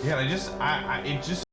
Yeah, it just.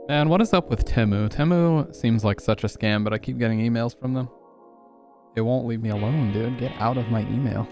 Man, what is up with Temu? Temu seems like such a scam, but I keep getting emails from them. It won't leave me alone, dude. Get out of my email.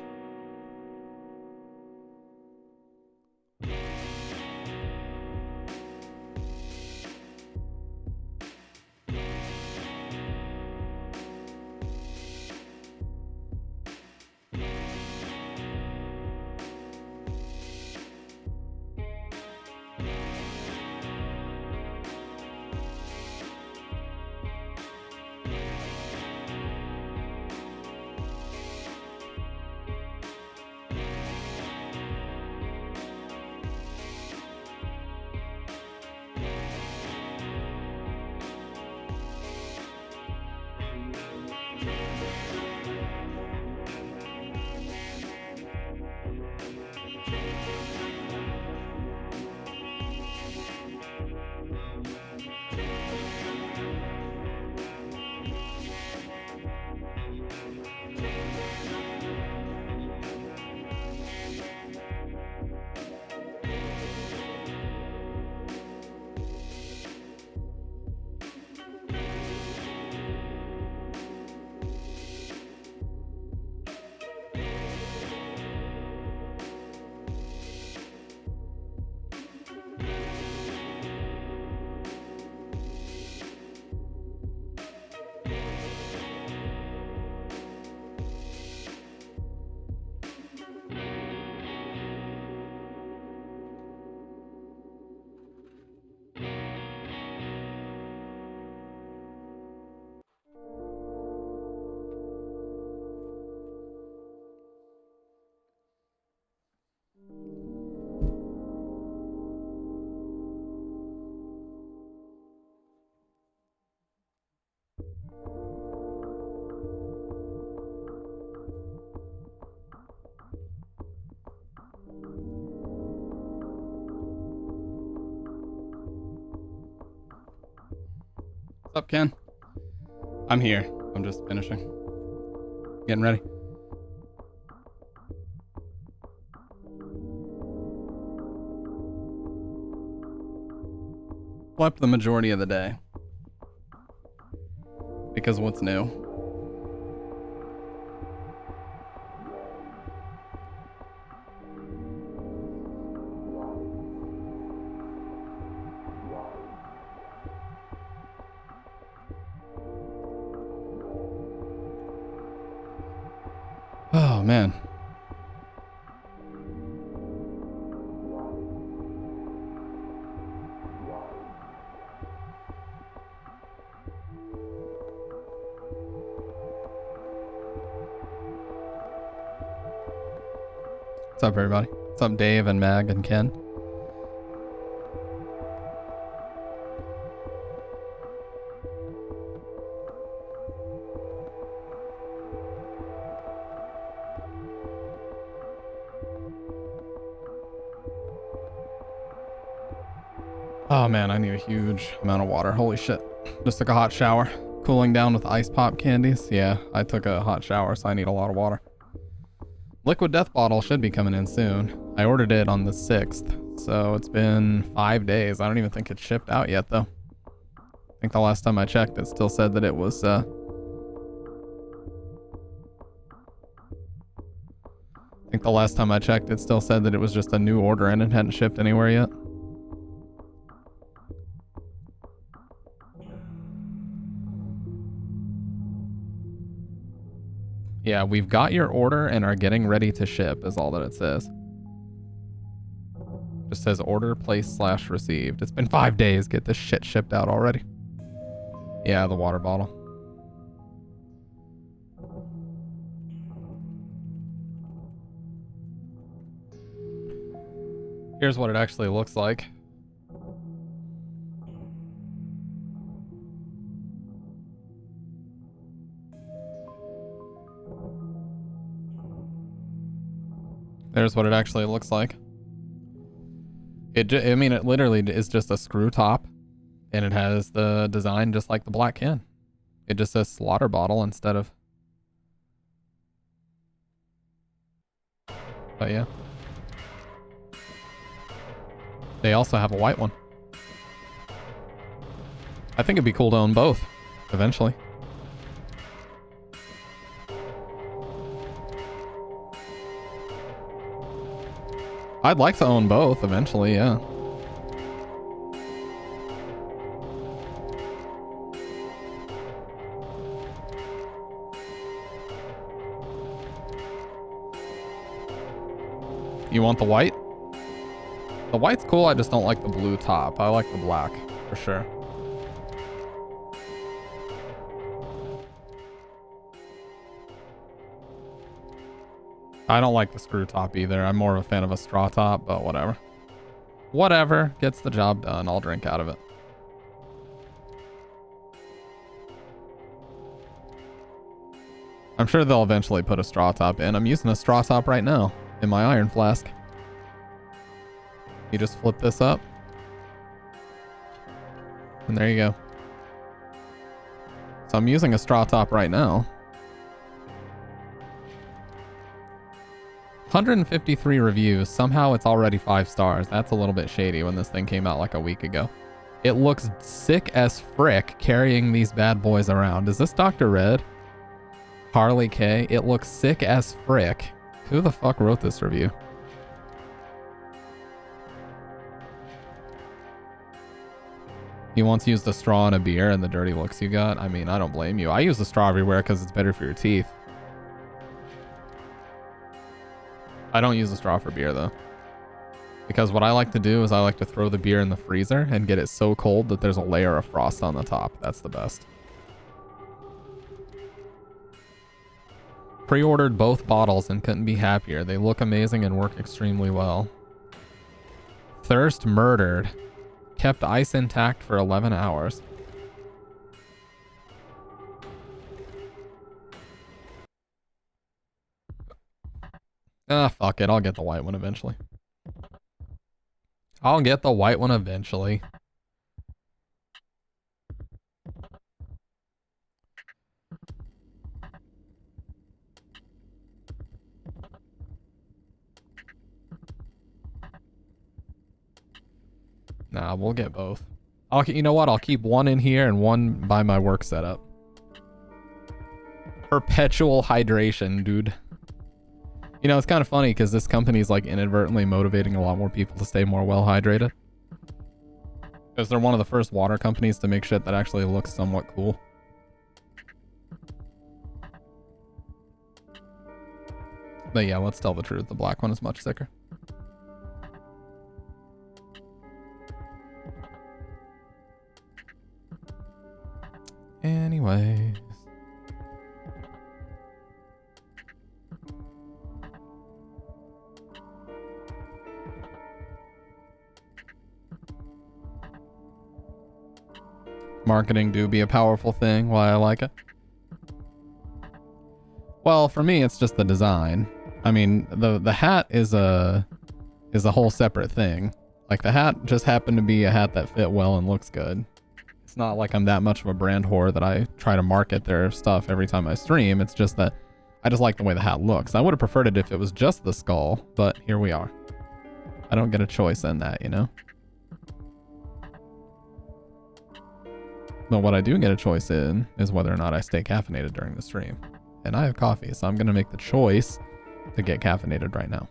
What's up, Ken? I'm here. I'm just finishing. Getting ready. Slept the majority of the day. Because what's new? Oh, man. What's up, everybody? What's up, Dave and Mag and Ken? Oh man, I need a huge amount of water. Holy shit. Just took a hot shower. Cooling down with ice pop candies. Yeah, I took a hot shower, so I need a lot of water. Liquid Death Bottle should be coming in soon. I ordered it on the 6th, so it's been 5 days. I don't even think it's shipped out yet, though. I think the last time I checked, it still said that it was, I think the last time I checked, it still said that it was just a new order and it hadn't shipped anywhere yet. Yeah, we've got your order and are getting ready to ship is all that it says. Just says order placed / received. It's been 5 days. Get this shit shipped out already. Yeah, the water bottle. Here's what it actually looks like. There's what it actually looks like. I mean, it literally is just a screw top, and it has the design just like the black can. It just says slaughter bottle instead of... But yeah. They also have a white one. I think it'd be cool to own both eventually. I'd like to own both eventually, yeah. You want the white? The white's cool, I just don't like the blue top. I like the black, for sure. I don't like the screw top either. I'm more of a fan of a straw top, but whatever. Whatever, gets the job done. I'll drink out of it. I'm sure they'll eventually put a straw top in. I'm using a straw top right now in my iron flask. You just flip this up. And there you go. So I'm using a straw top right now. 153 reviews. Somehow it's already 5 stars. That's a little bit shady when this thing came out like a week ago. It looks sick as frick carrying these bad boys around. Is this Dr. Red? Harley K? It looks sick as frick. Who the fuck wrote this review? You once used a straw in a beer and the dirty looks you got? I mean, I don't blame you. I use the straw everywhere because it's better for your teeth. I don't use a straw for beer though. Because what I like to do is I like to throw the beer in the freezer and get it so cold that there's a layer of frost on the top. That's the best. Pre-ordered both bottles and couldn't be happier. They look amazing and work extremely well. Thirst murdered. Kept ice intact for 11 hours. Ah, fuck it. I'll get the white one eventually. I'll get the white one eventually. Nah, we'll get both. You know what? I'll keep one in here and one by my work setup. Perpetual hydration, dude. You know, it's kind of funny because this company is like inadvertently motivating a lot more people to stay more well hydrated. Because they're one of the first water companies to make shit that actually looks somewhat cool. But yeah, let's tell the truth. The black one is much thicker. Anyways. Marketing do be a powerful thing. Why I like it? Well, for me, it's just the design. I mean, the hat is a whole separate thing. Like, the hat just happened to be a hat that fit well and looks good. It's not like I'm that much of a brand whore that I try to market their stuff every time I stream. It's just that I just like the way the hat looks. I would have preferred it if it was just the skull, but here we are. I don't get a choice in that, you know? But what I do get a choice in is whether or not I stay caffeinated during the stream. And I have coffee, so I'm going to make the choice to get caffeinated right now.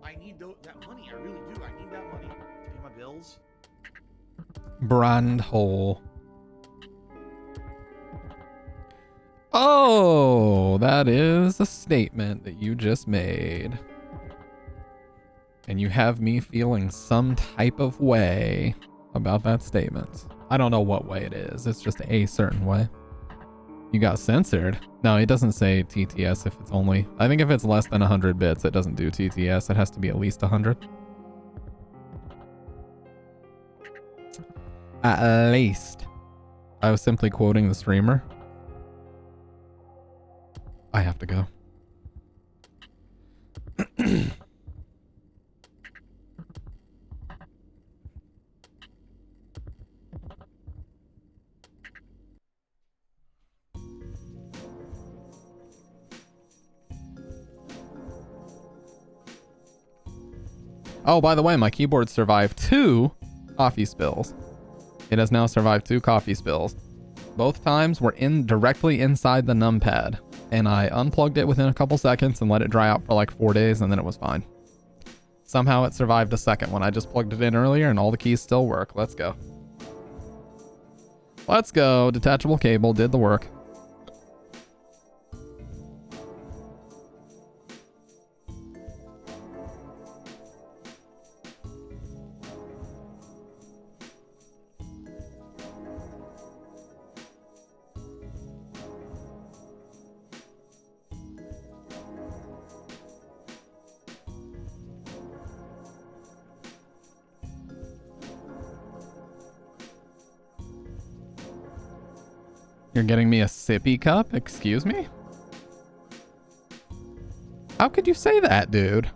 I need that money. I really do. I need that money to pay my bills. Brand hole. Oh, that is a statement that you just made. And you have me feeling some type of way about that statement. I don't know what way it is. It's just a certain way. You got censored. No, it doesn't say TTS if it's only... I think if it's less than 100 bits, it doesn't do TTS. It has to be at least 100. At least. I was simply quoting the streamer. I have to go. Oh, by the way, my keyboard survived 2 coffee spills. It has now survived 2 coffee spills. Both times were directly inside the numpad, and I unplugged it within a couple seconds and let it dry out for like 4 days, and then it was fine. Somehow it survived a second when I just plugged it in earlier, and all the keys still work. Let's go. Let's go. Detachable cable did the work. You're getting me a sippy cup? Excuse me? How could you say that, dude?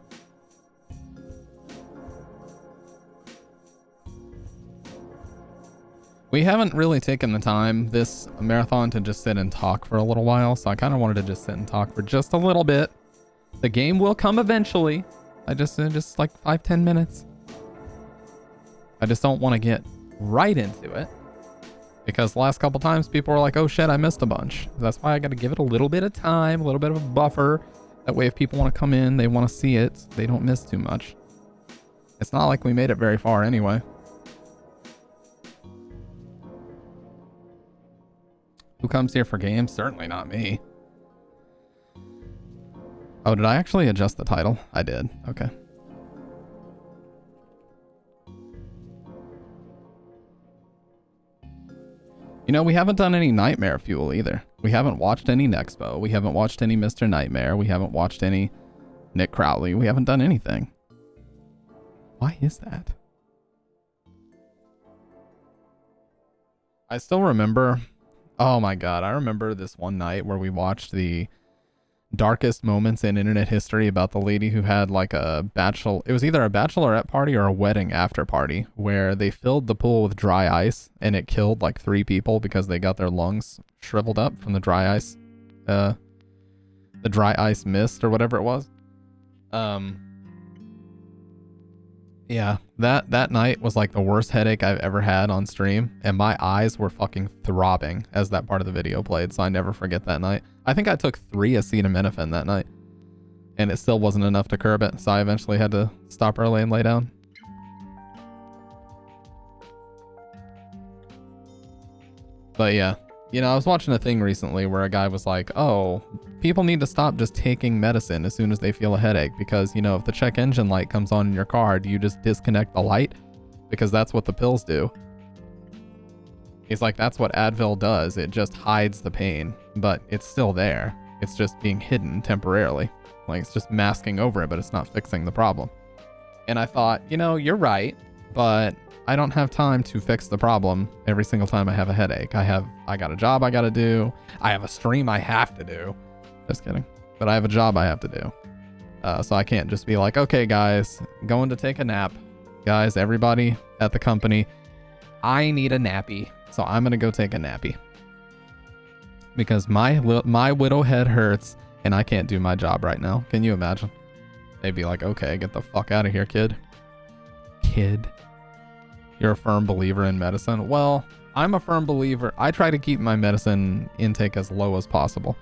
We haven't really taken the time this marathon to just sit and talk for a little while, so I kind of wanted to just sit and talk for just a little bit. The game will come eventually. I just like 5-10 minutes. I just don't want to get right into it. Because the last couple times people were like, oh shit, I missed a bunch. That's why I got to give it a little bit of time, a little bit of a buffer. That way if people want to come in, they want to see it, they don't miss too much. It's not like we made it very far anyway. Who comes here for games? Certainly not me. Oh, did I actually adjust the title? I did. Okay. You know, we haven't done any Nightmare Fuel either. We haven't watched any Nexpo. We haven't watched any Mr. Nightmare. We haven't watched any Nick Crowley. We haven't done anything. Why is that? I still remember... Oh my god, I remember this one night where we watched the darkest moments in internet history about the lady who had like a bachelor... It was either a bachelorette party or a wedding after party where they filled the pool with dry ice and it killed like 3 people because they got their lungs shriveled up from the dry ice. The dry ice mist or whatever it was. Yeah, that night was like the worst headache I've ever had on stream, and my eyes were fucking throbbing as that part of the video played, so I never forget that night. I think I took 3 acetaminophen that night, and it still wasn't enough to curb it, so I eventually had to stop early and lay down. But yeah, you know, I was watching a thing recently where a guy was like, oh, people need to stop just taking medicine as soon as they feel a headache because, you know, if the check engine light comes on in your car, do you just disconnect the light? Because that's what the pills do. He's like, that's what Advil does. It just hides the pain, but it's still there. It's just being hidden temporarily. Like, it's just masking over it, but it's not fixing the problem. And I thought, you know, you're right, but I don't have time to fix the problem every single time I have a headache. I got a job I gotta do. I have a stream I have to do. Just kidding. But I have a job I have to do. So I can't just be like, okay, guys, going to take a nap. Guys, everybody at the company, I need a nappy. So I'm going to go take a nappy. Because my widow head hurts and I can't do my job right now. Can you imagine? They'd be like, okay, get the fuck out of here, kid. Kid. You're a firm believer in medicine? Well, I'm a firm believer. I try to keep my medicine intake as low as possible.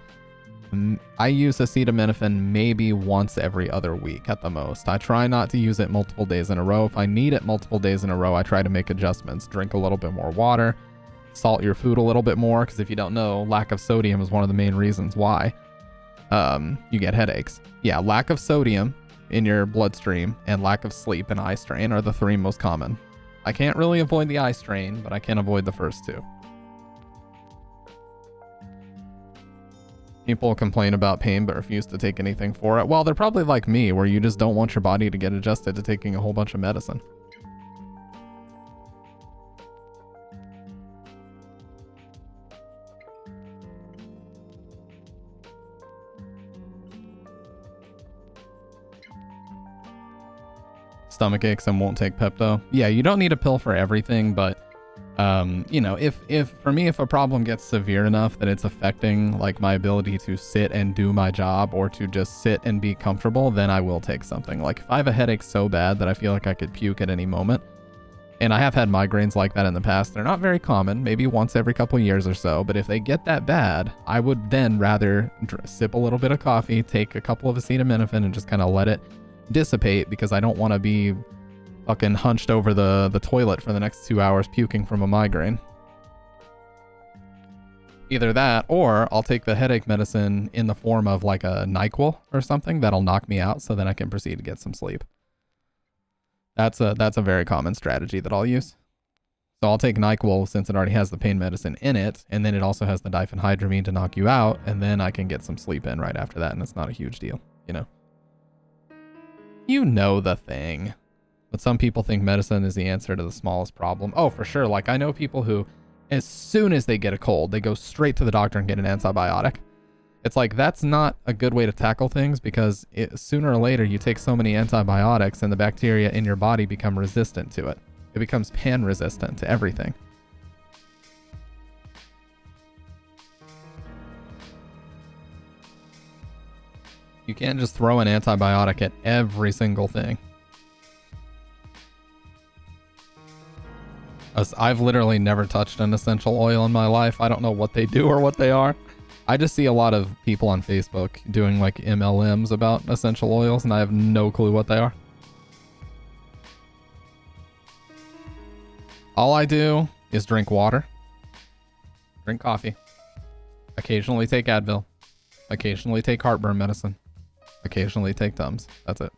I use acetaminophen maybe once every other week at the most. I try not to use it multiple days in a row. If I need it multiple days in a row, I try to make adjustments. Drink a little bit more water. Salt your food a little bit more, because if you don't know, lack of sodium is one of the main reasons why you get headaches. Yeah, lack of sodium in your bloodstream and lack of sleep and eye strain are the 3 most common. I can't really avoid the eye strain, but I can avoid the first 2. People complain about pain but refuse to take anything for it. Well, they're probably like me, where you just don't want your body to get adjusted to taking a whole bunch of medicine. Stomach aches and won't take Pepto. Yeah, you don't need a pill for everything, but You know, if for me, if a problem gets severe enough that it's affecting like my ability to sit and do my job or to just sit and be comfortable, then I will take something. Like if I have a headache so bad that I feel like I could puke at any moment, and I have had migraines like that in the past, they're not very common, maybe once every couple years or so, but if they get that bad, I would then rather sip a little bit of coffee, take a couple of acetaminophen and just kind of let it dissipate, because I don't want to be fucking hunched over the toilet for the next 2 hours puking from a migraine. Either that, or I'll take the headache medicine in the form of like a NyQuil or something that'll knock me out, so then I can proceed to get some sleep. That's a very common strategy that I'll use. So I'll take NyQuil since it already has the pain medicine in it, and then it also has the diphenhydramine to knock you out, and then I can get some sleep in right after that, and it's not a huge deal, you know? You know the thing. But some people think medicine is the answer to the smallest problem. Oh, for sure. Like, I know people who, as soon as they get a cold, they go straight to the doctor and get an antibiotic. It's like, that's not a good way to tackle things, because sooner or later you take so many antibiotics and the bacteria in your body become resistant to it. It becomes pan-resistant to everything. You can't just throw an antibiotic at every single thing. I've literally never touched an essential oil in my life. I don't know what they do or what they are. I just see a lot of people on Facebook doing like MLMs about essential oils, and I have no clue what they are. All I do is drink water, drink coffee, occasionally take Advil, occasionally take heartburn medicine, occasionally take Tums. That's it.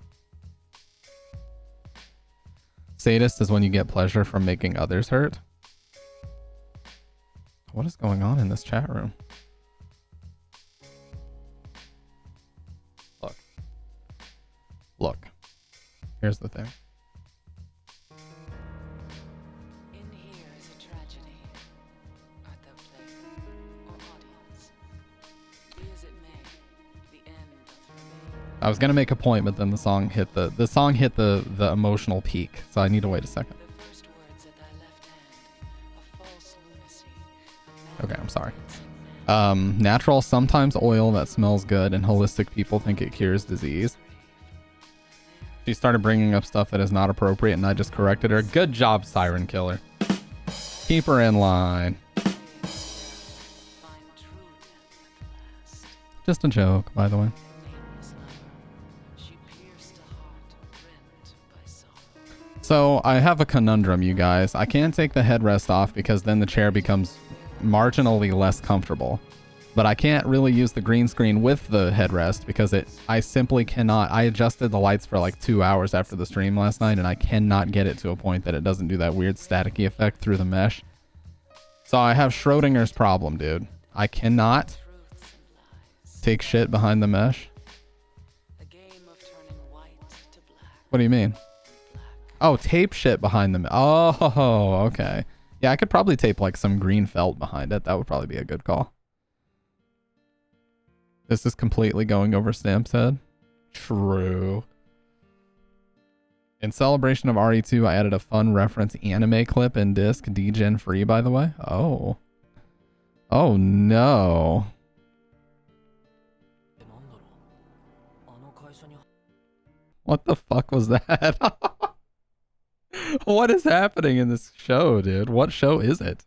Sadist is when you get pleasure from making others hurt. What is going on in this chat room? Look. Here's the thing. In here is a tragedy. Art thou player or audience? Be as it may, the end doth remain. I was gonna make a point, but then the song hit the emotional peak, so I need to wait a second. The first words at thy left hand, a false lunacy. Okay, I'm sorry. Natural, sometimes oil that smells good, and holistic people think it cures disease. She started bringing up stuff that is not appropriate, and I just corrected her. Good job, Siren Killer. Keep her in line. Just a joke, by the way. So I have a conundrum, you guys. I can't take the headrest off because then the chair becomes marginally less comfortable. But I can't really use the green screen with the headrest because I simply cannot. I adjusted the lights for like 2 hours after the stream last night, and I cannot get it to a point that it doesn't do that weird staticky effect through the mesh. So I have Schrodinger's problem, dude. I cannot take shit behind the mesh. What do you mean? Oh, tape shit behind them. Oh, okay. Yeah, I could probably tape like some green felt behind it. That would probably be a good call. This is completely going over Stamp's head. True. In celebration of RE2, I added a fun reference anime clip in disc, degen free, by the way. Oh. Oh, no. What the fuck was that? What is happening in this show, dude? What show is it?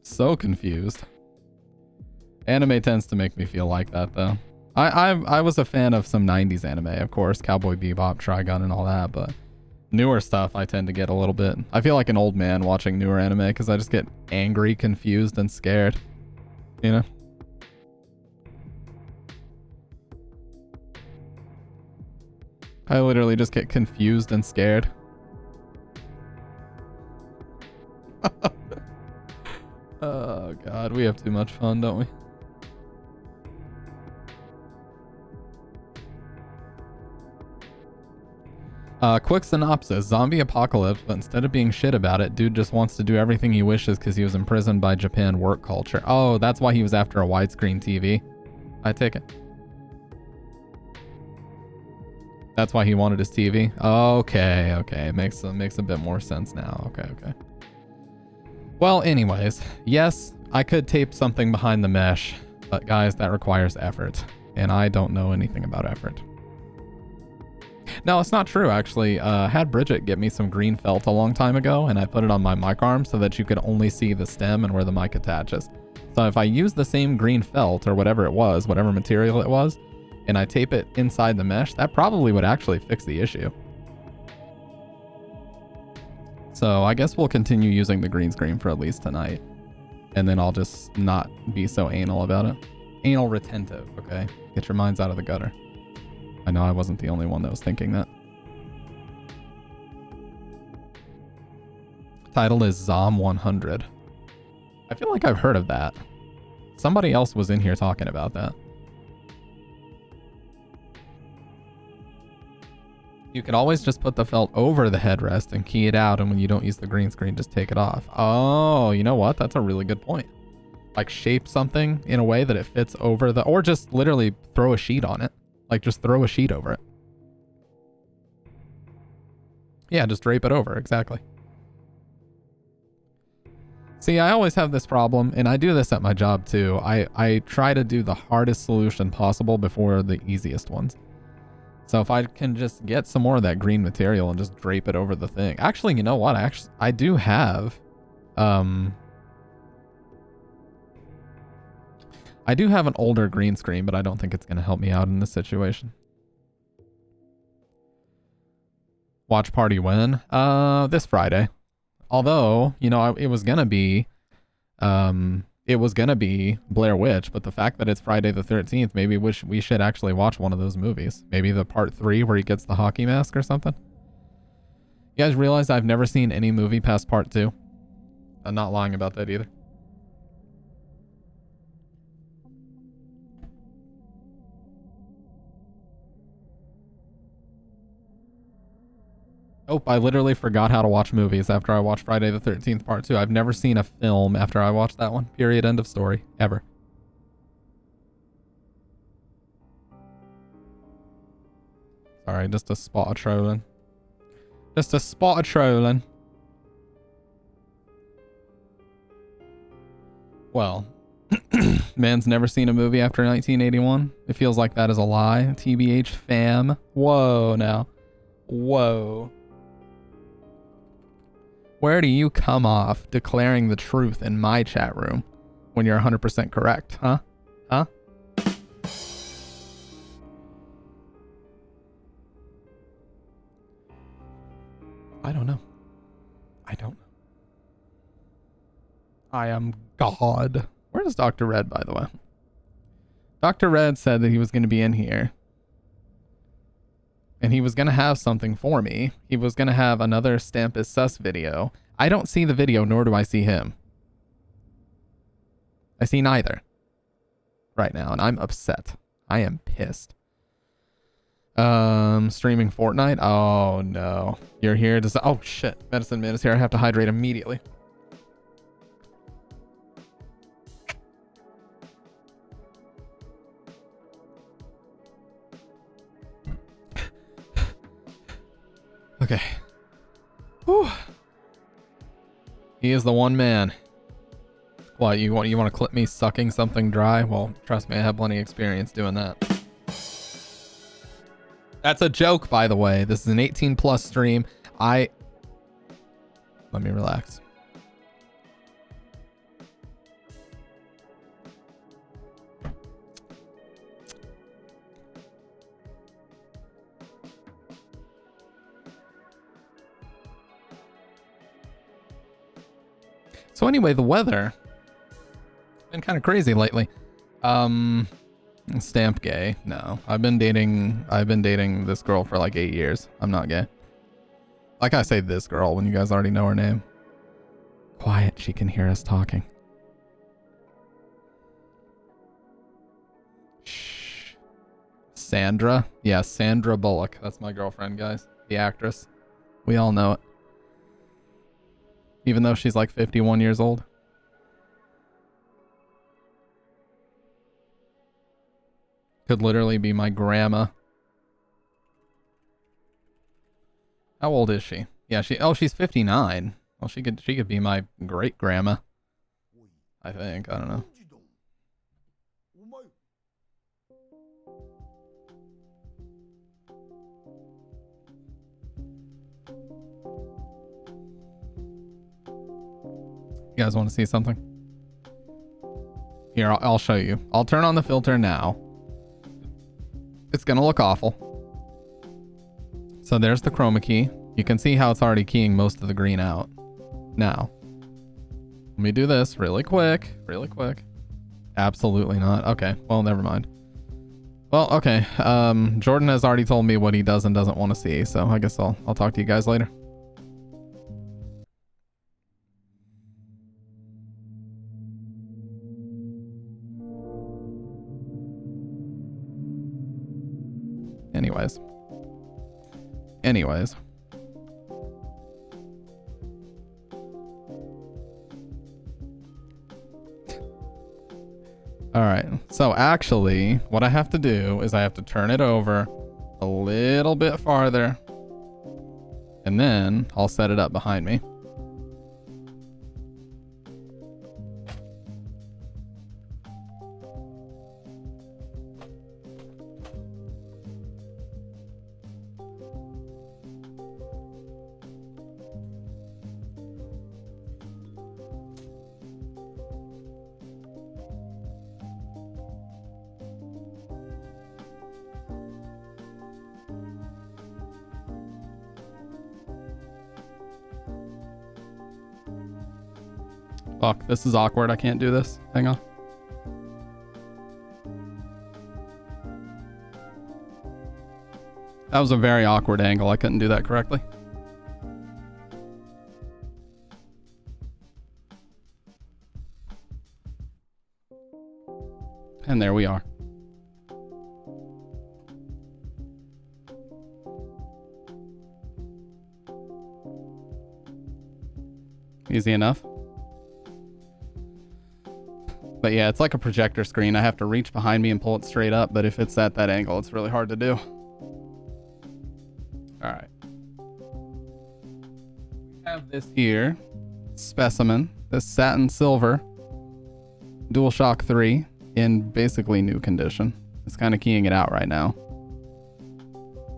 So confused. Anime tends to make me feel like that, though. I was a fan of some 90s anime, of course. Cowboy Bebop, Trigun, and all that, but newer stuff I tend to get a little bit... I feel like an old man watching newer anime because I just get angry, confused, and scared. You know? I literally just get confused and scared. Oh, God. We have too much fun, don't we? Quick synopsis. Zombie apocalypse, but instead of being shit about it, dude just wants to do everything he wishes because he was imprisoned by Japan work culture. Oh, that's why he was after a widescreen TV. I take it. That's why he wanted his TV. Okay, okay. Makes a bit more sense now. Okay, okay. Well, anyways, yes, I could tape something behind the mesh, but guys, that requires effort, and I don't know anything about effort. No, it's not true, actually. Had Bridget get me some green felt a long time ago, and I put it on my mic arm so that you could only see the stem and where the mic attaches. So if I use the same green felt, or whatever it was, whatever material it was, and I tape it inside the mesh, that probably would actually fix the issue. So I guess we'll continue using the green screen for at least tonight. And then I'll just not be so anal about it. Anal retentive, okay? Get your minds out of the gutter. I know I wasn't the only one that was thinking that. Title is Zom 100. I feel like I've heard of that. Somebody else was in here talking about that. You could always just put the felt over the headrest and key it out, and when you don't use the green screen, just take it off. Oh, you know what? That's a really good point. Like shape something in a way that it fits over the, or just literally throw a sheet on it. Like just throw a sheet over it. Yeah, just drape it over, exactly. See, I always have this problem, and I do this at my job too. I try to do the hardest solution possible before the easiest ones. So if I can just get some more of that green material and just drape it over the thing. Actually, you know what? I do have an older green screen, but I don't think it's going to help me out in this situation. Watch party when? This Friday. Although, you know, it was going to be Blair Witch, but the fact that it's Friday the 13th, maybe we should actually watch one of those movies. Maybe the part 3 where he gets the hockey mask or something. You guys realize I've never seen any movie past part 2? I'm not lying about that either. Oh, I literally forgot how to watch movies after I watched Friday the 13th Part 2. I've never seen a film after I watched that one. Period. End of story. Ever. Sorry, just a spot of trolling. Just a spot of trolling. Well, man's never seen a movie after 1981. It feels like that is a lie. TBH fam. Whoa, now. Whoa. Where do you come off declaring the truth in my chat room when you're 100% correct, huh? Huh? I don't know. I don't know. I am God. Where's Dr. Red, by the way? Dr. Red said that he was going to be in here. And he was going to have something for me. He was going to have another Stamp is Sus video. I don't see the video, nor do I see him. I see neither. Right now, and I'm upset. I am pissed. Streaming Fortnite? Oh, no. You're here to... Oh, shit. Medicine Man is here. I have to hydrate immediately. Okay. Whew. He is the one man. What, you want to clip me sucking something dry? Well, trust me, I have plenty of experience doing that. That's a joke, by the way. This is an 18+ stream. Let me relax. So anyway, the weather been kind of crazy lately. Stamp gay? No, I've been dating this girl for like 8 years. I'm not gay. Like I say this girl when you guys already know her name. Quiet, she can hear us talking. Shh. Sandra? Yeah, Sandra Bullock. That's my girlfriend, guys. The actress. We all know it. Even though she's like 51 years old. Could literally be my grandma. How old is she? Yeah, she's 59. Well, she could be my great grandma. I think. I don't know. You guys want to see something? Here, I'll show you. I'll turn on the filter now. It's gonna look awful. So there's the chroma key. You can see how it's already keying most of the green out. Now, let me do this really quick. Really quick. Absolutely not. Okay, well, never mind. Well, okay. Jordan has already told me what he does and doesn't want to see, so I guess I'll talk to you guys later. Anyways. All right. So actually, what I have to do is I have to turn it over a little bit farther, and then I'll set it up behind me. Fuck, this is awkward. I can't do this. Hang on. That was a very awkward angle. I couldn't do that correctly. And there we are. Easy enough. But yeah, it's like a projector screen. I have to reach behind me and pull it straight up, but if it's at that angle, it's really hard to do. All right. We have this here specimen, this satin silver DualShock 3 in basically new condition. It's kind of keying it out right now.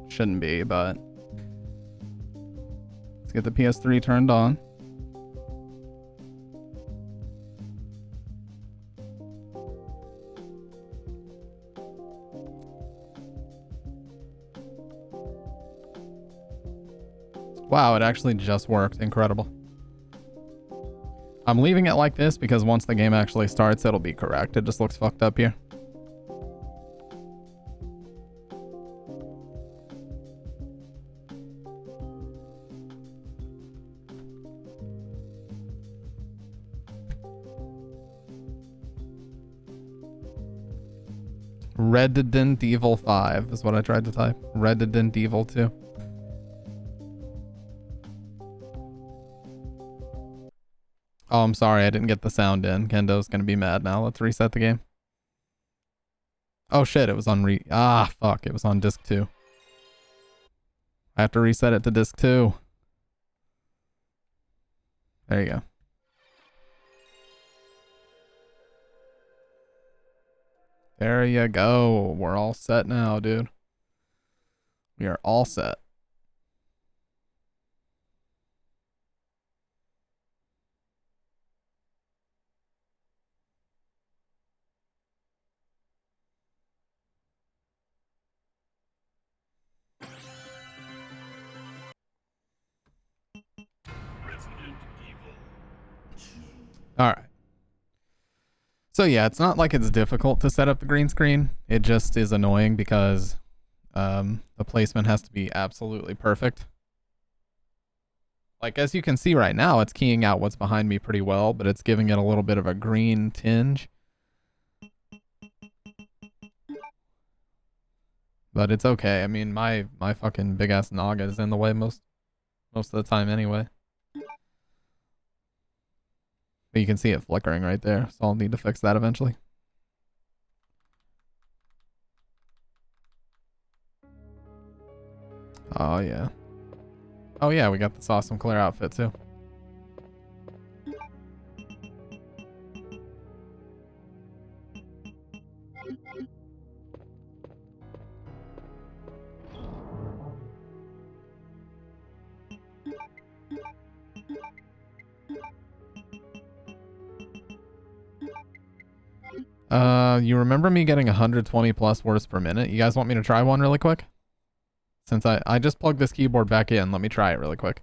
Shouldn't be, but let's get the PS3 turned on. Wow, it actually just worked. Incredible. I'm leaving it like this because once the game actually starts, it'll be correct. It just looks fucked up here. Resident Evil 5 is what I tried to type. Resident Evil 2. Oh, I'm sorry. I didn't get the sound in. Kendo's gonna be mad now. Let's reset the game. Oh shit, it was on fuck. It was on disc 2. I have to reset it to disc 2. There you go. There you go. We're all set now, dude. We are all set. All right. So yeah, it's not like it's difficult to set up the green screen. It just is annoying because the placement has to be absolutely perfect. Like, as you can see right now, it's keying out what's behind me pretty well, but it's giving it a little bit of a green tinge. But it's okay. I mean, my fucking big ass naga is in the way most of the time anyway. But you can see it flickering right there, so I'll need to fix that eventually. Oh yeah. Oh yeah, we got this awesome Claire outfit too. You remember me getting 120 plus words per minute? You guys want me to try one really quick? Since I just plugged this keyboard back in, let me try it really quick.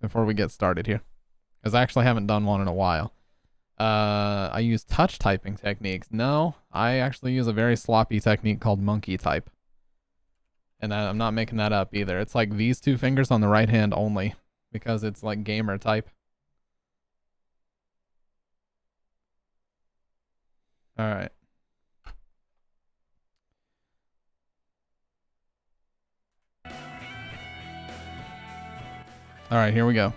Before we get started here. Because I actually haven't done one in a while. I use touch typing techniques. No, I actually use a very sloppy technique called monkey type. And I'm not making that up either. It's like these two fingers on the right hand only. Because it's like gamer type. Alright. Alright, here we go.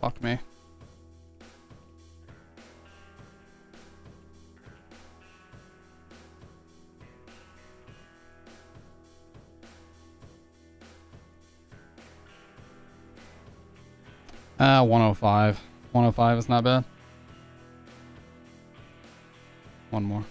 Fuck me. Ah, 105. 105 is not bad. One more.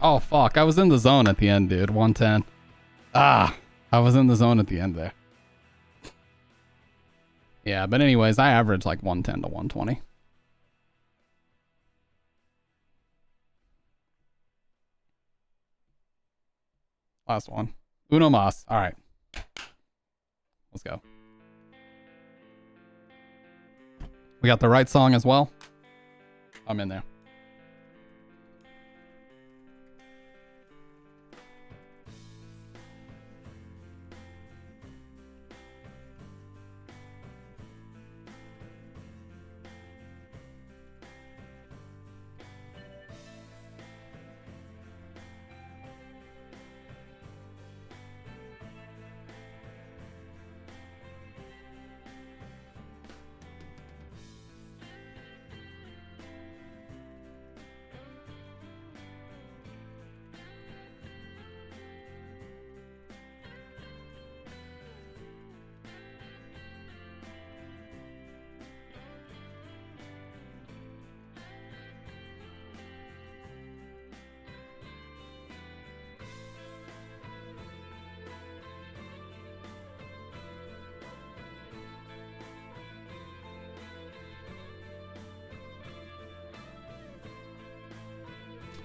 Oh, fuck. I was in the zone at the end, dude. 110. Ah, I was in the zone at the end there. Yeah, but anyways, I average like 110 to 120. Last one. Uno mas. All right. Let's go. We got the right song as well. I'm in there.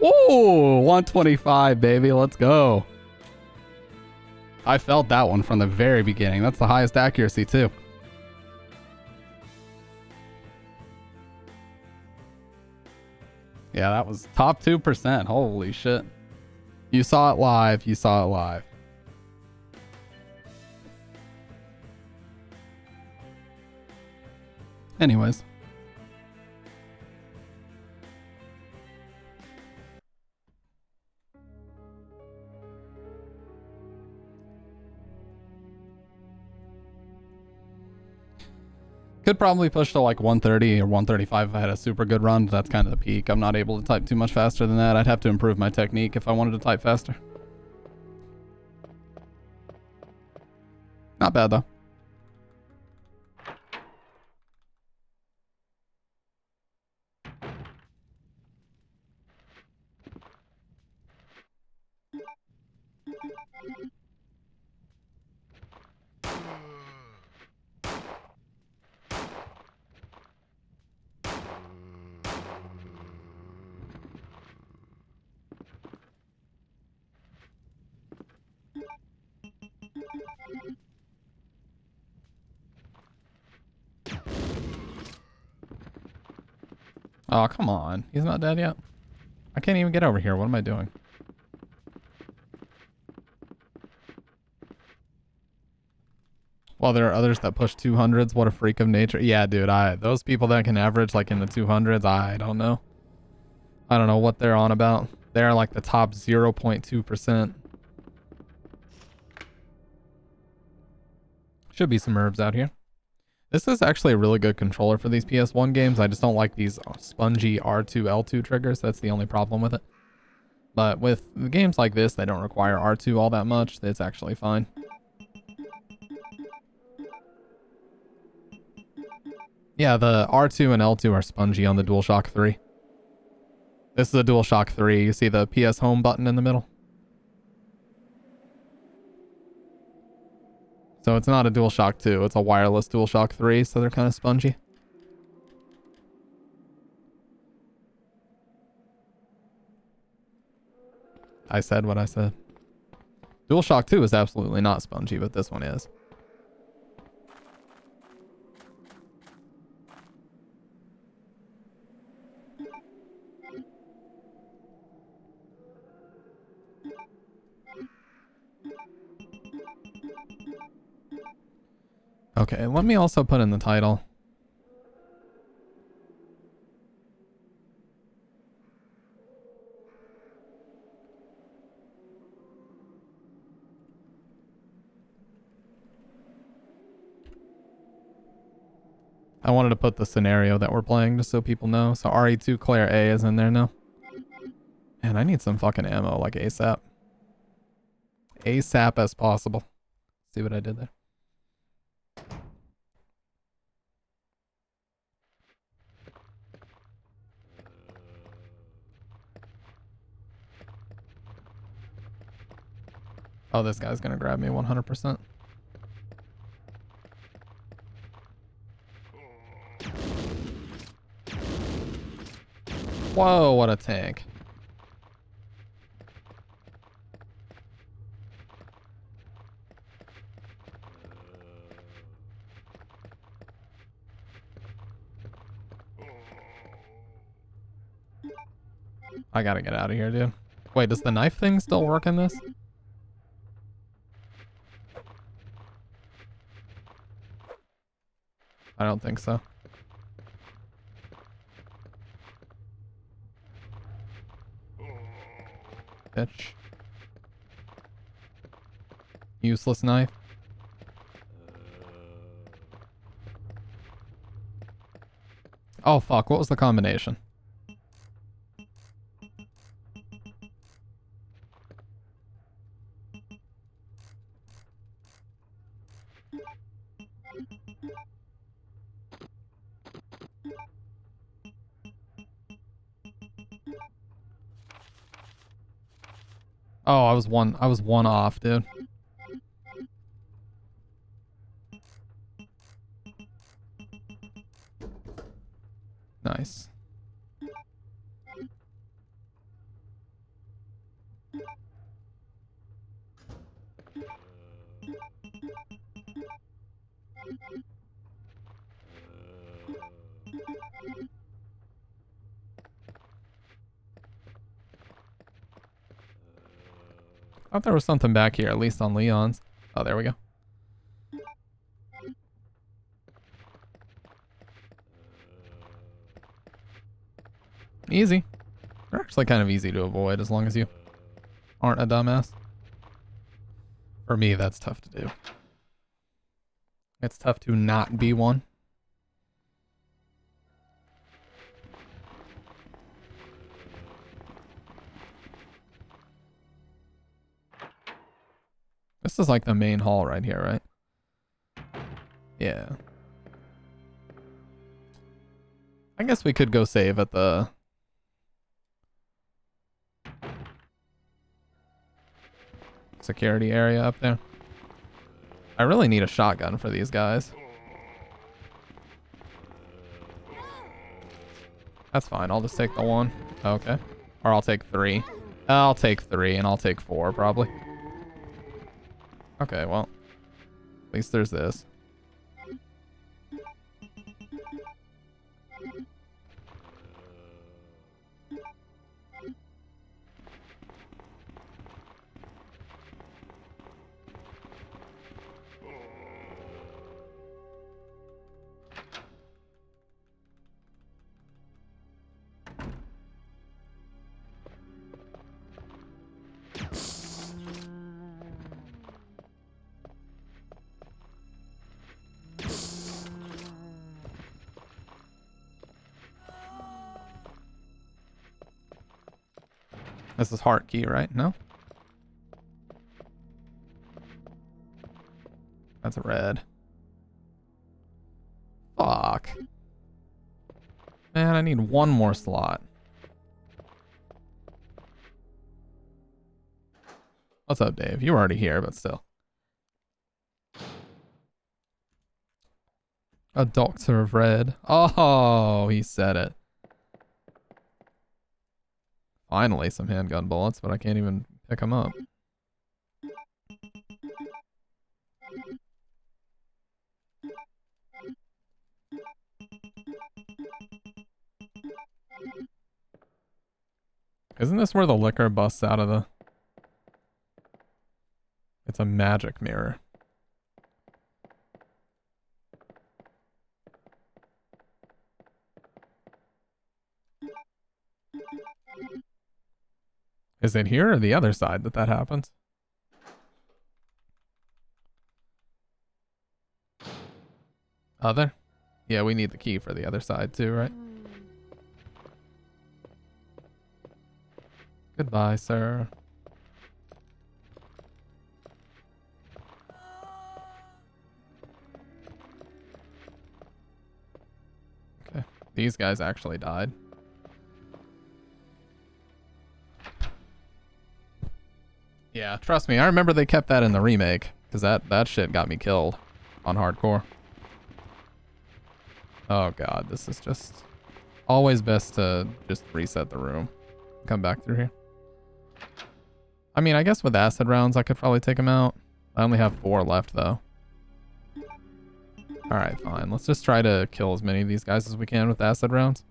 Ooh, 125, baby. Let's go. I felt that one from the very beginning. That's the highest accuracy, too. Yeah, that was top 2%. Holy shit. You saw it live. You saw it live. Anyways. Could probably push to like 130 or 135 if I had a super good run, but that's kind of the peak. I'm not able to type too much faster than that. I'd have to improve my technique if I wanted to type faster. Not bad though. Oh, come on. He's not dead yet? I can't even get over here. What am I doing? Well, there are others that push 200s. What a freak of nature. Yeah, dude, those people that can average like in the 200s, I don't know. I don't know what they're on about. They're like the top 0.2%. Should be some herbs out here. This is actually a really good controller for these PS1 games. I just don't like these spongy R2, L2 triggers. That's the only problem with it. But with games like this, they don't require R2 all that much. It's actually fine. Yeah, the R2 and L2 are spongy on the DualShock 3. This is a DualShock 3. You see the PS Home button in the middle? So it's not a DualShock 2, it's a wireless DualShock 3, so they're kind of spongy. I said what I said. DualShock 2 is absolutely not spongy, but this one is. Okay, let me also put in the title. I wanted to put the scenario that we're playing just so people know. So RE2 Claire A is in there now. Man, I need some fucking ammo like ASAP. ASAP as possible. See what I did there? Oh, this guy's gonna grab me 100%. Whoa, what a tank. I gotta get out of here, dude. Wait, does the knife thing still work in this? I don't think so. Bitch. Useless knife. Oh fuck, what was the combination? Oh, I was one off, dude. Nice. I thought there was something back here, at least on Leon's. Oh, there we go. Easy. They're actually kind of easy to avoid as long as you aren't a dumbass. For me, that's tough to do. It's tough to not be one. This is like the main hall right here, right? Yeah. I guess we could go save at the... security area up there. I really need a shotgun for these guys. That's fine. I'll just take the one. Okay. Or I'll take 3. I'll take 3 and I'll take 4 probably. Okay, well. At least there's this. This is heart key, right? No? That's a red. Fuck. Man, I need one more slot. What's up, Dave? You were already here, but still. A doctor of red. Oh, he said it. Finally, some handgun bullets, but I can't even pick them up. Isn't this where the liquor busts out of the... It's a magic mirror. Is it here or the other side that happens? Other? Yeah, we need the key for the other side too, right? Goodbye, sir. Okay, these guys actually died. Yeah, trust me, I remember they kept that in the remake, because that shit got me killed on hardcore. Oh god, this is just always best to just reset the room. Come back through here. I mean, I guess with acid rounds, I could probably take them out. I only have 4 left, though. Alright, fine. Let's just try to kill as many of these guys as we can with acid rounds.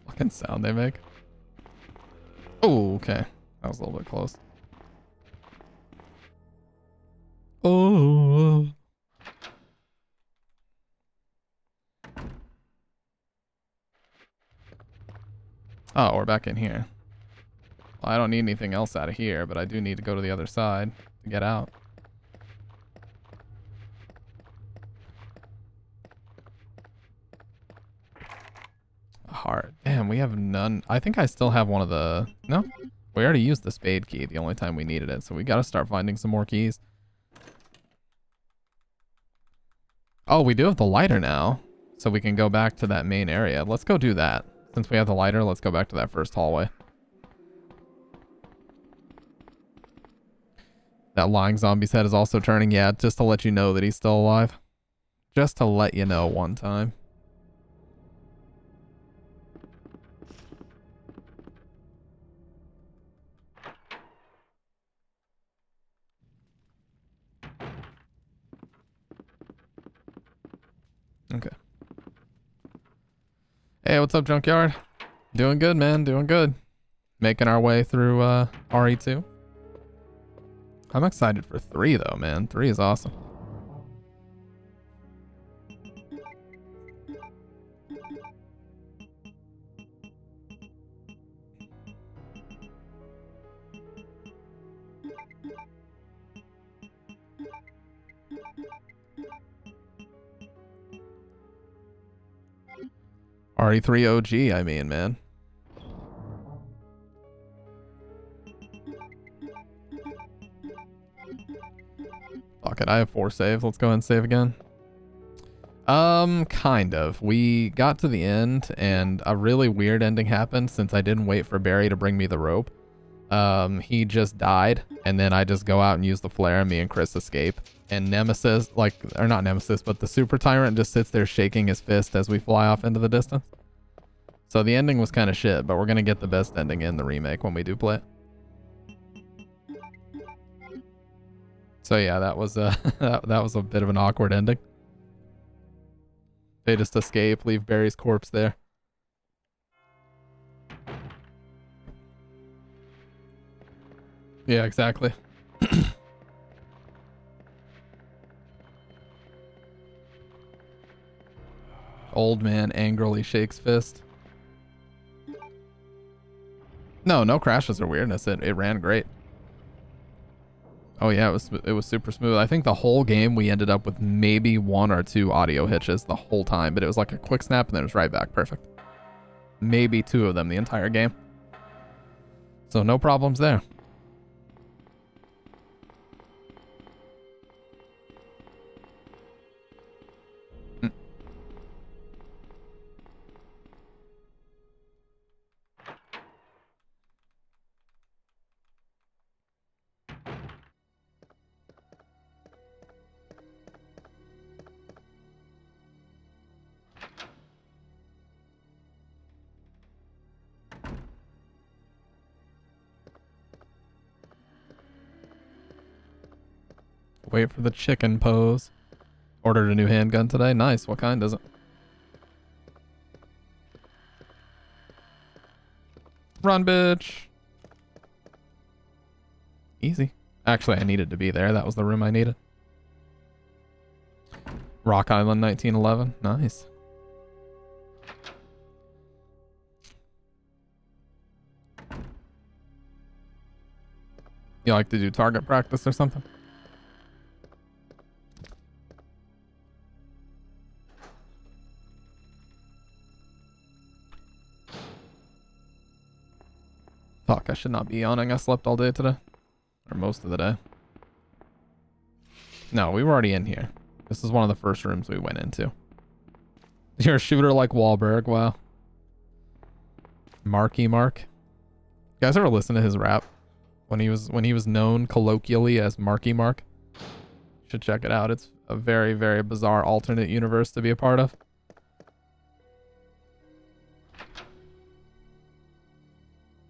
Fucking sound they make. Oh, okay. That was a little bit close. Oh. Oh, we're back in here. Well, I don't need anything else out of here, but I do need to go to the other side to get out. A heart. Damn, we have none. I think I still have one of the... No? We already used the spade key the only time we needed it, so we gotta start finding some more keys. Oh, we do have the lighter now, so we can go back to that main area. Let's go do that. Since we have the lighter, let's go back to that first hallway. That lying zombie's head is also turning. Yeah, just to let you know that he's still alive. Just to let you know one time. Okay. Hey, what's up, Junkyard? Doing good, man. Doing good. Making our way through RE2. I'm excited for 3 though, man. 3 is awesome. RE3 OG, I mean, man. Fuck it, I have 4 saves. Let's go ahead and save again. Kind of. We got to the end, and a really weird ending happened since I didn't wait for Barry to bring me the rope. He just died, and then I just go out and use the flare, and me and Chris escape. And Nemesis, like, or not Nemesis, but the Super Tyrant just sits there shaking his fist as we fly off into the distance. So the ending was kind of shit, but we're gonna get the best ending in the remake when we do play it. So yeah, that was that was a bit of an awkward ending. They just escape, leave Barry's corpse there. Yeah, exactly. Old man angrily shakes fist. No crashes or weirdness. It ran great. Oh yeah, it was super smooth. I think the whole game we ended up with maybe 1 or 2 audio hitches the whole time, but it was like a quick snap and then it was right back. Perfect. Maybe 2 of them the entire game. So no problems there. Wait for the chicken pose. Ordered a new handgun today. Nice. What kind is it? Run, bitch. Easy. Actually, I needed to be there. That was the room I needed. Rock Island 1911. Nice. You like to do target practice or something? Fuck, I should not be yawning. I slept all day today. Or most of the day. No, we were already in here. This is one of the first rooms we went into. You're a shooter like Wahlberg. Wow. Marky Mark. You guys ever listen to his rap? When he was known colloquially as Marky Mark? Should check it out. It's a very, very bizarre alternate universe to be a part of.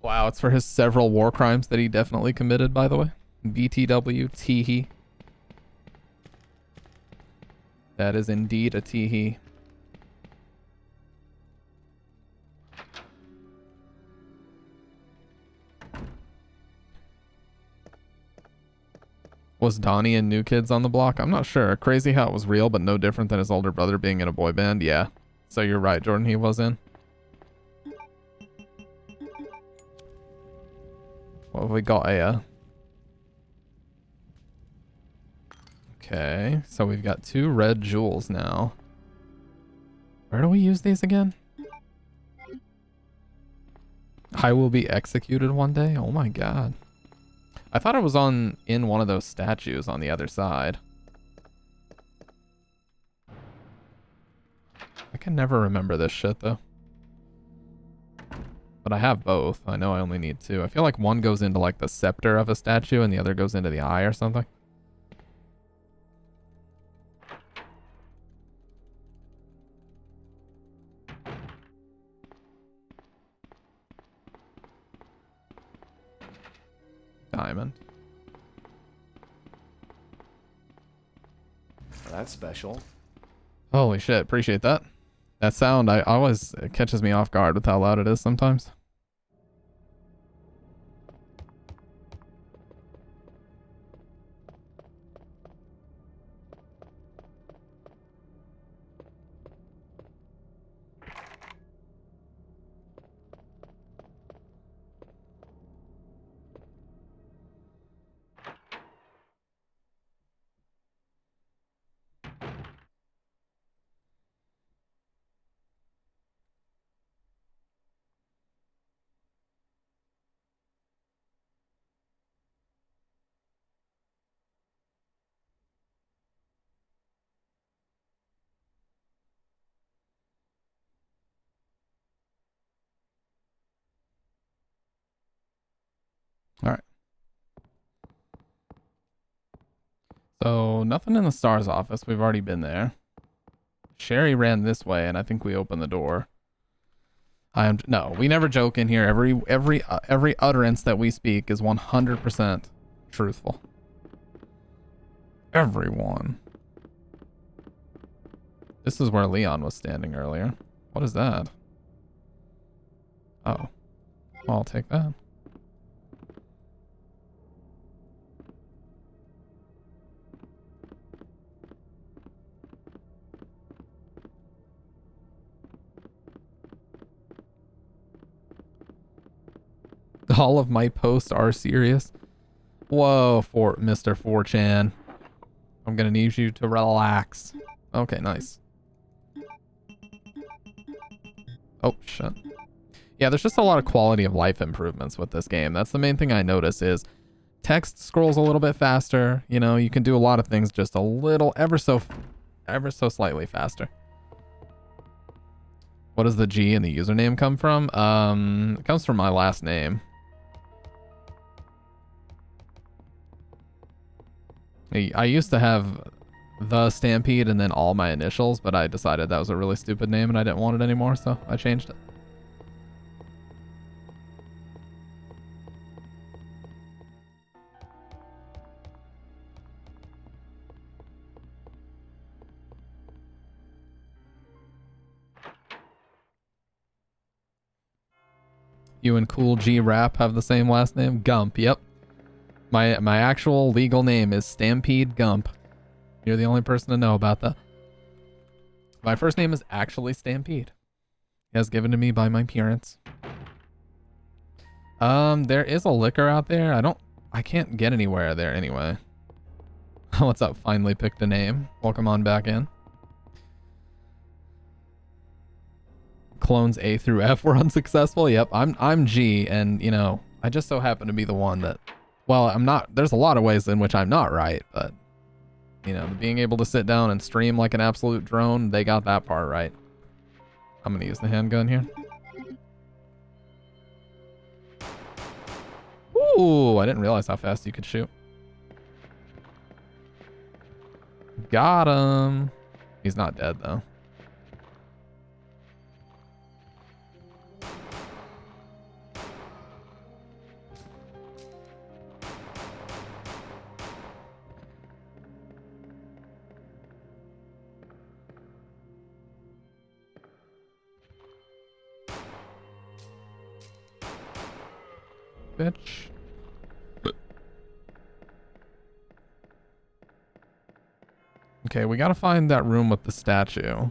Wow, it's for his several war crimes that he definitely committed, by the way. BTW, teehee. That is indeed a teehee. Was Donnie in New Kids on the Block? I'm not sure. Crazy how it was real, but no different than his older brother being in a boy band. Yeah. So you're right, Jordan. He was in. What have we got here? Okay, so we've got 2 red jewels now. Where do we use these again? I will be executed one day? Oh my god. I thought it was in one of those statues on the other side. I can never remember this shit though. But I have both. I know I only need 2. I feel like one goes into like the scepter of a statue and the other goes into the eye or something. Diamond. That's special. Holy shit, appreciate that. That sound, I always, it catches me off guard with how loud it is sometimes. All right. So nothing in the STARS office. We've already been there. Sherry ran this way, and I think we opened the door. No, we never joke in here. Every utterance that we speak is 100% truthful. Everyone. This is where Leon was standing earlier. What is that? Oh. Well, I'll take that. All of my posts are serious. Whoa, Mr. 4chan. I'm gonna need you to relax. Okay, nice. Oh, shit. Yeah, there's just a lot of quality of life improvements with this game. That's the main thing I notice is text scrolls a little bit faster. You know, you can do a lot of things just a little, ever so slightly faster. What does the G in the username come from? It comes from my last name. I used to have the Stampede and then all my initials, but I decided that was a really stupid name and I didn't want it anymore, so I changed it. You and Cool G Rap have the same last name? Gump, yep. My actual legal name is Stampede Gump. You're the only person to know about that. My first name is actually Stampede. As given to me by my parents. There is a liquor out there. I can't get anywhere there anyway. What's up? Finally picked a name. Welcome on back in. Clones A through F were unsuccessful. Yep, I'm G, and you know, I just so happen to be the one that, well, I'm not, there's a lot of ways in which I'm not right, but you know, being able to sit down and stream like an absolute drone, they got that part right. I'm gonna use the handgun here. Ooh, I didn't realize how fast you could shoot. Got him. He's not dead though. Bitch. Okay, we gotta find that room with the statue.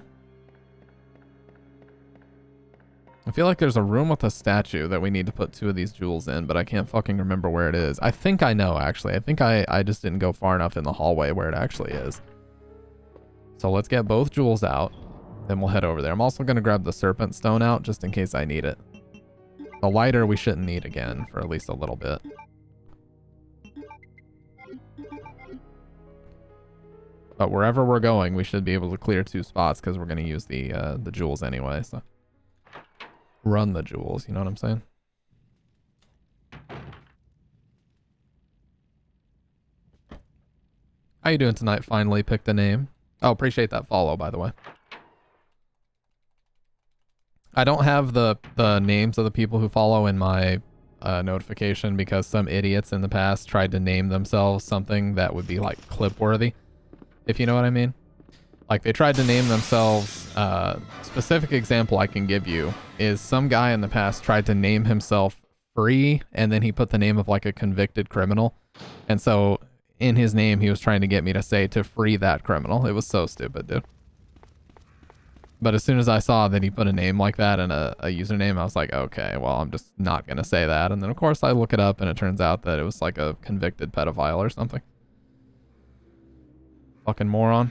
I feel like there's a room with a statue that we need to put 2 of these jewels in, but I can't fucking remember where it is. I think I know, actually. I think I just didn't go far enough in the hallway where it actually is. So let's get both jewels out, then we'll head over there. I'm also gonna grab the serpent stone out just in case I need it. The lighter we shouldn't need again for at least a little bit. But wherever we're going, we should be able to clear 2 spots because we're going to use the jewels anyway. So run the jewels, you know what I'm saying? How you doing tonight? Finally picked a name. Oh, appreciate that follow, by the way. I don't have the names of the people who follow in my notification because some idiots in the past tried to name themselves something that would be like clip worthy, if you know what I mean. Like they tried to name themselves Specific example I can give you is some guy in the past tried to name himself Free, and then he put the name of like a convicted criminal. And so in his name, he was trying to get me to say to free that criminal. It was so stupid, dude. But as soon as I saw that he put a name like that in a username, I was like, okay, well, I'm just not going to say that. And then, of course, I look it up, and it turns out that it was like a convicted pedophile or something. Fucking moron.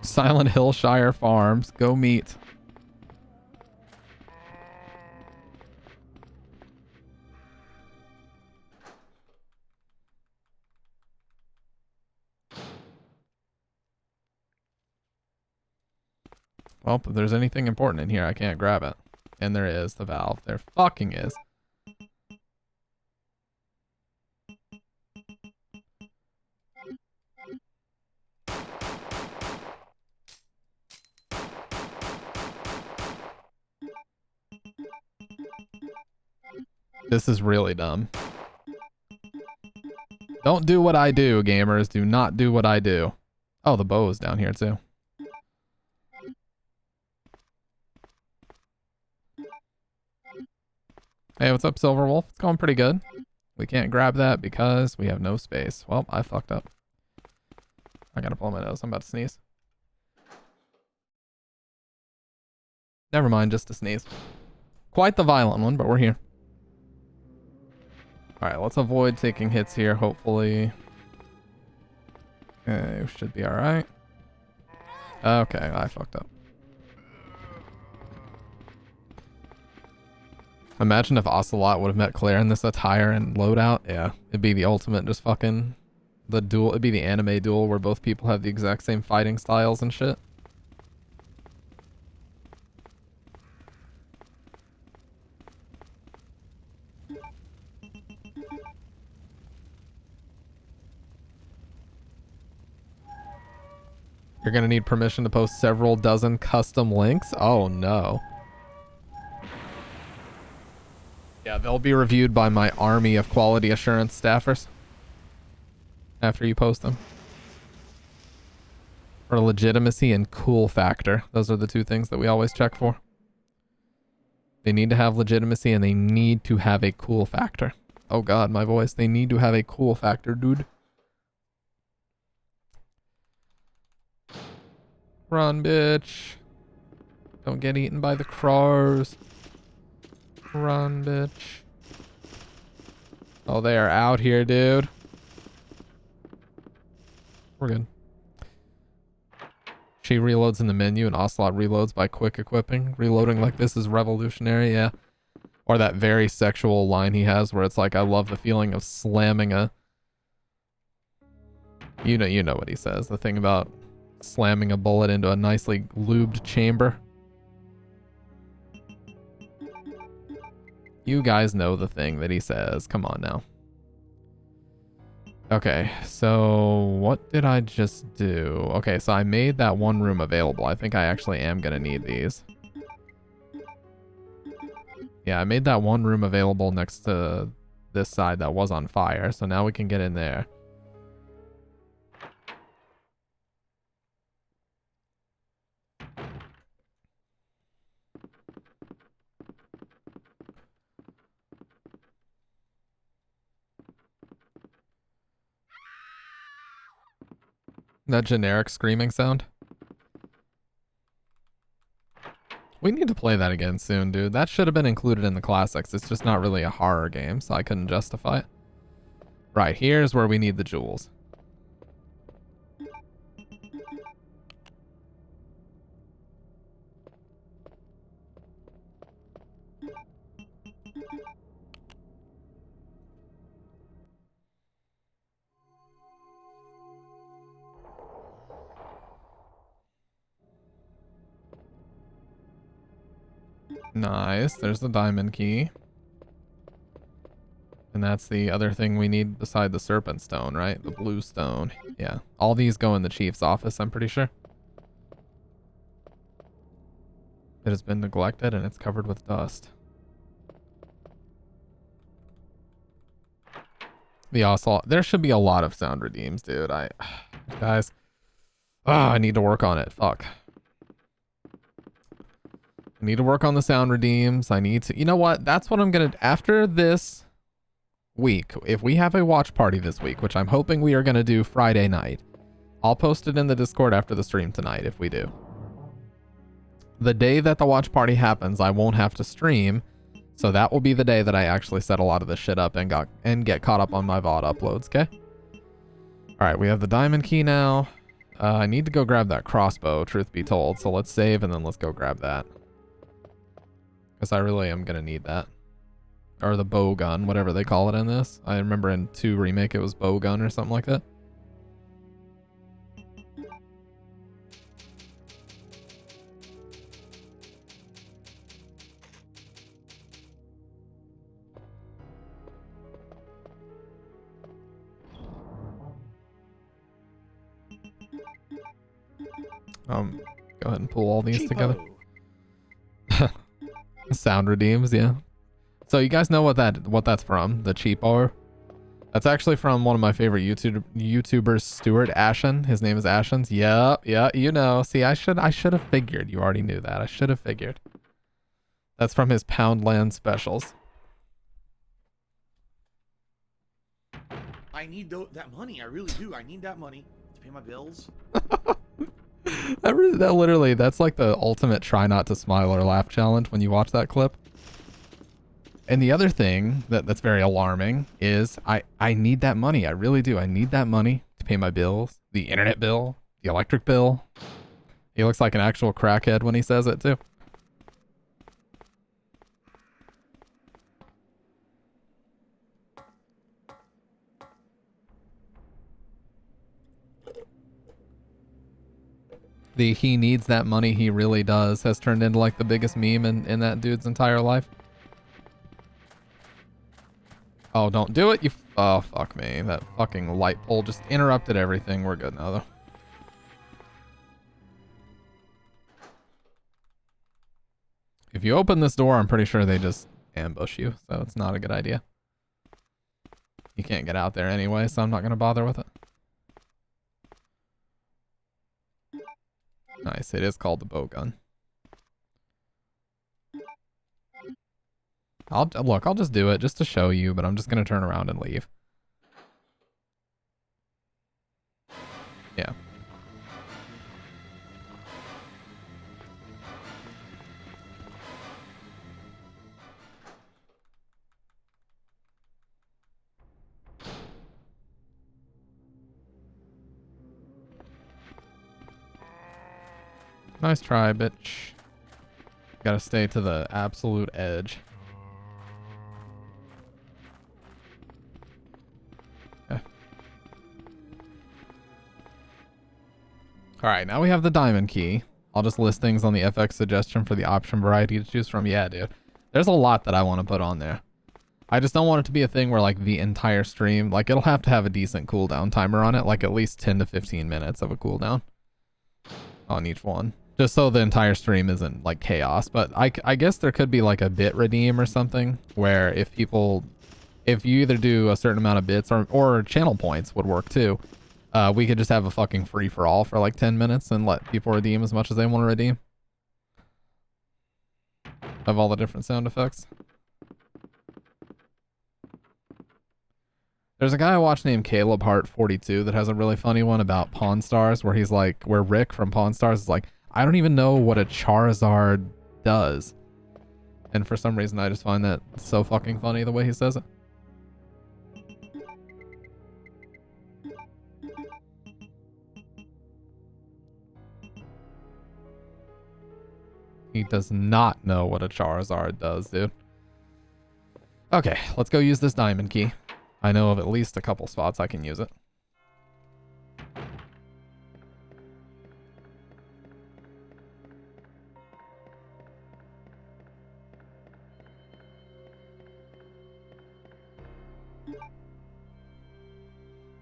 Silent Hill Shire Farms. Go meet. Well, if there's anything important in here, I can't grab it. And there is the valve. There fucking is. This is really dumb. Don't do what I do, gamers. Do not do what I do. Oh, the bow is down here too. Hey, what's up, Silver Wolf? It's going pretty good. We can't grab that because we have no space. Well, I fucked up. I gotta blow my nose. I'm about to sneeze. Never mind, just a sneeze. Quite the violent one, but we're here. Alright, let's avoid taking hits here, hopefully. Okay, we should be alright. Okay, I fucked up. Imagine if Ocelot would have met Claire in this attire and loadout. Yeah, it'd be the ultimate just fucking... The duel, it'd be the anime duel where both people have the exact same fighting styles and shit. You're gonna need permission to post several dozen custom links? Oh no. Yeah, they'll be reviewed by my army of quality assurance staffers after you post them. For legitimacy and cool factor. Those are the two things that we always check for. They need to have legitimacy and they need to have a cool factor. Oh god, my voice. They need to have a cool factor, dude. Run, bitch. Don't get eaten by the crows. Run, bitch. Oh, they are out here, dude. We're good. She reloads in the menu and Ocelot reloads by quick equipping. Reloading like this is revolutionary, yeah. Or that very sexual line he has where it's like, I love the feeling of slamming a... You know what he says. The thing about slamming a bullet into a nicely lubed chamber. You guys know the thing that he says. Come on now. Okay, so what did I just do? Okay, so I made that one room available. I think I actually am going to need these. Yeah, I made that one room available next to this side that was on fire. So now we can get in there. That generic screaming sound. We need to play that again soon, dude. That should have been included in the classics. It's just not really a horror game, so I couldn't justify it. Right, here's where we need the jewels. Nice, there's the diamond key. And that's the other thing we need beside the serpent stone, right? The blue stone. Yeah, all these go in the chief's office, I'm pretty sure. It has been neglected and it's covered with dust. The Ocelot. There should be a lot of sound redeems, dude. Guys, Ah, I need to work on it. Fuck. I need to work on the sound redeems. I need to... You know what? That's what I'm gonna... After this week, if we have a watch party this week, which I'm hoping we are gonna do Friday night, I'll post it in the Discord after the stream tonight if we do. The day that the watch party happens, I won't have to stream, so that will be the day that I actually set a lot of this shit up and get caught up on my VOD uploads, okay? Alright, we have the diamond key now. I need to go grab that crossbow, truth be told, so let's save and then let's go grab that. Because I really am going to need that. Or the bow gun, whatever they call it in this. I remember in 2 Remake it was bow gun or something like that. Go ahead and pull all these together. Sound redeems, yeah. So you guys know what that's from? The cheapo. That's actually from one of my favorite YouTubers, Stuart Ashen. His name is Ashens. Yeah, you know. See, I should have figured. You already knew that. I should have figured. That's from his Poundland specials. I need that money. I really do. I need that money to pay my bills. That literally, that's like the ultimate try not to smile or laugh challenge when you watch that clip. And the other thing that's very alarming is I need that money. I really do. I need that money to pay my bills, the internet bill, the electric bill. He looks like an actual crackhead when he says it too. The he needs that money, he really does, has turned into like the biggest meme in that dude's entire life. Oh, don't do it, you... Oh, fuck me. That fucking light pole just interrupted everything. We're good now, though. If you open this door, I'm pretty sure they just ambush you, so it's not a good idea. You can't get out there anyway, so I'm not going to bother with it. Nice, it is called the bow gun. I'll just do it just to show you, but I'm just gonna turn around and leave. Yeah. Nice try, bitch. Gotta stay to the absolute edge. Alright, now we have the diamond key. I'll just list things on the FX suggestion for the option variety to choose from. Yeah, dude. There's a lot that I want to put on there. I just don't want it to be a thing where, like, the entire stream... Like, it'll have to have a decent cooldown timer on it. Like, at least 10 to 15 minutes of a cooldown on each one. Just so the entire stream isn't, like, chaos. But I guess there could be, like, a bit redeem or something. Where if people... If you either do a certain amount of bits or channel points would work, too. We could just have a fucking free-for-all for like 10 minutes and let people redeem as much as they want to redeem. Of all the different sound effects. There's a guy I watch named Caleb Hart42 that has a really funny one about Pawn Stars where he's like, where Rick from Pawn Stars is like, I don't even know what a Charizard does. And for some reason I just find that so fucking funny the way he says it. He does not know what a Charizard does, dude. Okay, let's go use this diamond key. I know of at least a couple spots I can use it.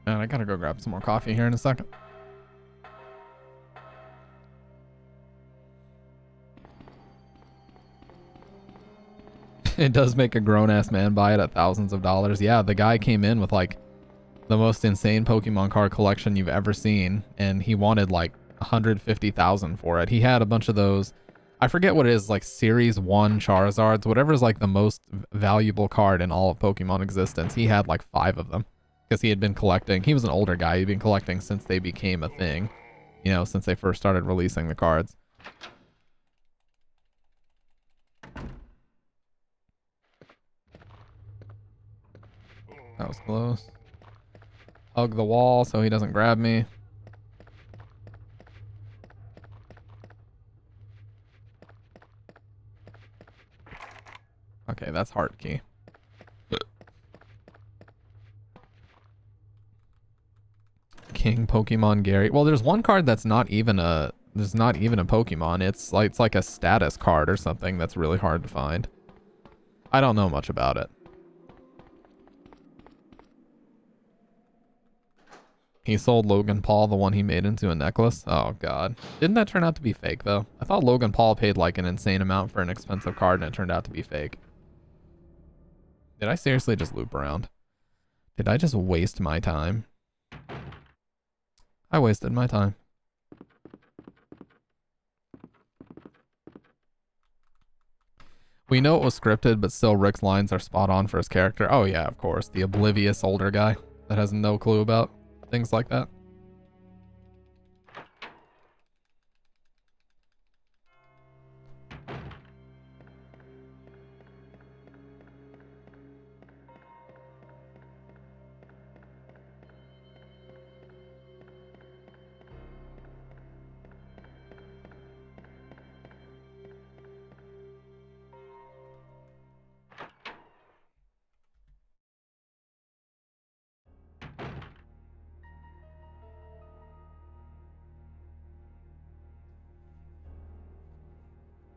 Man, I gotta go grab some more coffee here in a second. It does make a grown-ass man buy it at thousands of dollars. Yeah, the guy came in with like the most insane Pokemon card collection you've ever seen, and he wanted like 150,000 for it. He had a bunch of those. I forget what it is, like Series 1 Charizards, whatever's like the most valuable card in all of Pokemon existence. He had like 5 of them because he had been collecting. He was an older guy. He'd been collecting since they became a thing, you know, since they first started releasing the cards. That was close. Hug the wall so he doesn't grab me. Okay, that's heart key. King Pokemon Gary. Well, there's one card that's not even a Pokemon. It's like a status card or something that's really hard to find. I don't know much about it. He sold Logan Paul, the one he made into a necklace. Oh god. Didn't that turn out to be fake though? I thought Logan Paul paid like an insane amount for an expensive card and it turned out to be fake. Did I seriously just loop around? Did I just waste my time? I wasted my time. We know it was scripted, but still Rick's lines are spot on for his character. Oh yeah, of course. The oblivious older guy that has no clue about things like that.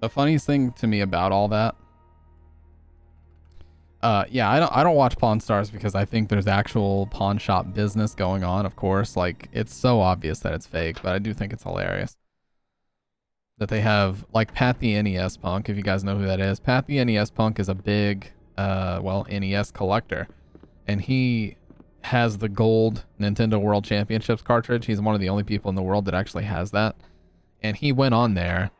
The funniest thing to me about all that, yeah, I don't watch Pawn Stars because I think there's actual pawn shop business going on, of course. Like, it's so obvious that it's fake, but I do think it's hilarious that they have, like, Pat the NES Punk, if you guys know who that is. Pat the NES Punk is a big, well, NES collector, and he has the gold Nintendo World Championships cartridge. He's one of the only people in the world that actually has that, and he went on there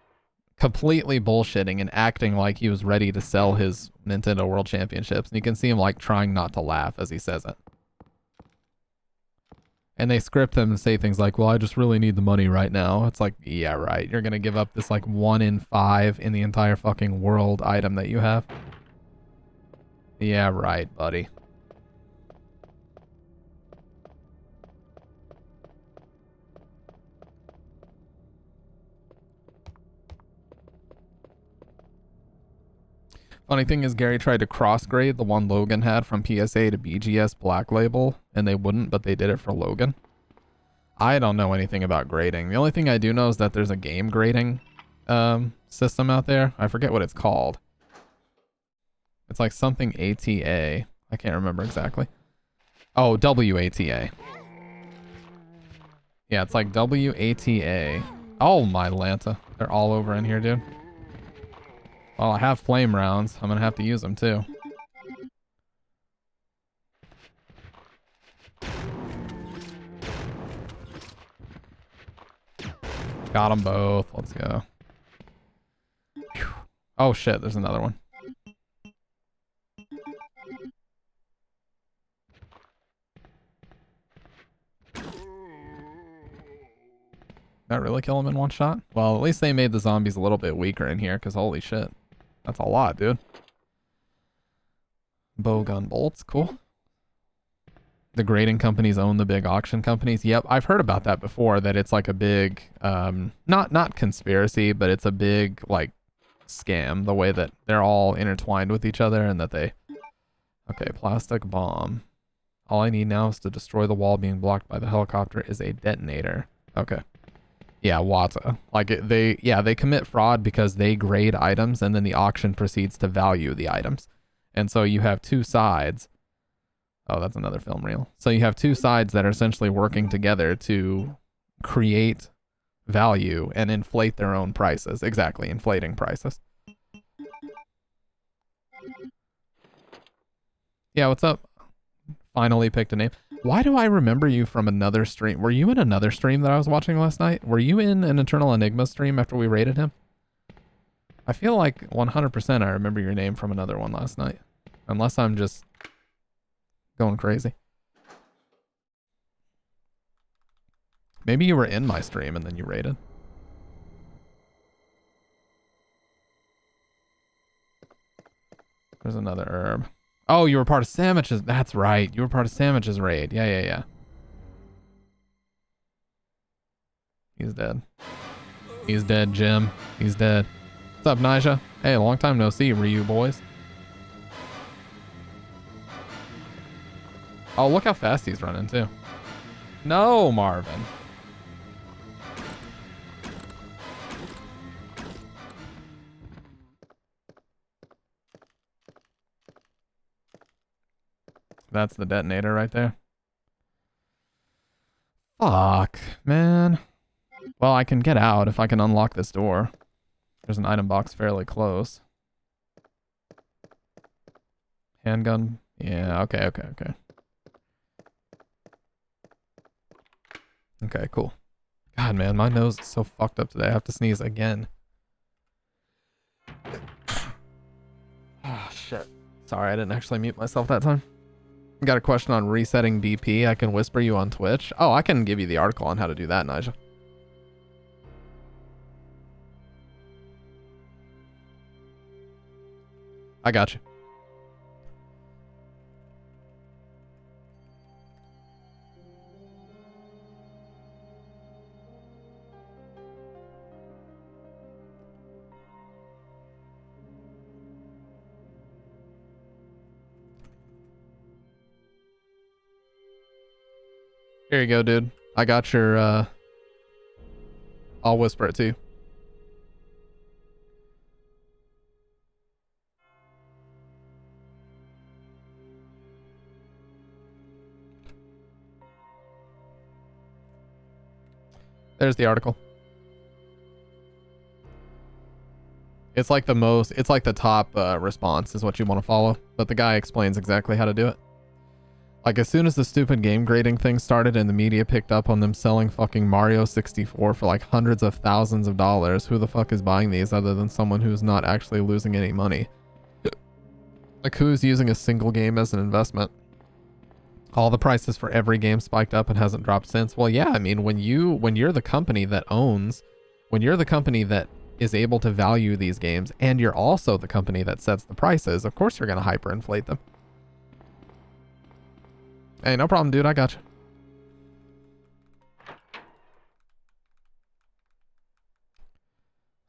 completely bullshitting and acting like he was ready to sell his Nintendo World Championships. And you can see him like trying not to laugh as he says it. And they script him and say things like, well, I just really need the money right now. It's like, yeah, right. You're going to give up this like 1 in 5 in the entire fucking world item that you have. Yeah, right, buddy. Funny thing is, Gary tried to cross-grade the one Logan had from PSA to BGS Black Label, and they wouldn't, but they did it for Logan. I don't know anything about grading. The only thing I do know is that there's a game grading system out there. I forget what it's called. It's like something ATA. I can't remember exactly. Oh, WATA. Yeah, it's like WATA. Oh, my Lanta. They're all over in here, dude. Well, I have flame rounds. I'm gonna have to use them too. Got them both. Let's go. Whew. Oh shit, there's another one. That really kill him in one shot? Well, at least they made the zombies a little bit weaker in here, because holy shit. That's a lot, dude. Bowgun bolts, cool. The grading companies own the big auction companies. Yep, I've heard about that before, that it's like a big, not conspiracy, but it's a big, like, scam, the way that they're all intertwined with each other and that they... Okay, plastic bomb. All I need now is to destroy the wall being blocked by the helicopter is a detonator. Okay. Yeah, Wata. Like, they commit fraud because they grade items and then the auction proceeds to value the items. And so you have two sides. Oh, that's another film reel. So you have two sides that are essentially working together to create value and inflate their own prices. Exactly, inflating prices. Yeah, what's up? Finally picked a name. Why do I remember you from another stream? Were you in another stream that I was watching last night? Were you in an Eternal Enigma stream after we raided him? I feel like 100% I remember your name from another one last night. Unless I'm just going crazy. Maybe you were in my stream and then you raided. There's another herb. Oh, you were part of Sandwich's. That's right. You were part of Sandwich's raid. Yeah. He's dead. He's dead, Jim. He's dead. What's up, Nisha? Hey, long time no see, Ryu boys. Oh, look how fast he's running, too. No, Marvin. That's the detonator right there. Fuck, man. Well, I can get out if I can unlock this door. There's an item box fairly close. Handgun. Yeah, okay. Okay, cool. God, man, my nose is so fucked up today. I have to sneeze again. Oh, shit. Sorry, I didn't actually mute myself that time. Got a question on resetting BP. I can whisper you on Twitch. Oh, I can give you the article on how to do that, Nigel. I got you. Here you go, dude. I got your, I'll whisper it to you. There's the article. It's like the top response is what you want to follow, but the guy explains exactly how to do it. Like, as soon as the stupid game grading thing started and the media picked up on them selling fucking Mario 64 for like hundreds of thousands of dollars, who the fuck is buying these other than someone who's not actually losing any money? Like, who's using a single game as an investment? All the prices for every game spiked up and hasn't dropped since. Well, yeah, I mean, when you're the company that owns, when you're the company that is able to value these games, and you're also the company that sets the prices, of course you're going to hyperinflate them. Hey, no problem, dude. I got you.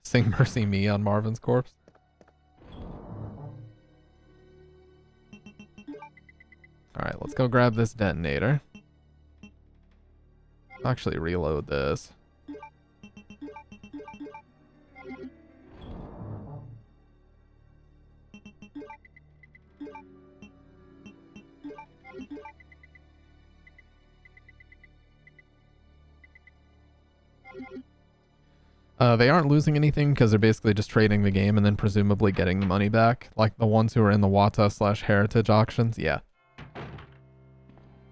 Sing Mercy Me on Marvin's corpse. Alright, let's go grab this detonator. Actually reload this. They aren't losing anything because they're basically just trading the game and then presumably getting the money back. Like the ones who are in the Wata/Heritage auctions, yeah.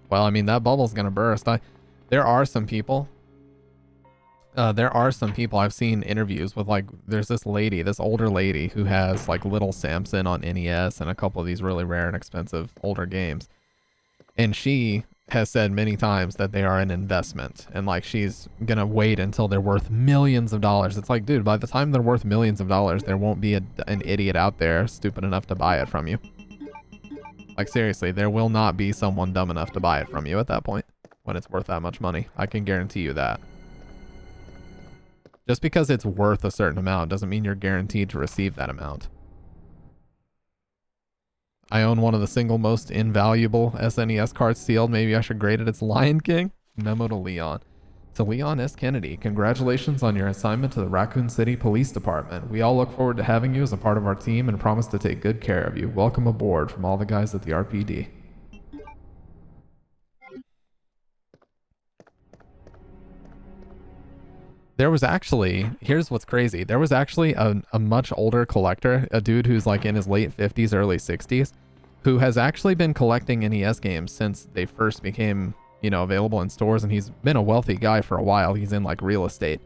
Well, I mean, that bubble's gonna burst. There are some people I've seen interviews with, like, there's this older lady who has like Little Samson on NES and a couple of these really rare and expensive older games. And she has said many times that they are an investment and like she's gonna wait until they're worth millions of dollars. It's like, dude, by the time they're worth millions of dollars, there won't be an idiot out there stupid enough to buy it from you. Like, seriously, there will not be someone dumb enough to buy it from you at that point when it's worth that much money. I can guarantee you that. Just because it's worth a certain amount doesn't mean you're guaranteed to receive that amount. I own one of the single most invaluable SNES cards sealed. Maybe I should grade it. It's Lion King. Memo to Leon. To Leon S. Kennedy, congratulations on your assignment to the Raccoon City Police Department. We all look forward to having you as a part of our team and promise to take good care of you. Welcome aboard from all the guys at the RPD. There was actually, here's what's crazy. There was actually a much older collector, a dude who's like in his late 50s, early 60s. who has actually been collecting NES games since they first became, you know, available in stores, and he's been a wealthy guy for a while. He's in like real estate.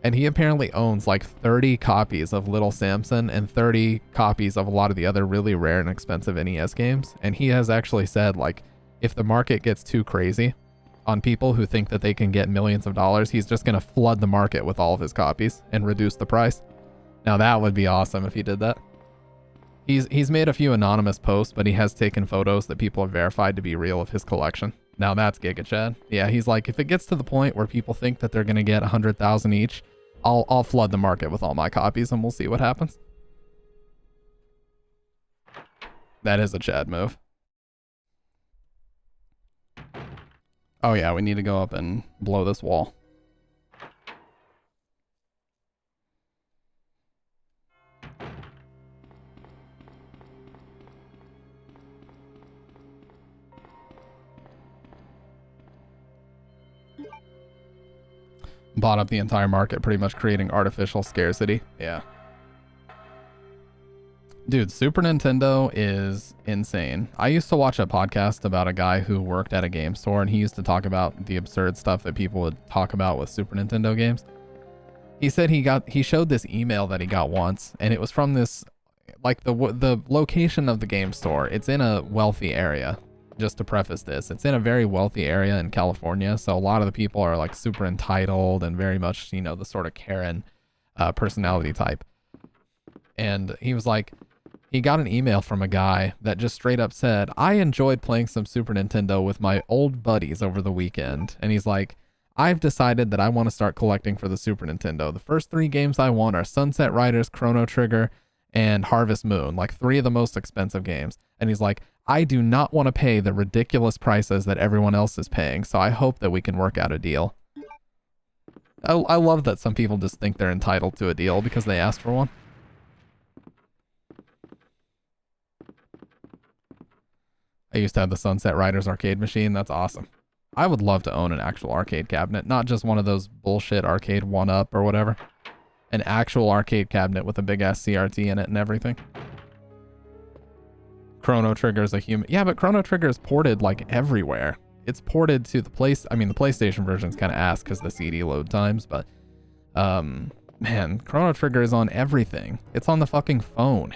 And he apparently owns like 30 copies of Little Samson and 30 copies of a lot of the other really rare and expensive NES games. And he has actually said, like, if the market gets too crazy on people who think that they can get millions of dollars, he's just going to flood the market with all of his copies and reduce the price. Now that would be awesome if he did that. He's made a few anonymous posts, but he has taken photos that people have verified to be real of his collection. Now that's Giga Chad. Yeah, he's like, if it gets to the point where people think that they're going to get 100,000 each, I'll flood the market with all my copies and we'll see what happens. That is a Chad move. Oh yeah, we need to go up and blow this wall. Bought up the entire market, pretty much creating artificial scarcity. Yeah. Dude, Super Nintendo is insane. I used to watch a podcast about a guy who worked at a game store, and he used to talk about the absurd stuff that people would talk about with Super Nintendo games. He said he showed this email that he got once, and it was from this, like, the location of the game store. It's in a wealthy area. Just to preface this, it's in a very wealthy area in California, so a lot of the people are like super entitled and very much, you know, the sort of Karen personality type. And he was like, he got an email from a guy that just straight up said, I enjoyed playing some Super Nintendo with my old buddies over the weekend. And he's like, I've decided that I want to start collecting for the Super Nintendo. The first 3 games I want are Sunset Riders, Chrono Trigger, and Harvest Moon, like 3 of the most expensive games. And he's like, I do not want to pay the ridiculous prices that everyone else is paying, so I hope that we can work out a deal. I love that some people just think they're entitled to a deal because they asked for one. I used to have the Sunset Riders arcade machine. That's awesome. I would love to own an actual arcade cabinet, not just one of those bullshit arcade 1-up or whatever. An actual arcade cabinet with a big-ass CRT in it and everything. Chrono Trigger is a human... Yeah, but Chrono Trigger is ported, like, everywhere. It's ported to the I mean, the PlayStation version is kind of ass because the CD load times, but... man, Chrono Trigger is on everything. It's on the fucking phone.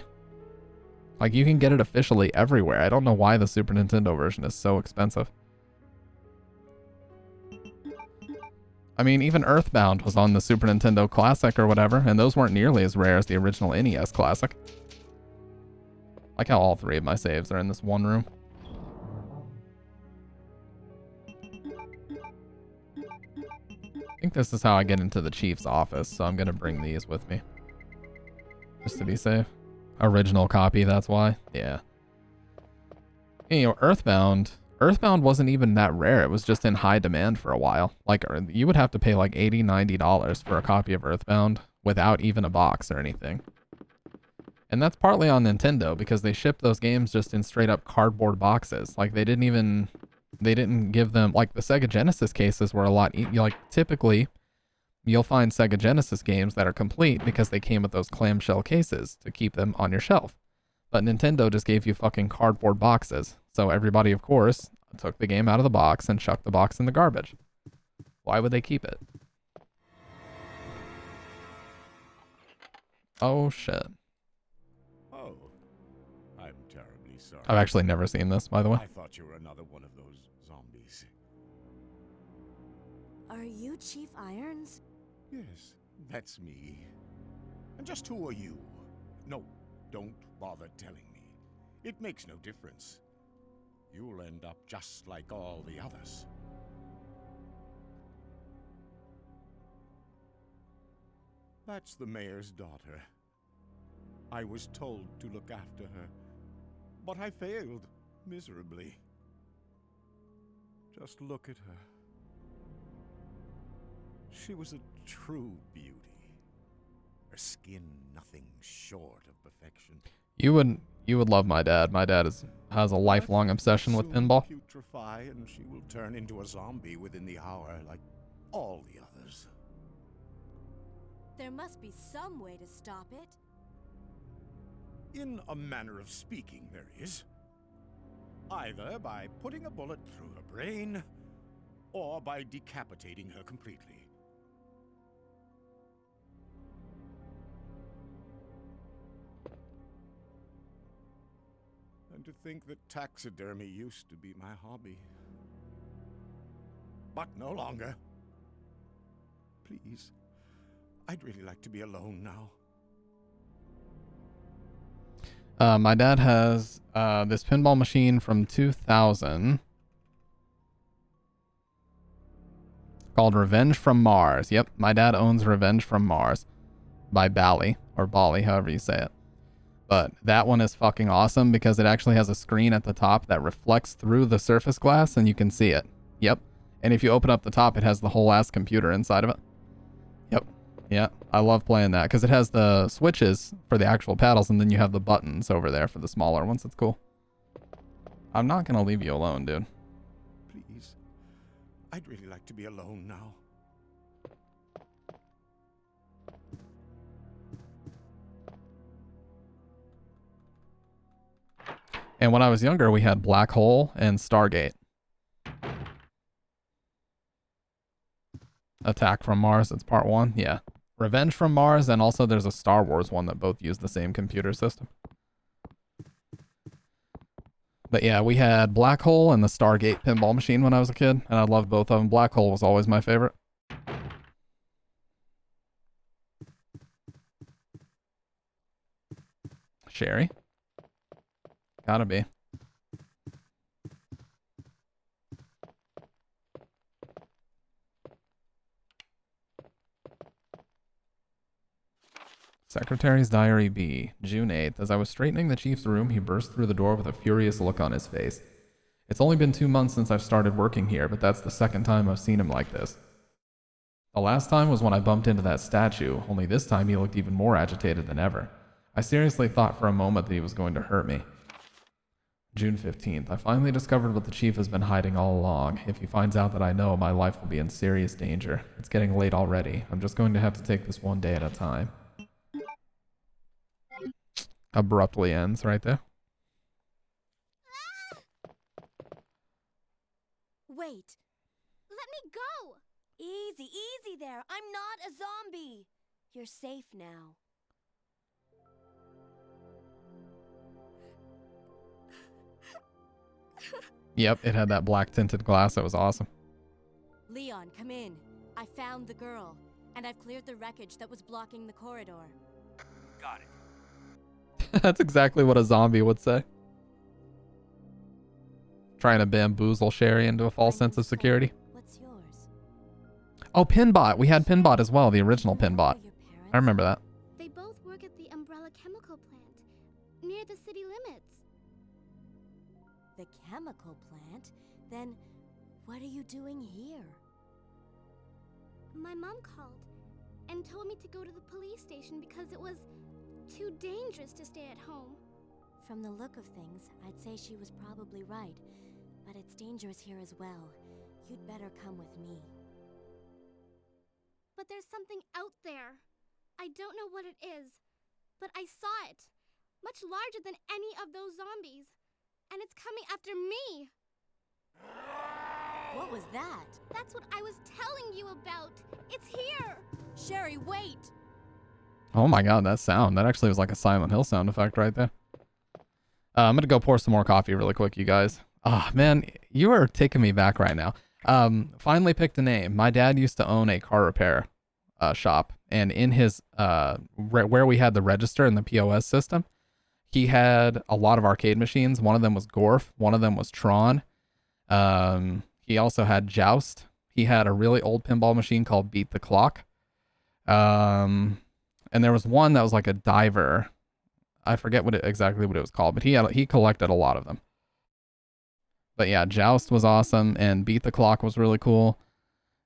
Like, you can get it officially everywhere. I don't know why the Super Nintendo version is so expensive. I mean, even Earthbound was on the Super Nintendo Classic or whatever, and those weren't nearly as rare as the original NES Classic. Like how all 3 of my saves are in this one room. I think this is how I get into the Chief's office, so I'm going to bring these with me. Just to be safe. Original copy, that's why. Yeah. You know, Earthbound wasn't even that rare. It was just in high demand for a while. Like, you would have to pay like $80, $90 for a copy of Earthbound without even a box or anything. And that's partly on Nintendo because they shipped those games just in straight up cardboard boxes. Like, they didn't give them, like, the Sega Genesis cases were a lot, like, typically you'll find Sega Genesis games that are complete because they came with those clamshell cases to keep them on your shelf. But Nintendo just gave you fucking cardboard boxes. So everybody, of course, took the game out of the box and chucked the box in the garbage. Why would they keep it? Oh, shit. Oh, I'm terribly sorry. I've actually never seen this, by the way. I thought you were another one of those zombies. Are you Chief Irons? Yes, that's me. And just who are you? No, don't bother telling me. It makes no difference. You'll end up just like all the others. That's the mayor's daughter. I was told to look after her, but I failed miserably. Just look at her. She was a true beauty. Her skin nothing short of perfection. You would love my dad. My dad has a lifelong obsession with pinball. Putrefy and she will turn into a zombie within the hour like all the others. There must be some way to stop it. In a manner of speaking, there is. Either by putting a bullet through her brain, or by decapitating her completely. And to think that taxidermy used to be my hobby. But no longer. Please, I'd really like to be alone now. My dad has this pinball machine from 2000 called Revenge from Mars. Yep, my dad owns Revenge from Mars by Bally, or Bali, however you say it. But that one is fucking awesome because it actually has a screen at the top that reflects through the surface glass and you can see it. Yep. And if you open up the top, it has the whole ass computer inside of it. Yep. Yeah, I love playing that because it has the switches for the actual paddles and then you have the buttons over there for the smaller ones. It's cool. I'm not going to leave you alone, dude. Please, I'd really like to be alone now. And when I was younger, we had Black Hole and Stargate. Attack from Mars, it's part 1. Yeah. Revenge from Mars, and also there's a Star Wars one that both use the same computer system. But yeah, we had Black Hole and the Stargate pinball machine when I was a kid, and I loved both of them. Black Hole was always my favorite. Sherry? Gotta be. Secretary's Diary B, June 8th. As I was straightening the chief's room, he burst through the door with a furious look on his face. It's only been 2 months since I've started working here, but that's the second time I've seen him like this. The last time was when I bumped into that statue, only this time he looked even more agitated than ever. I seriously thought for a moment that he was going to hurt me. June 15th. I finally discovered what the chief has been hiding all along. If he finds out that I know, my life will be in serious danger. It's getting late already. I'm just going to have to take this one day at a time. Abruptly ends right there. Wait. Let me go. Easy, easy there. I'm not a zombie. You're safe now. Yep, it had that black tinted glass. That was awesome. Leon, come in. I found the girl, and I've cleared the wreckage that was blocking the corridor. Got it. That's exactly what a zombie would say. Trying to bamboozle Sherry into a false sense of security. What's yours? Oh, Pinbot. We had Pinbot as well, the original Pinbot. I remember that. They both work at the Umbrella Chemical Plant, near the city limits. The chemical plant? Then what are you doing here? My mom called and told me to go to the police station because it was too dangerous to stay at home. From the look of things, I'd say she was probably right. But it's dangerous here as well. You'd better come with me. But there's something out there. I don't know what it is, but I saw it. Much larger than any of those zombies. And it's coming after me. What was that? That's what I was telling you about. It's here. Sherry, wait! Oh my god, that sound. That actually was like a Silent Hill sound effect right there. I'm gonna go pour some more coffee really quick, you guys. Ah, man, you are taking me back right now. Finally picked a name. My dad used to own a car repair shop, and in his where we had the register and the POS system, he had a lot of arcade machines. One of them was Gorf. One of them was Tron. He also had Joust. He had a really old pinball machine called Beat the Clock. And there was one that was like a diver. I forget exactly what it was called, but he collected a lot of them. But yeah, Joust was awesome, and Beat the Clock was really cool.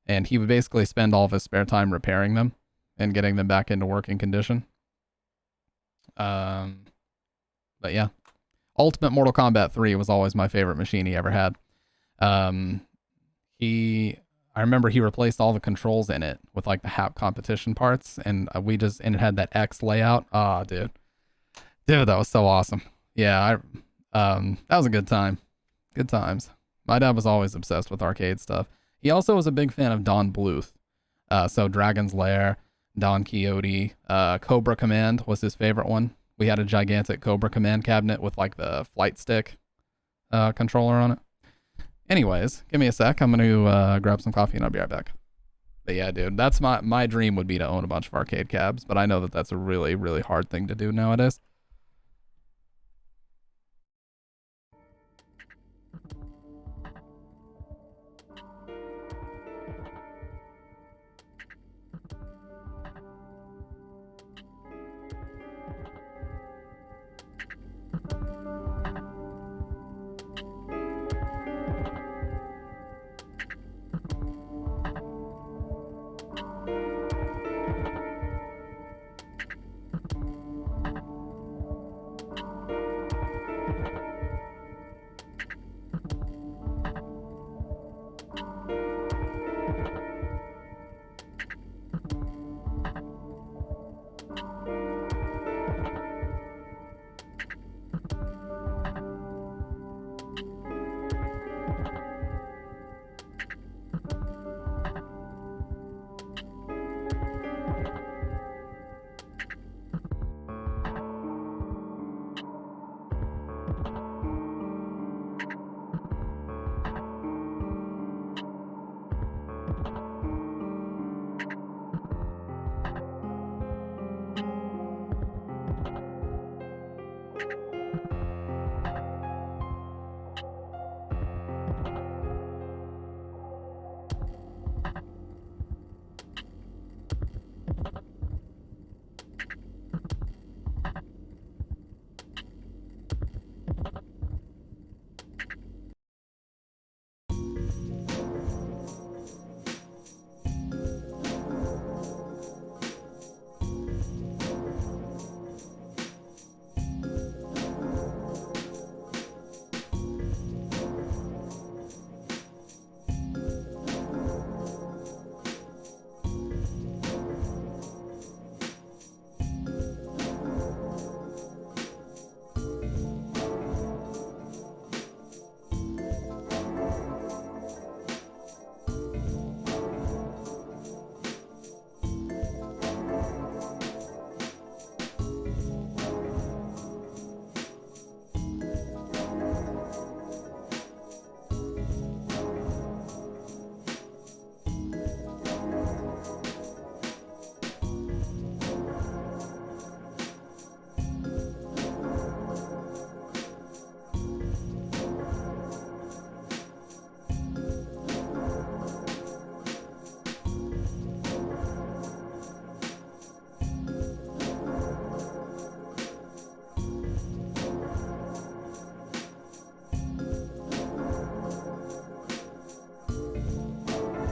And he would basically spend all of his spare time repairing them and getting them back into working condition. But yeah, Ultimate Mortal Kombat 3 was always my favorite machine he ever had. I remember he replaced all the controls in it with like the HAP competition parts, and it had that X layout. Dude, that was so awesome. Yeah, that was a good time. Good times. My dad was always obsessed with arcade stuff. He also was a big fan of Don Bluth. So Dragon's Lair, Don Quixote, Cobra Command was his favorite one. We had a gigantic Cobra Command cabinet with like the flight stick controller on it. Anyways, give me a sec. I'm going to grab some coffee and I'll be right back. But yeah, dude, that's my dream would be to own a bunch of arcade cabs, but I know that that's a really, really hard thing to do nowadays.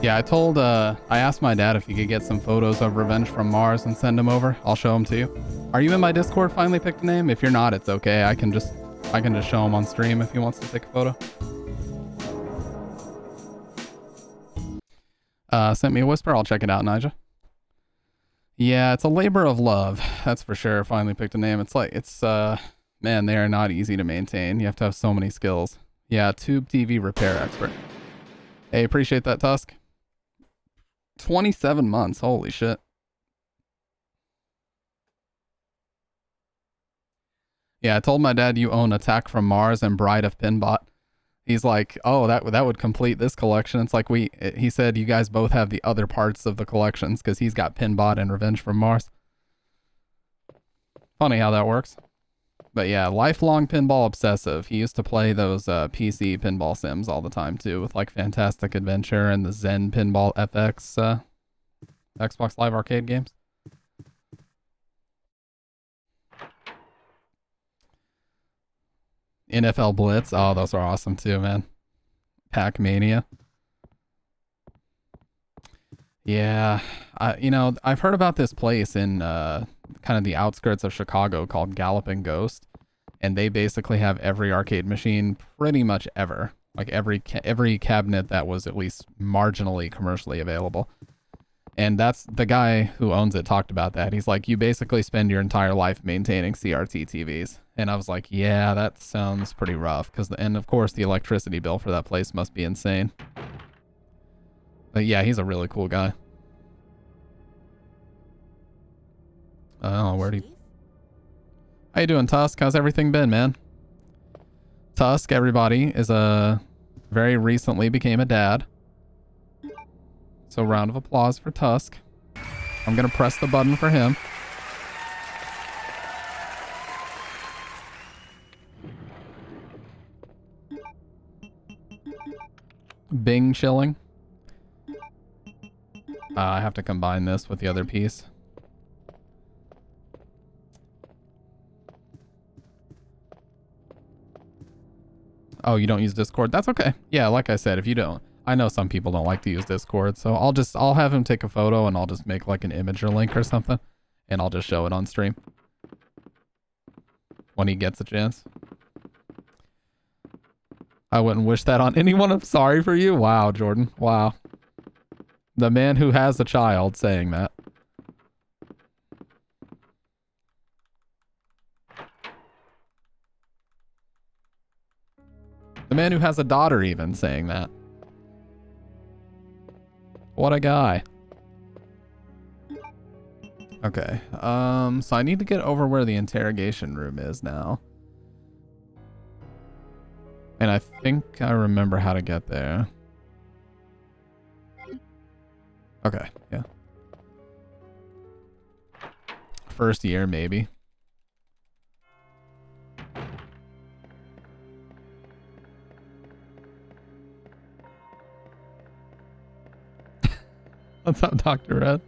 Yeah, I asked my dad if he could get some photos of Revenge from Mars and send them over. I'll show them to you. Are you in my Discord? Finally picked a name? If you're not, it's okay. I can just show him on stream if he wants to take a photo. Sent me a whisper. I'll check it out, Nija. Yeah, it's a labor of love. That's for sure. Finally picked a name. Man, they are not easy to maintain. You have to have so many skills. Yeah, Tube TV repair expert. Hey, appreciate that, Tusk. 27 months. Holy shit. Yeah, I told my dad you own Attack from Mars and Bride of Pinbot. He's like, oh, that would complete this collection. It's like he said you guys both have the other parts of the collections because he's got Pinbot and Revenge from Mars. Funny how that works. But yeah, lifelong pinball obsessive. He used to play those PC pinball sims all the time too, with like Fantastic Adventure and the Zen Pinball FX Xbox Live Arcade games. NFL Blitz. Oh, those are awesome too, man. Pac-Mania. Yeah, I've heard about this place in kind of the outskirts of Chicago called Galloping Ghost, and they basically have every arcade machine pretty much ever, like every cabinet that was at least marginally commercially available. And that's the guy who owns it talked about that. He's like, you basically spend your entire life maintaining CRT TVs, And I was like, yeah, that sounds pretty rough. And of course, the electricity bill for that place must be insane. But yeah, he's a really cool guy. Oh, where'd he... How you doing, Tusk? How's everything been, man? Tusk, everybody, is very recently became a dad. So round of applause for Tusk. I'm gonna press the button for him. Bing shilling. I have to combine this with the other piece. Oh, you don't use Discord? That's okay. Yeah, like I said, if you don't, I know some people don't like to use Discord, so I'll have him take a photo and I'll just make like an image or link or something, and I'll just show it on stream when he gets a chance. I wouldn't wish that on anyone. I'm sorry for you. Wow, Jordan. Wow. The man who has a child saying that. The man who has a daughter even saying that. What a guy. Okay. So I need to get over where the interrogation room is now. And I think I remember how to get there. Okay, yeah. First year, maybe. What's up, Dr. Red?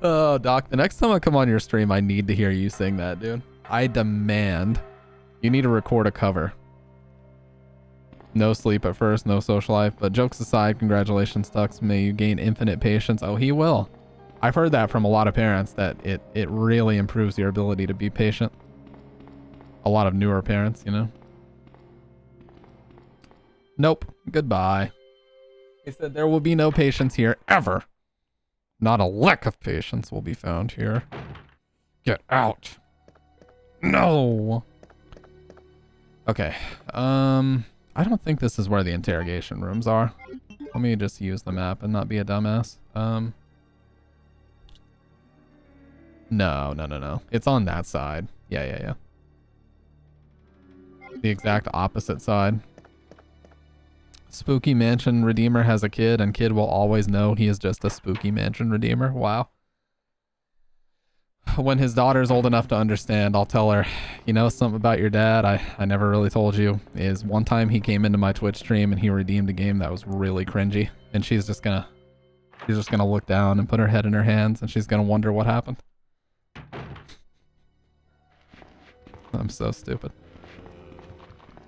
Oh, Doc, the next time I come on your stream, I need to hear you sing that, dude. I demand. You need to record a cover. No sleep at first, no social life, but jokes aside, congratulations, Tux. May you gain infinite patience. Oh, he will. I've heard that from a lot of parents, that it really improves your ability to be patient. A lot of newer parents, you know? Nope. Goodbye. He said there will be no patience here, ever. Not a lick of patience will be found here. Get out. No. Okay. I don't think this is where the interrogation rooms are. Let me just use the map and not be a dumbass. No. It's on that side. Yeah. The exact opposite side. Spooky Mansion Redeemer has a kid, and kid will always know he is just a Spooky Mansion Redeemer. Wow. When his daughter's old enough to understand, I'll tell her, you know, something about your dad I never really told you is one time he came into my Twitch stream and he redeemed a game that was really cringy, and she's just gonna look down and put her head in her hands, and she's gonna wonder what happened. I'm so stupid.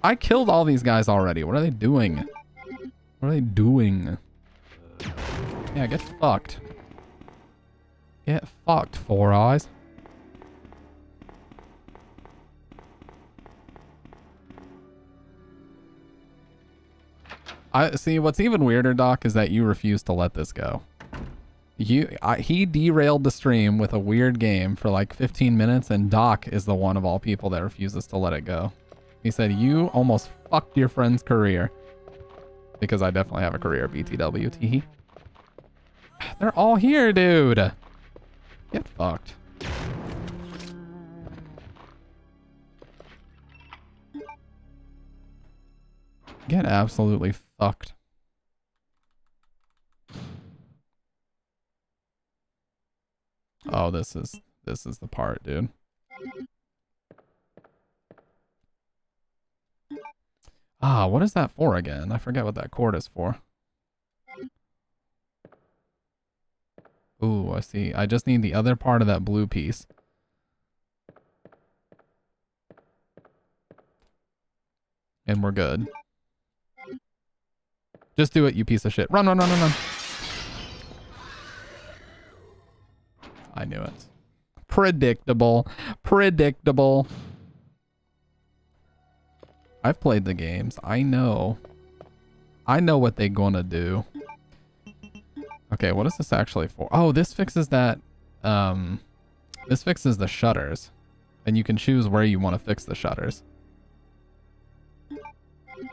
I killed all these guys already. What are they doing? What are they doing? Yeah, get fucked. Get fucked, Four Eyes. I see. What's even weirder, Doc, is that you refuse to let this go. He derailed the stream with a weird game for like 15 minutes, and Doc is the one of all people that refuses to let it go. He said, you almost fucked your friend's career. Because I definitely have a career, BTW. Teehee. They're all here, dude. Get fucked. Get absolutely fucked. Oh, this is the part, dude. Ah, what is that for again? I forget what that cord is for. Ooh, I see. I just need the other part of that blue piece. And we're good. Just do it, you piece of shit. Run. I knew it. Predictable. I've played the games. I know what they're gonna do. Okay, what is this actually for? Oh, this fixes that. This fixes the shutters. And you can choose where you want to fix the shutters.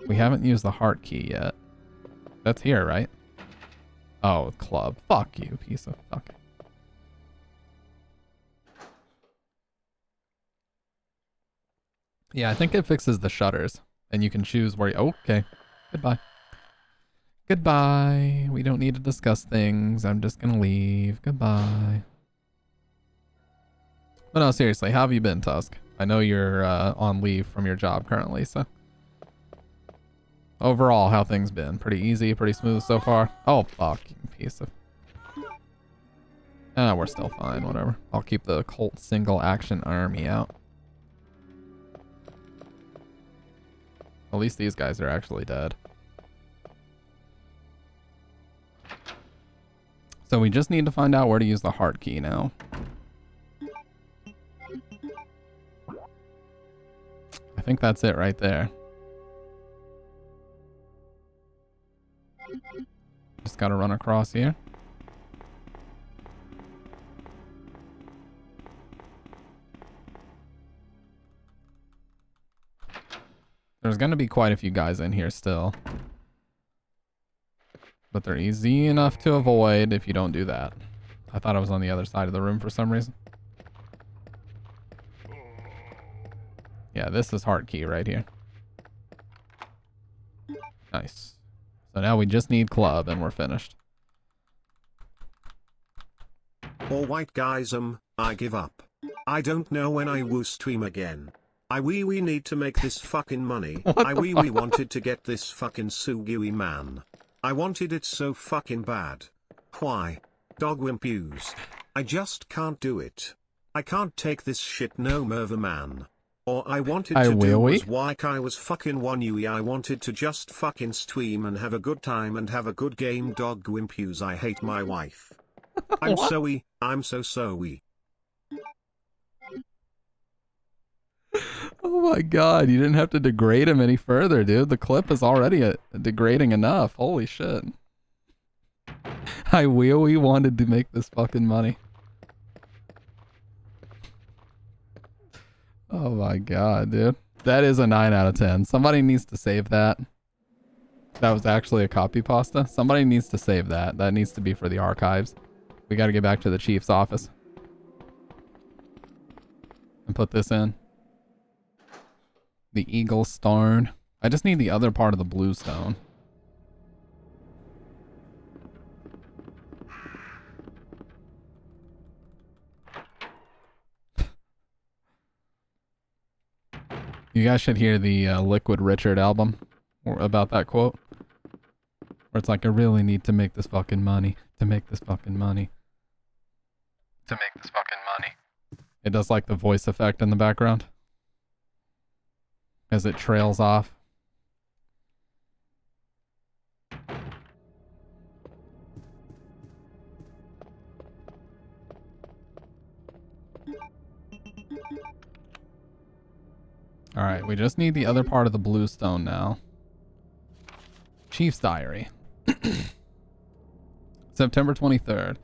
We haven't used the heart key yet. That's here, right? Oh, club. Fuck you, piece of fuck. Yeah, I think it fixes the shutters. And you can choose where you... Oh, okay. Goodbye. Goodbye. We don't need to discuss things. I'm just gonna leave. Goodbye. But no, seriously, how have you been, Tusk? I know you're on leave from your job currently, so... Overall, how things been? Pretty easy, pretty smooth so far? Oh, fuck, you piece of... Ah, we're still fine, whatever. I'll keep the Colt single action army out. At least these guys are actually dead. So we just need to find out where to use the heart key now. I think that's it right there. Just gotta run across here. There's gonna be quite a few guys in here still. But they're easy enough to avoid if you don't do that. I thought I was on the other side of the room for some reason. Yeah, this is heart key right here. Nice. So now we just need club and we're finished. Alright guys, I give up. I don't know when I will stream again. We need to make this fucking money. We wanted to get this fucking Sugui man. I wanted it so fucking bad. Why? Dog wimpews. I just can't do it. I can't take this shit no more, man. All I wanted to do was like I was fucking one Yui. I wanted to just fucking stream and have a good time and have a good game. Dog wimpews. I hate my wife. I'm sorry. I'm so sorry. Oh my god, you didn't have to degrade him any further, dude. The clip is already degrading enough. Holy shit. I really wanted to make this fucking money. Oh my god, dude. That is a 9 out of 10. Somebody needs to save that. That was actually a copy pasta. Somebody needs to save that. That needs to be for the archives. We gotta get back to the chief's office. And put this in. The eagle starn. I just need the other part of the blue stone. You guys should hear the Liquid Richard album about that quote. Where it's like, I really need to make this fucking money. To make this fucking money. To make this fucking money. It does like the voice effect in the background. As it trails off. Alright, we just need the other part of the blue stone now. Chief's Diary. September 23rd.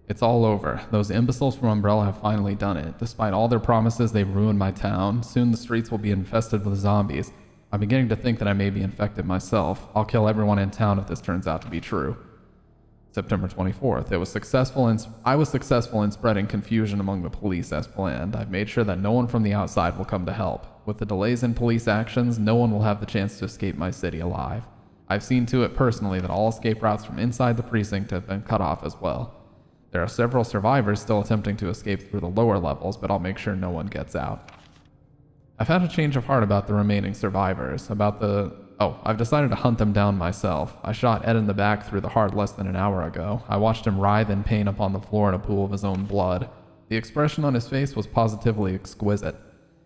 It's all over. Those imbeciles from Umbrella have finally done it. Despite all their promises, they've ruined my town. Soon the streets will be infested with zombies. I'm beginning to think that I may be infected myself. I'll kill everyone in town if this turns out to be true. September 24th. I was successful in spreading confusion among the police as planned. I've made sure that no one from the outside will come to help. With the delays in police actions, no one will have the chance to escape my city alive. I've seen to it personally that all escape routes from inside the precinct have been cut off as well. There are several survivors still attempting to escape through the lower levels, but I'll make sure no one gets out. I've had a change of heart about the remaining survivors. I've decided to hunt them down myself. I shot Ed in the back through the heart less than an hour ago. I watched him writhe in pain upon the floor in a pool of his own blood. The expression on his face was positively exquisite.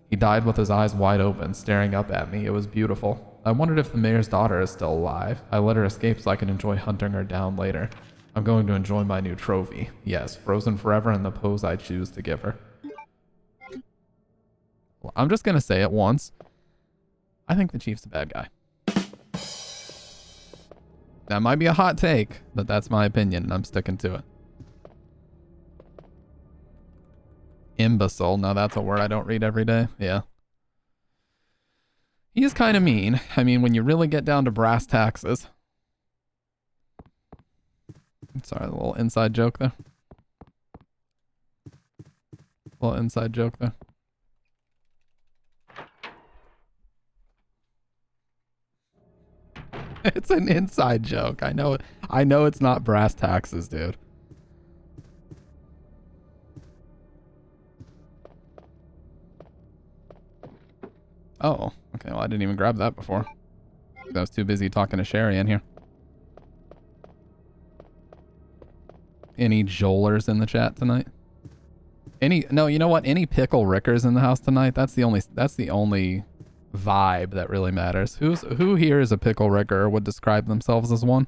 He died with his eyes wide open, staring up at me. It was beautiful. I wondered if the mayor's daughter is still alive. I let her escape so I can enjoy hunting her down later. I'm going to enjoy my new trophy. Yes, frozen forever in the pose I choose to give her. Well, I'm just going to say it once. I think the chief's a bad guy. That might be a hot take, but that's my opinion and I'm sticking to it. Imbecile. No, that's a word I don't read every day. Yeah. He's kind of mean. I mean, when you really get down to brass taxes. Sorry, a little inside joke there. Little inside joke there. It's an inside joke. I know it's not brass taxes, dude. Oh, okay. Well, I didn't even grab that before. I was too busy talking to Sherry in here. Any Joelers in the chat tonight? No, you know what? Any pickle Rickers in the house tonight? That's the only vibe that really matters. Who here is a pickle Ricker or would describe themselves as one?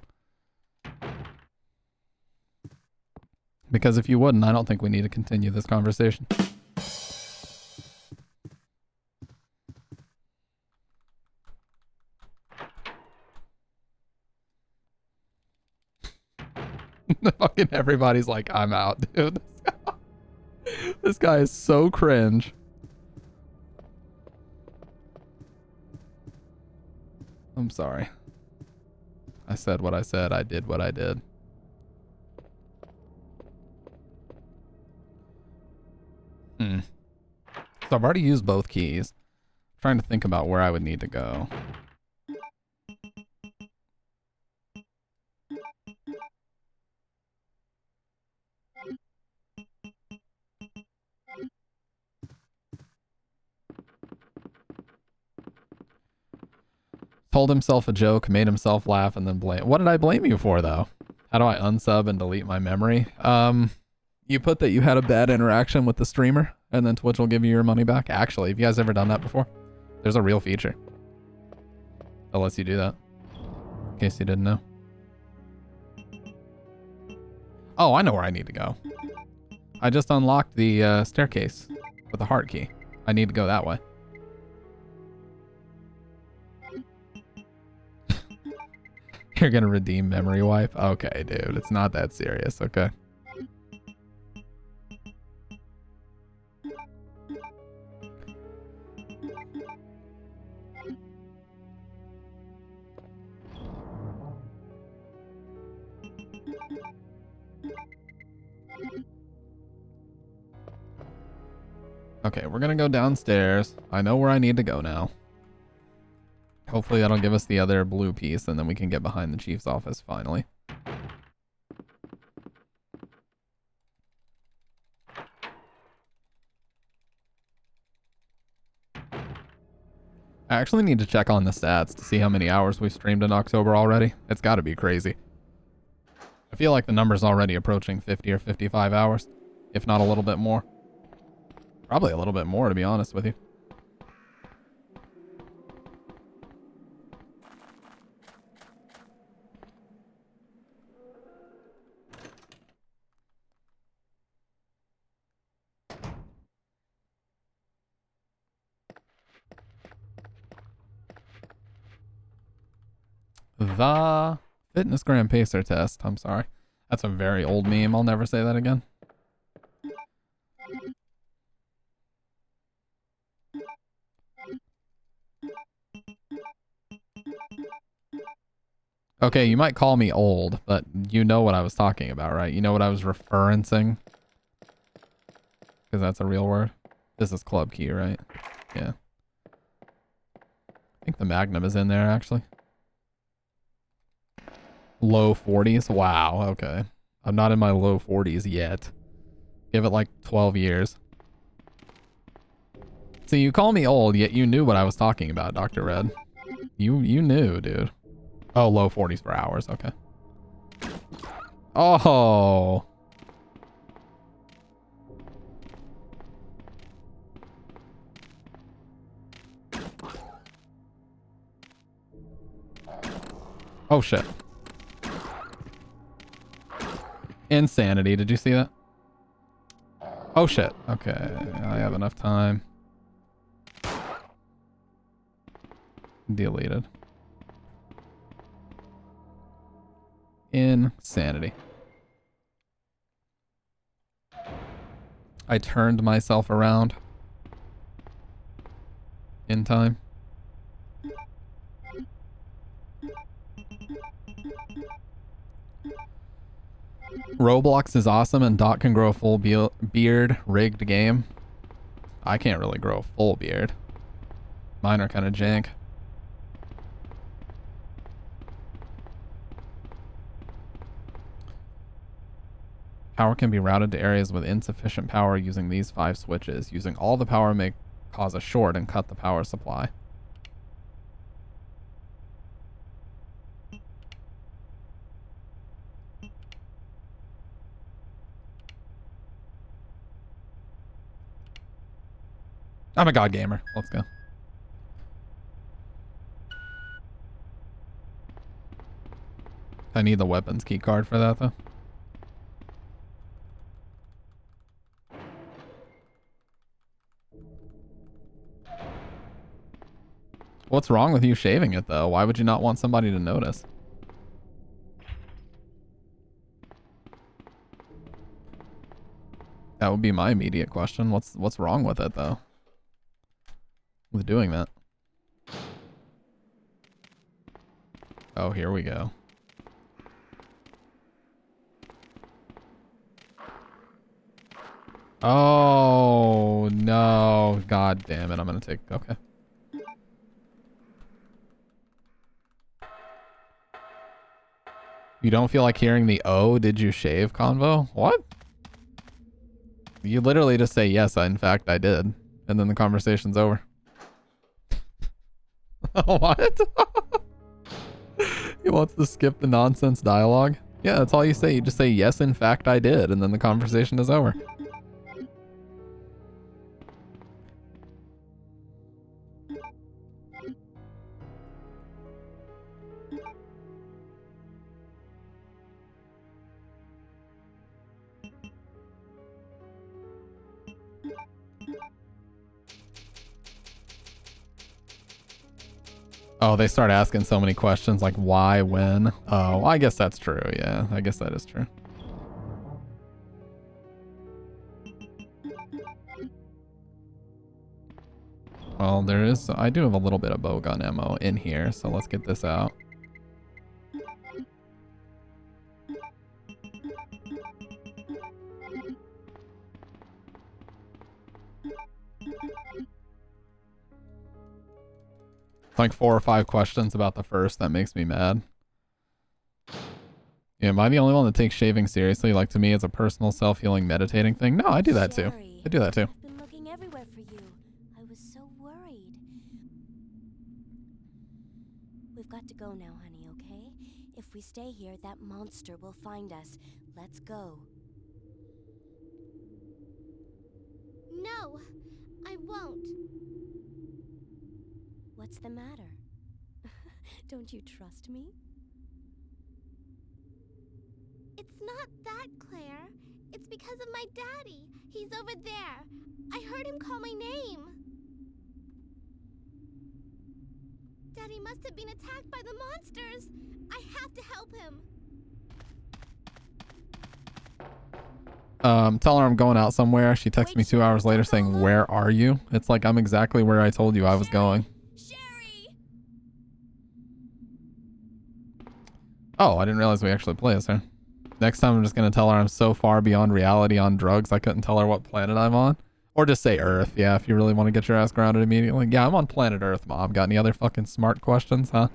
Because if you wouldn't, I don't think we need to continue this conversation. Fucking everybody's like, I'm out, dude. This guy is so cringe. I'm sorry. I said what I said. I did what I did. So I've already used both keys. I'm trying to think about where I would need to go. Told himself a joke, made himself laugh, and then blame. What did I blame you for, though? How do I unsub and delete my memory? You put that you had a bad interaction with the streamer, and then Twitch will give you your money back. Actually, have you guys ever done that before? There's a real feature that lets you do that. In case you didn't know. Oh, I know where I need to go. I just unlocked the staircase with the heart key. I need to go that way. You're gonna redeem memory wipe? Okay, dude. It's not that serious, okay? Okay, we're gonna go downstairs. I know where I need to go now. Hopefully that'll give us the other blue piece, and then we can get behind the chief's office finally. I actually need to check on the stats to see how many hours we've streamed in October already. It's got to be crazy. I feel like the number's already approaching 50 or 55 hours, if not a little bit more. Probably a little bit more, to be honest with you. The fitness gram pacer test. I'm sorry. That's a very old meme. I'll never say that again. Okay, you might call me old, but you know what I was talking about, right? You know what I was referencing? Because that's a real word. This is club key, right? Yeah. I think the Magnum is in there, actually. Low 40s? Wow, okay. I'm not in my low 40s yet. Give it like 12 years. See, you call me old, yet you knew what I was talking about, Dr. Red. You knew, dude. Oh, low 40s for hours, okay. Oh. Oh, shit. Insanity, did you see that? Oh, shit. Okay, I have enough time. Deleted. Insanity. I turned myself around in time. Roblox is awesome and Doc can grow a full beard. Rigged game. I can't really grow a full beard. Mine are kind of jank. Power can be routed to areas with insufficient power using these 5 switches. Using all the power may cause a short and cut the power supply. I'm a god gamer. Let's go. I need the weapons key card for that though. What's wrong with you shaving it though? Why would you not want somebody to notice? That would be my immediate question. What's wrong with it though? With doing that. Oh, here we go. Oh no. God damn it. I'm gonna take okay. You don't feel like hearing the "oh, did you shave" convo? What? You literally just say yes, in fact I did. And then the conversation's over. What? He wants to skip the nonsense dialogue? Yeah, that's all you say. You just say yes, in fact I did, and then the conversation is over. Oh, they start asking so many questions like why, when. Oh, I guess that's true. Yeah, I guess that is true. Well, there is, I do have a little bit of bowgun ammo in here, so let's get this out. Like 4 or 5 questions about the first. That makes me mad. Yeah, am I the only one that takes shaving seriously? Like, to me, it's a personal self-healing meditating thing. No, I do that too. I do that too. I've been looking everywhere for you. I was so worried. We've got to go now, honey, okay? If we stay here, that monster will find us. Let's go. No, I won't. What's the matter? Don't you trust me? It's not that, Claire. It's because of my daddy. He's over there. I heard him call my name. Daddy must have been attacked by the monsters. I have to help him. Tell her I'm going out somewhere. She texts me 2 hours later saying, "Where are you?" It's like I'm exactly where I told you I was going. Oh, I didn't realize we actually play as her. Next time I'm just going to tell her I'm so far beyond reality on drugs I couldn't tell her what planet I'm on. Or just say Earth, yeah, if you really want to get your ass grounded immediately. Yeah, I'm on planet Earth, Mom. Got any other fucking smart questions, huh?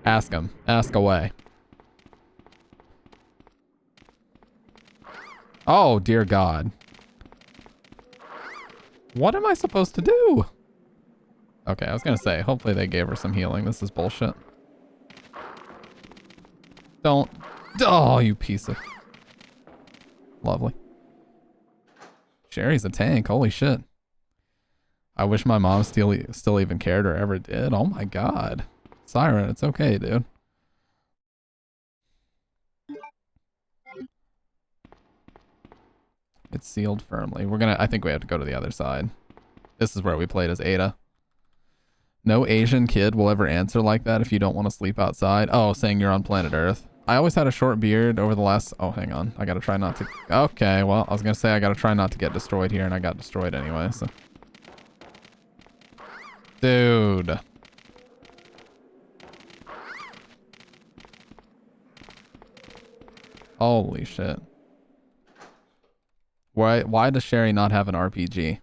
Ask them. Ask away. Oh, dear God. What am I supposed to do? Okay, I was going to say, hopefully they gave her some healing. This is bullshit. Don't. Oh, you piece of. Lovely. Sherry's a tank. Holy shit. I wish my mom still even cared or ever did. Oh my God. Siren, it's okay, dude. It's sealed firmly. I think we have to go to the other side. This is where we played as Ada. No Asian kid will ever answer like that if you don't want to sleep outside. Oh, saying you're on planet Earth. I always had a short beard over the last... Oh, hang on. I gotta try not to... Okay, well, I was gonna say I gotta try not to get destroyed here, and I got destroyed anyway, so... Dude. Holy shit. Why does Sherry not have an RPG?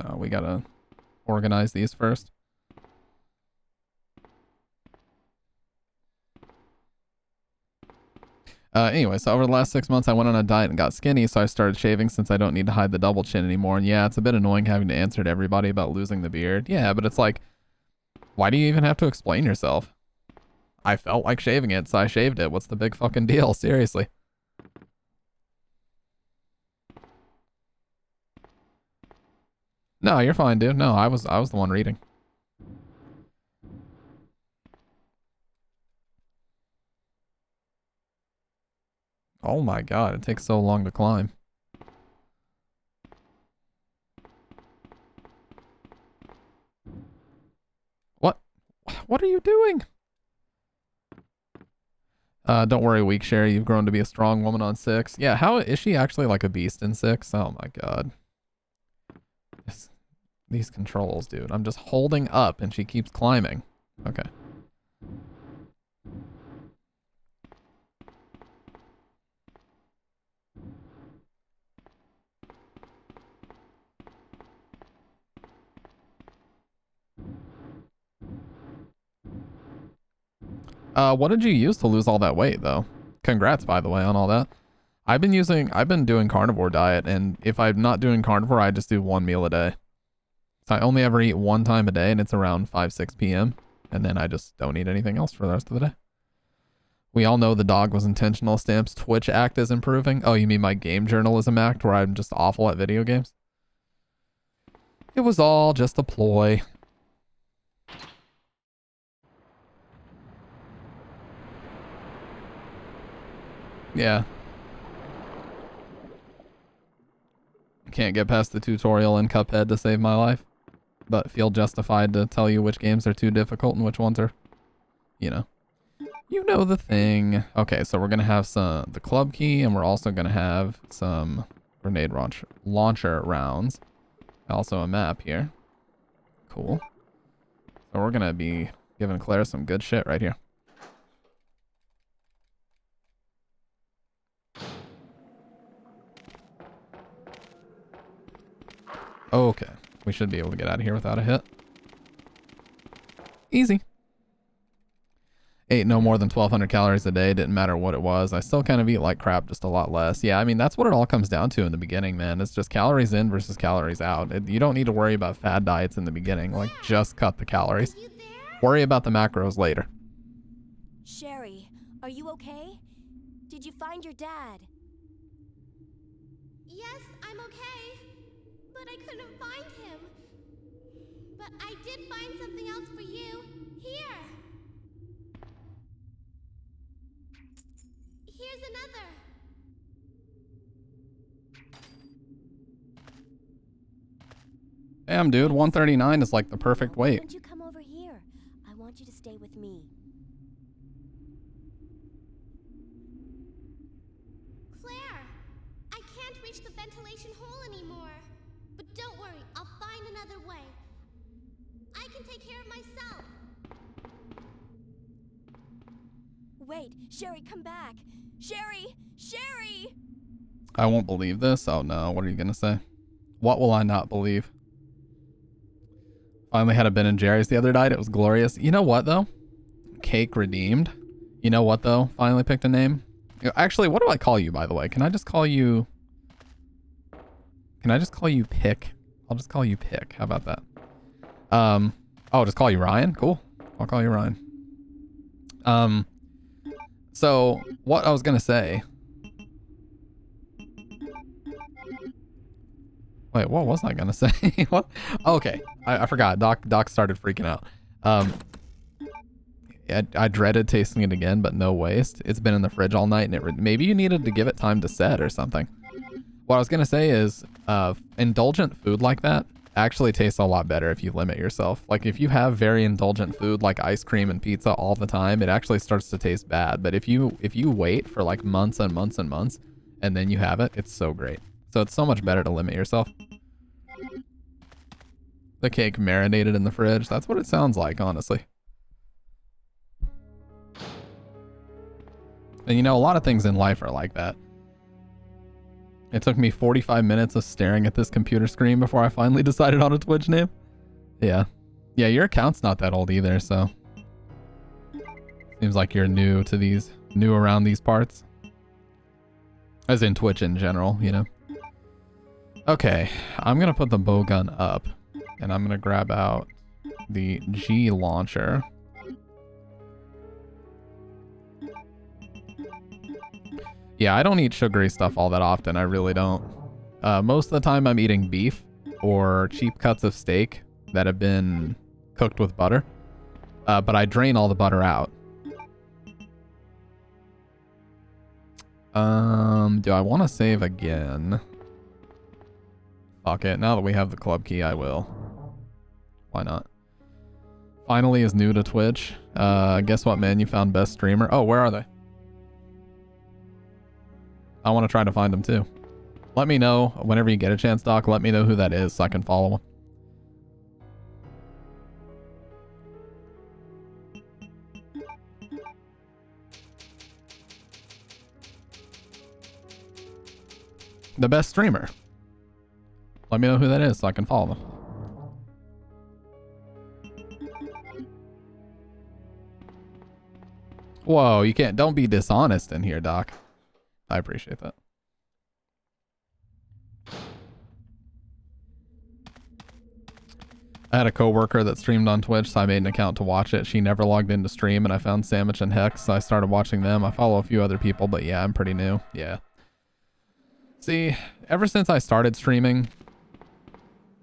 No, we gotta organize these first. Anyway, so over the last 6 months, I went on a diet and got skinny, so I started shaving since I don't need to hide the double chin anymore. And yeah, it's a bit annoying having to answer to everybody about losing the beard. Yeah, but it's like, why do you even have to explain yourself? I felt like shaving it, so I shaved it. What's the big fucking deal? Seriously. No, you're fine, dude. No, I was the one reading. Oh my god, it takes so long to climb. What? What are you doing? Don't worry, weak Sherry. You've grown to be a strong woman on 6. Yeah, how is she actually like a beast in 6? Oh my god. These controls, dude. I'm just holding up and she keeps climbing. Okay. What did you use to lose all that weight, though? Congrats, by the way, on all that. I've been doing carnivore diet, and if I'm not doing carnivore, I just do 1 meal a day. So I only ever eat 1 time a day, and it's around 5, 6 p.m. And then I just don't eat anything else for the rest of the day. We all know the dog was intentional. Stamp's Twitch act is improving. Oh, you mean my game journalism act, where I'm just awful at video games? It was all just a ploy. Yeah. Can't get past the tutorial in Cuphead to save my life, but feel justified to tell you which games are too difficult and which ones are, you know the thing. Okay, so we're gonna have the club key, and we're also gonna have some grenade launcher rounds. Also a map here. Cool. So we're gonna be giving Claire some good shit right here. Okay, we should be able to get out of here without a hit. Easy. Ate no more than 1,200 calories a day, didn't matter what it was. I still kind of eat like crap, just a lot less. Yeah, I mean, that's what it all comes down to in the beginning, man. It's just calories in versus calories out. You don't need to worry about fad diets in the beginning. Like, just cut the calories. Worry about the macros later. Sherry, are you okay? Did you find your dad? Yes, I'm okay. But I couldn't find him. But I did find something else for you. Here. Here's another. Damn, dude, 139 is like the perfect weight. Why don't you come over here? I want you to stay with me. Claire, I can't reach the ventilation hole anymore. But don't worry, I'll find another way. I can take care of myself. Wait, Sherry, come back. Sherry! Sherry! I won't believe this. Oh no, what are you gonna say? What will I not believe? Finally had a Ben and Jerry's the other night. It was glorious. You know what though? Cake redeemed. You know what though? Finally picked a name. Actually, what do I call you, by the way? Can I just call you Pick? I'll just call you Pick. How about that? Oh, just call you Ryan? Cool. I'll call you Ryan. So what I was gonna say. Wait, what was I gonna say? What? Okay, I forgot. Doc started freaking out. I dreaded tasting it again, but no waste. It's been in the fridge all night, and maybe you needed to give it time to set or something. What I was gonna say is, indulgent food like that actually tastes a lot better if you limit yourself. Like if you have very indulgent food like ice cream and pizza all the time, it actually starts to taste bad. But if you wait for like months and months and months and then you have it, it's so great. So it's so much better to limit yourself. The cake marinated in the fridge. That's what it sounds like, honestly. And you know, a lot of things in life are like that. It took me 45 minutes of staring at this computer screen before I finally decided on a Twitch name. Yeah. Yeah, your account's not that old either, so. Seems like you're new around these parts. As in Twitch in general, you know. Okay, I'm gonna put the bowgun up. And I'm gonna grab out the G launcher. Yeah, I don't eat sugary stuff all that often. I really don't. Most of the time I'm eating beef or cheap cuts of steak that have been cooked with butter. But I drain all the butter out. Do I want to save again? Fuck it. Now that we have the club key, I will. Why not? Finally is new to Twitch. Guess what, man? You found best streamer. Oh, where are they? I want to try to find them too. Let me know whenever you get a chance, Doc. Let me know who that is so I can follow them. The best streamer. Let me know who that is so I can follow them. Whoa, you can't. Don't be dishonest in here, Doc. I appreciate that. I had a coworker that streamed on Twitch, so I made an account to watch it. She never logged into stream, and I found Sandwich and Hex, so I started watching them. I follow a few other people, but yeah, I'm pretty new. Yeah. See, ever since I started streaming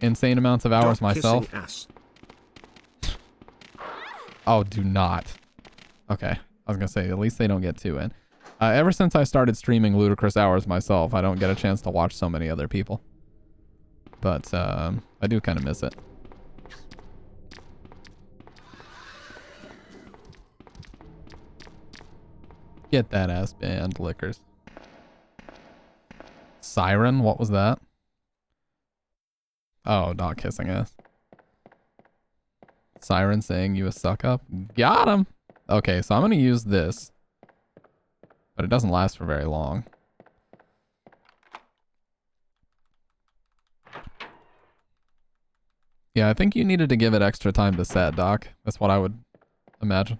insane amounts of hours myself. Oh, do not. Okay. I was going to say, at least they don't get too in. Ever since I started streaming ludicrous hours myself, I don't get a chance to watch so many other people. But I do kind of miss it. Get that ass banned, Lickers. Siren? What was that? Oh, not kissing ass. Siren saying you a suck up? Got him! Okay, so I'm going to use this. But it doesn't last for very long. Yeah, I think you needed to give it extra time to set, Doc. That's what I would imagine.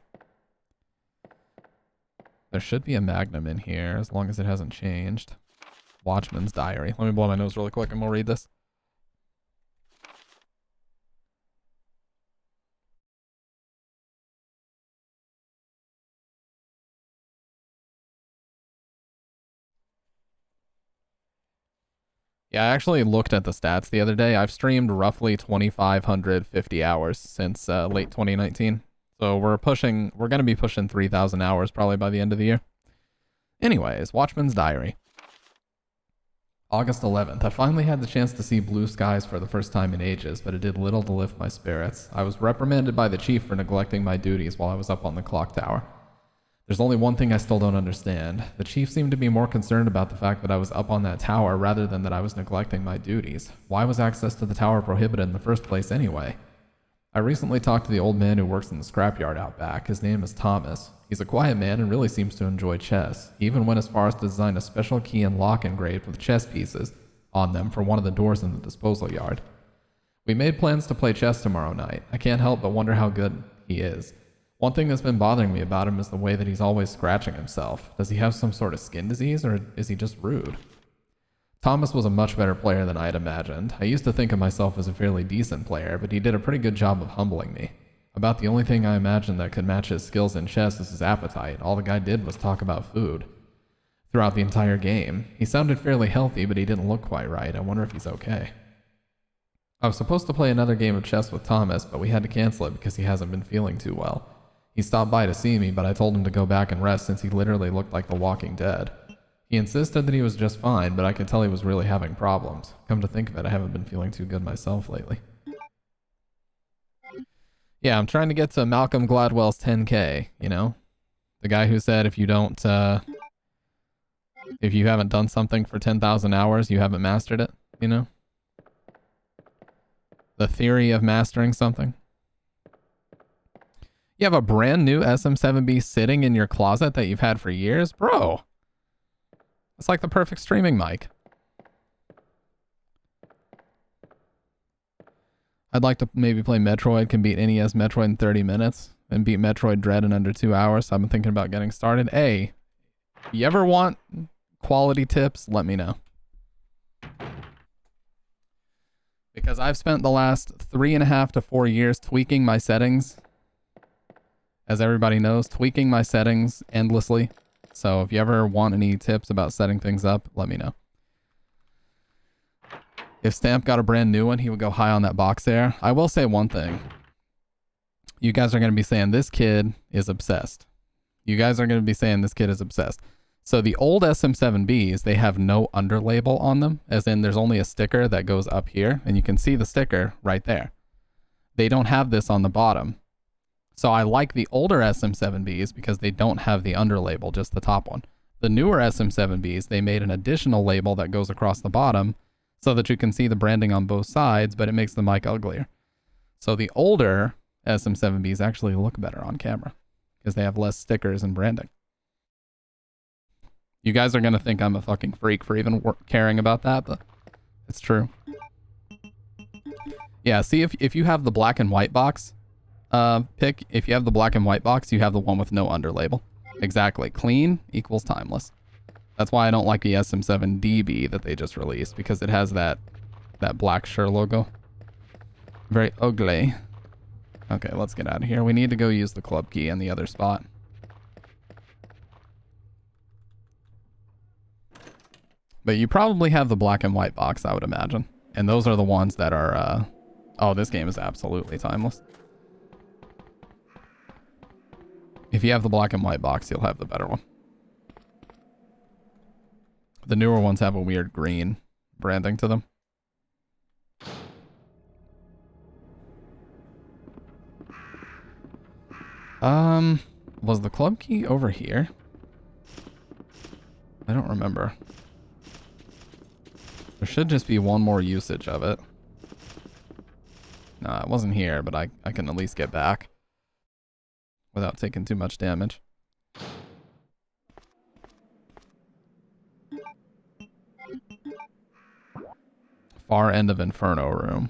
There should be a Magnum in here, as long as it hasn't changed. Watchman's Diary. Let me blow my nose really quick and we'll read this. Yeah, I actually looked at the stats the other day. I've streamed roughly 2,550 hours since late 2019. So we're going to be pushing 3,000 hours probably by the end of the year. Anyways, Watchman's Diary. August 11th. I finally had the chance to see blue skies for the first time in ages, but it did little to lift my spirits. I was reprimanded by the chief for neglecting my duties while I was up on the clock tower. There's only one thing I still don't understand. The chief seemed to be more concerned about the fact that I was up on that tower rather than that I was neglecting my duties. Why was access to the tower prohibited in the first place anyway? I recently talked to the old man who works in the scrapyard out back. His name is Thomas. He's a quiet man and really seems to enjoy chess. He even went as far as to design a special key and lock engraved with chess pieces on them for one of the doors in the disposal yard. We made plans to play chess tomorrow night. I can't help but wonder how good he is. One thing that's been bothering me about him is the way that he's always scratching himself. Does he have some sort of skin disease, or is he just rude? Thomas was a much better player than I had imagined. I used to think of myself as a fairly decent player, but he did a pretty good job of humbling me. About the only thing I imagined that could match his skills in chess is his appetite. All the guy did was talk about food. Throughout the entire game, he sounded fairly healthy, but he didn't look quite right. I wonder if he's okay. I was supposed to play another game of chess with Thomas, but we had to cancel it because he hasn't been feeling too well. He stopped by to see me, but I told him to go back and rest since he literally looked like the Walking Dead. He insisted that he was just fine, but I could tell he was really having problems. Come to think of it, I haven't been feeling too good myself lately. Yeah, I'm trying to get to Malcolm Gladwell's 10K, you know? The guy who said if you don't, if you haven't done something for 10,000 hours, you haven't mastered it, you know? The theory of mastering something. You have a brand new SM7B sitting in your closet that you've had for years? Bro! It's like the perfect streaming mic. I'd like to maybe play Metroid, can beat NES Metroid in 30 minutes, and beat Metroid Dread in under 2 hours. So I've been thinking about getting started. Hey, if you ever want quality tips, let me know. Because I've spent the last 3.5 to 4 years tweaking my settings. As everybody knows, tweaking my settings endlessly. So if you ever want any tips about setting things up, let me know. If Stamp got a brand new one, he would go high on that box there. I will say one thing. You guys are going to be saying this kid is obsessed. You guys are going to be saying this kid is obsessed. So the old SM7Bs, they have no underlabel on them, as in there's only a sticker that goes up here, and you can see the sticker right there. They don't have this on the bottom. So I like the older SM7Bs because they don't have the underlabel, just the top one. The newer SM7Bs, they made an additional label that goes across the bottom so that you can see the branding on both sides, but it makes the mic uglier. So the older SM7Bs actually look better on camera because they have less stickers and branding. You guys are going to think I'm a fucking freak for even caring about that, but it's true. Yeah, see, if you have the black and white box, if you have the black and white box, you have the one with no underlabel. Exactly. Clean equals timeless. That's why I don't like the SM7DB that they just released, because it has that black Shure logo. Very ugly. Okay, let's get out of here. We need to go use the club key in the other spot. But you probably have the black and white box, I would imagine. And those are the ones that are, oh, this game is absolutely timeless. If you have the black and white box, you'll have the better one. The newer ones have a weird green branding to them. Was the club key over here? I don't remember. There should just be one more usage of it. Nah, it wasn't here, but I can at least get back without taking too much damage. Far end of Inferno room.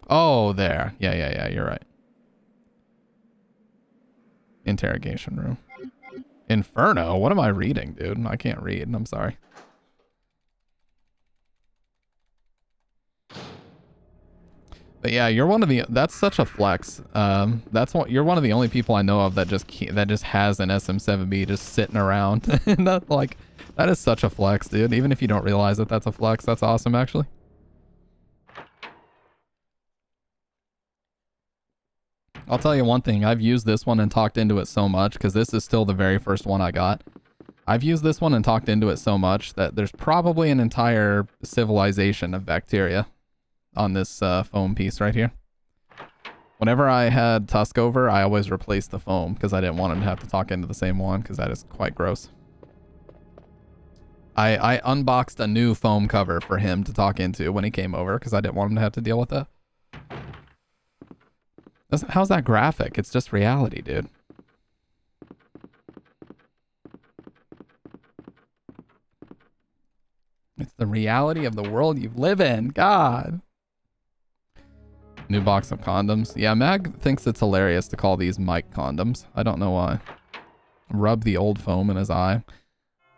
Oh, there. Yeah, you're right. Interrogation room. Inferno? What am I reading, dude? I can't read. I'm sorry. But yeah, you're one of the. That's such a flex. You're one of the only people I know of that just has an SM7B just sitting around. And that is such a flex, dude. Even if you don't realize it, that's a flex. That's awesome, actually. I'll tell you one thing. I've used this one and talked into it so much because this is still the very first one I got. I've used this one and talked into it so much that there's probably an entire civilization of bacteria on this foam piece right here. Whenever I had Tusk over, I always replaced the foam because I didn't want him to have to talk into the same one because that is quite gross. I unboxed a new foam cover for him to talk into when he came over because I didn't want him to have to deal with that. How's that graphic? It's just reality, dude. It's the reality of the world you live in. God. New box of condoms. Yeah, Mag thinks it's hilarious to call these mic condoms. I don't know why. Rub the old foam in his eye.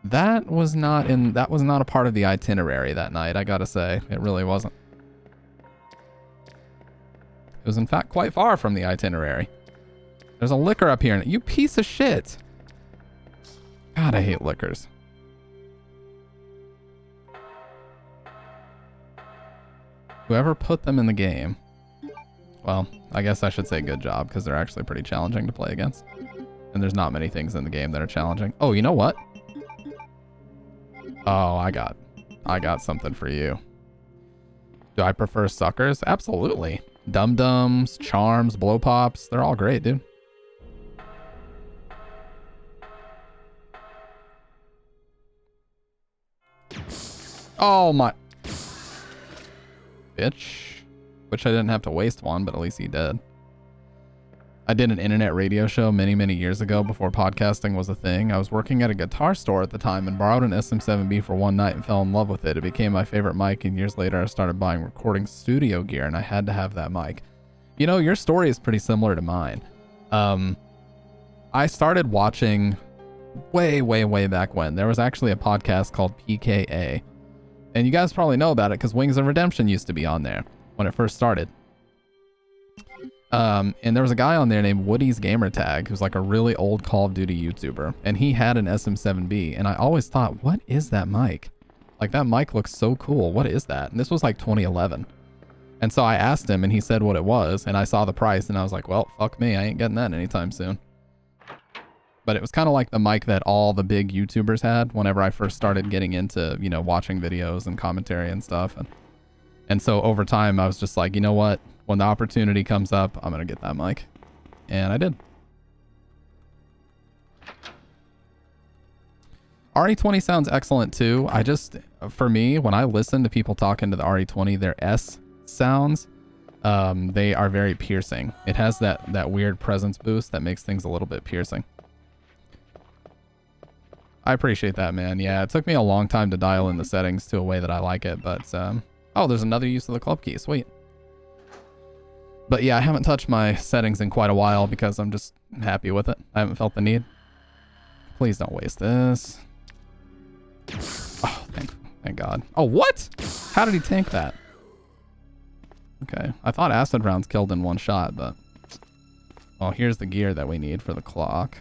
That was not a part of the itinerary that night, I gotta say. It really wasn't. It was in fact quite far from the itinerary. There's a liquor up here. You piece of shit. God, I hate liquors. Whoever put them in the game. Well, I guess I should say good job because they're actually pretty challenging to play against. And And there's not many things in the game that are challenging. Oh, you know what? Oh, I got something for you. Do I prefer suckers? Absolutely. Dum-dums, charms, blow pops. They're all great, dude. Oh my... Bitch. Wish I didn't have to waste one, but at least he did. I did an internet radio show many, many years ago before podcasting was a thing. I was working at a guitar store at the time and borrowed an SM7B for one night and fell in love with it. It became my favorite mic, and years later I started buying recording studio gear, and I had to have that mic. You know, your story is pretty similar to mine. I started watching way, way, way back when. There was actually a podcast called PKA. And you guys probably know about it because Wings of Redemption used to be on there when it first started. And there was a guy on there named Woody's Gamertag who's like a really old Call of Duty YouTuber. And he had an SM7B. And I always thought, what is that mic? Like, that mic looks so cool. What is that? And this was like 2011. And so I asked him and he said what it was. And I saw the price and I was like, well, fuck me. I ain't getting that anytime soon. But it was kind of like the mic that all the big YouTubers had whenever I first started getting into, you know, watching videos and commentary and stuff. And so over time, I was just like, you know what? When the opportunity comes up, I'm going to get that mic. And I did. RE20 sounds excellent too. I just, for me, when I listen to people talking to the RE20, their S sounds, they are very piercing. It has that weird presence boost that makes things a little bit piercing. I appreciate that, man. Yeah, it took me a long time to dial in the settings to a way that I like it, but, oh, there's another use of the club key. Sweet. But yeah, I haven't touched my settings in quite a while because I'm just happy with it. I haven't felt the need. Please don't waste this. Oh, thank God. Oh, what? How did he tank that? Okay, I thought acid rounds killed in one shot, but... Well, here's the gear that we need for the clock.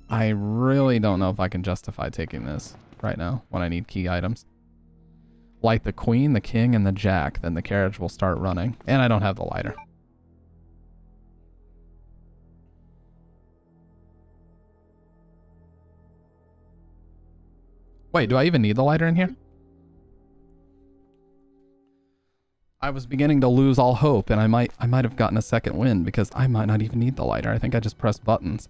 I really don't know if I can justify taking this right now when I need key items. Light the queen, the king, and the jack, then the carriage will start running. And I don't have the lighter. Wait, do I even need the lighter in here? I was beginning to lose all hope, and I might have gotten a second win because I might not even need the lighter. I think I just pressed buttons.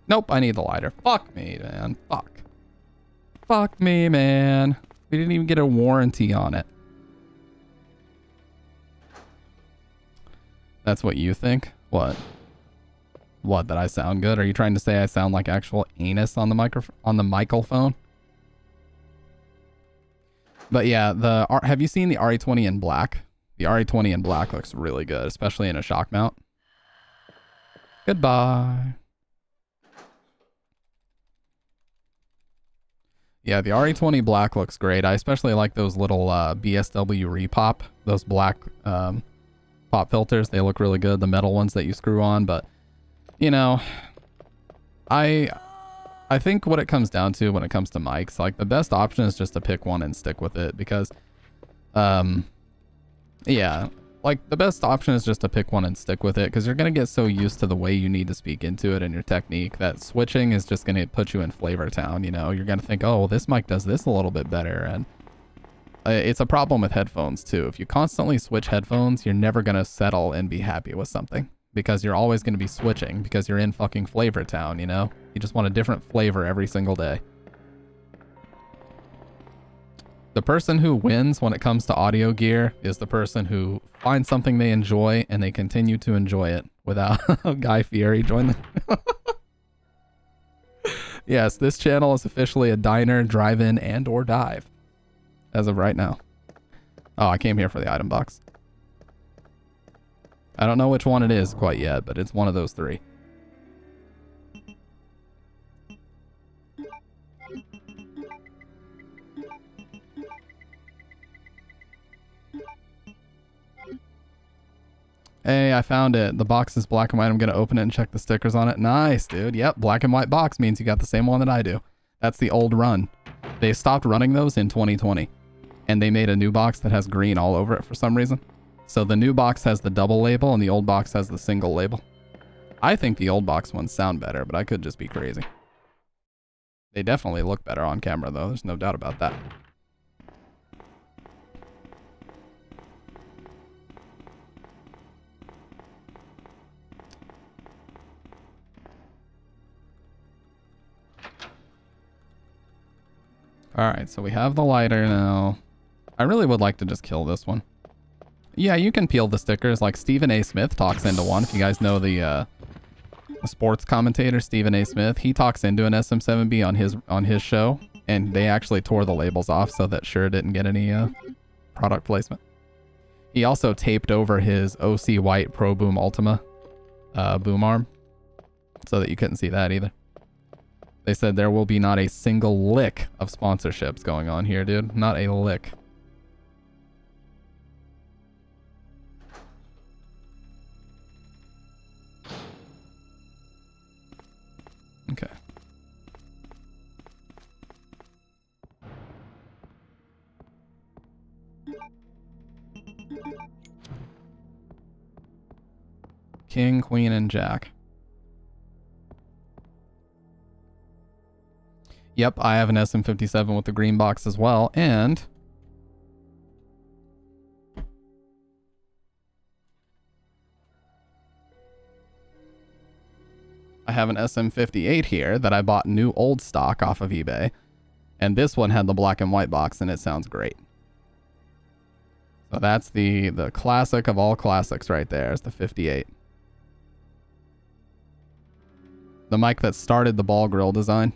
Nope, I need the lighter. Fuck me, man. Fuck. Fuck me, man. We didn't even get a warranty on it. That's what you think? What? What, that I sound good? Are you trying to say I sound like actual anus on the microphone? But yeah, have you seen the RE20 in black? The RE20 in black looks really good, especially in a shock mount. Goodbye. Yeah, the RE20 black looks great. I especially like those little BSW repop, those black pop filters. They look really good, the metal ones that you screw on. But, you know, I think what it comes down to when it comes to mics, like the best option is just to pick one and stick with it because, yeah, like the best option is just to pick one and stick with it because you're going to get so used to the way you need to speak into it and your technique that switching is just going to put you in flavor town. You know, you're going to think, oh, well, this mic does this a little bit better. And it's a problem with headphones too. If you constantly switch headphones, you're never going to settle and be happy with something because you're always going to be switching because you're in fucking flavor town, you know? You just want a different flavor every single day. The person who wins when it comes to audio gear is the person who finds something they enjoy and they continue to enjoy it without Guy Fieri join the... Yes, this channel is officially a diner, drive-in, and or dive. As of right now. Oh, I came here for the item box. I don't know which one it is quite yet, but it's one of those three. Hey, I found it. The box is black and white. I'm going to open it and check the stickers on it. Nice, dude. Yep, black and white box means you got the same one that I do. That's the old run. They stopped running those in 2020. and they made a new box that has green all over it for some reason. So the new box has the double label and the old box has the single label. I think the old box ones sound better, but I could just be crazy. They definitely look better on camera though, there's no doubt about that. Alright, so we have the lighter now. I really would like to just kill this one. Yeah, you can peel the stickers. Like Stephen A. Smith talks into one. If you guys know the sports commentator, Stephen A. Smith, he talks into an SM7B on his show. And they actually tore the labels off so that Shure didn't get any product placement. He also taped over his OC White Pro Boom Ultima boom arm so that you couldn't see that either. They said there will be not a single lick of sponsorships going on here, dude. Not a lick. Okay. King, Queen, and Jack. Yep, I have an SM57 with the green box as well, and I have an SM58 here that I bought new old stock off of eBay, and this one had the black and white box, and it sounds great. So that's the classic of all classics right there, is the 58. The mic that started the ball grill design.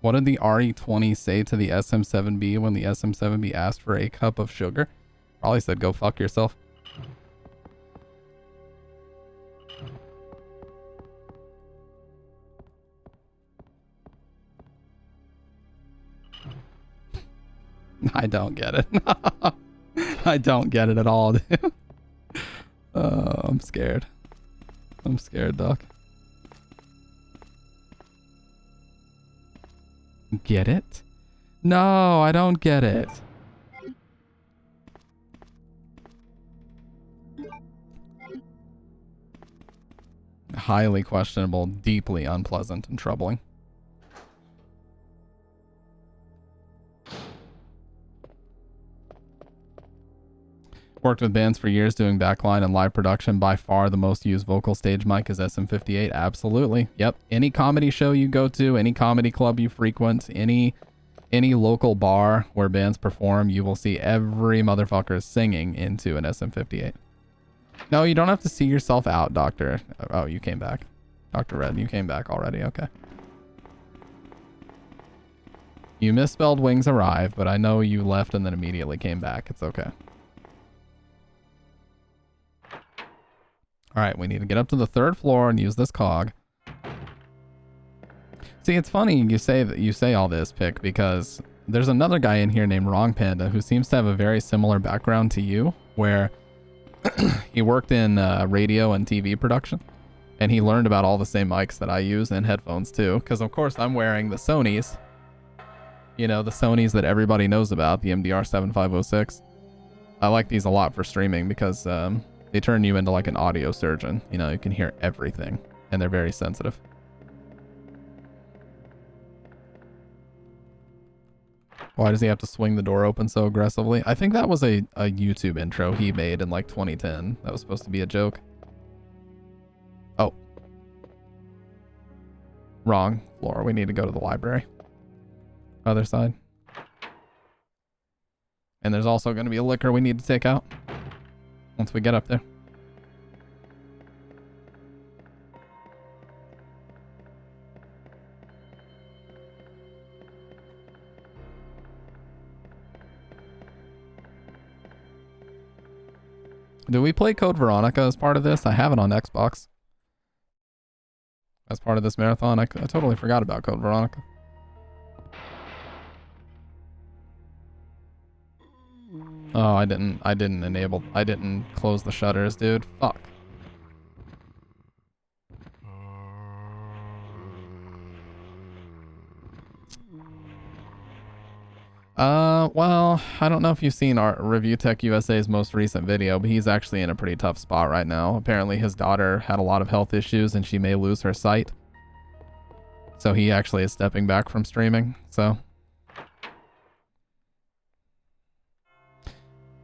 What did the RE20 say to the SM7B when the SM7B asked for a cup of sugar? Probably said, go fuck yourself. I don't get it. I don't get it at all, dude. I'm scared. I'm scared, Doc. Get it? No, I don't get it. Highly questionable, deeply unpleasant and troubling. Worked with bands for years doing backline and live production. By far the most used vocal stage mic is SM58. Absolutely. Yep. Any comedy show you go to, any comedy club you frequent, any local bar where bands perform, you will see every motherfucker singing into an SM58. No, you don't have to see yourself out, Doctor. Oh, you came back. Dr. Red, you came back already. Okay. You misspelled Wings Arrive, but I know you left and then immediately came back. It's okay. All right, we need to get up to the 3rd floor and use this cog. See, it's funny you say all this, Pick, because there's another guy in here named Wrong Panda who seems to have a very similar background to you, where he worked in radio and TV production, and he learned about all the same mics that I use and headphones too, because of course I'm wearing the Sonys. You know, the Sonys that everybody knows about, the MDR 7506. I like these a lot for streaming because they turn you into like an audio surgeon. You know, you can hear everything, and they're very sensitive. Why does he have to swing the door open so aggressively? I think that was a YouTube intro he made in like 2010. That was supposed to be a joke. Oh. Wrong floor. We need to go to the library. Other side. And there's also going to be a liquor we need to take out once we get up there. Do we play Code Veronica as part of this? I have it on Xbox. As part of this marathon, I totally forgot about Code Veronica. Oh, I didn't close the shutters, dude. Fuck. Well, I don't know if you've seen our Review Tech USA's most recent video, but he's actually in a pretty tough spot right now. Apparently his daughter had a lot of health issues and she may lose her sight. So he actually is stepping back from streaming, so.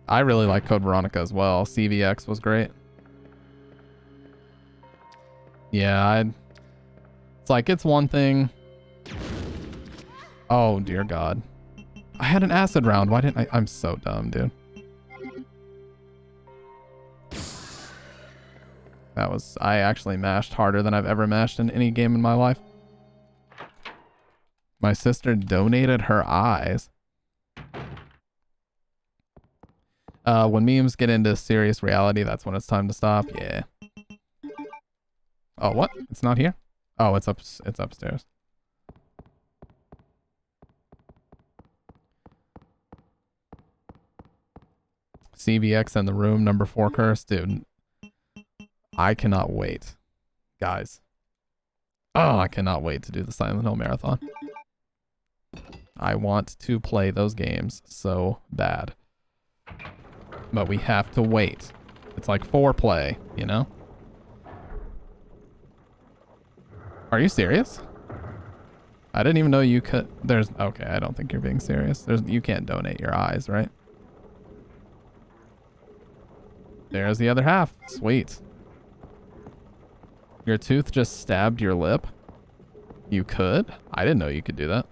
I really like Code Veronica as well. CVX was great. Yeah, it's like, it's one thing. Oh, dear God. I had an acid round. Why didn't I? I'm so dumb, dude. That was... I actually mashed harder than I've ever mashed in any game in my life. My sister donated her eyes. When memes get into serious reality, that's when it's time to stop. Yeah. Oh, what? It's not here? Oh, it's upstairs. CVX in the room, number 4 curse. Dude, I cannot wait. Guys. Oh, I cannot wait to do the Silent Hill Marathon. I want to play those games so bad. But we have to wait. It's like foreplay, you know? Are you serious? I didn't even know you could... There's... Okay, I don't think you're being serious. You can't donate your eyes, right? There's the other half. Sweet. Your tooth just stabbed your lip? You could? I didn't know you could do that.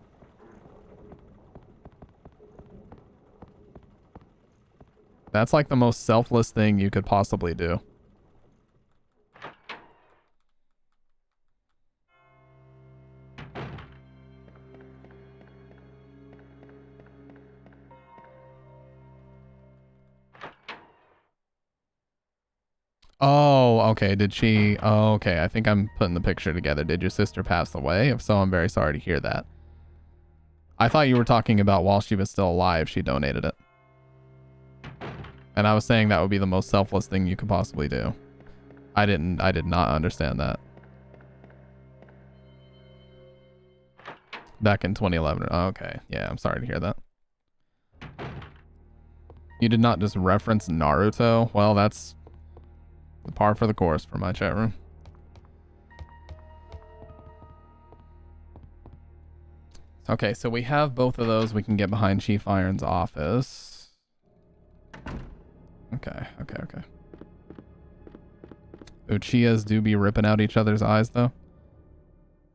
That's like the most selfless thing you could possibly do. Oh, okay. Did she... Oh, okay. I think I'm putting the picture together. Did your sister pass away? If so, I'm very sorry to hear that. I thought you were talking about while she was still alive, she donated it. And I was saying that would be the most selfless thing you could possibly do. I did not understand that. Back in 2011. Oh, okay. Yeah, I'm sorry to hear that. You did not just reference Naruto? Well, that's the par for the course for my chat room. Okay, so we have both of those. We can get behind Chief Iron's office. Okay. Uchiyas do be ripping out each other's eyes, though.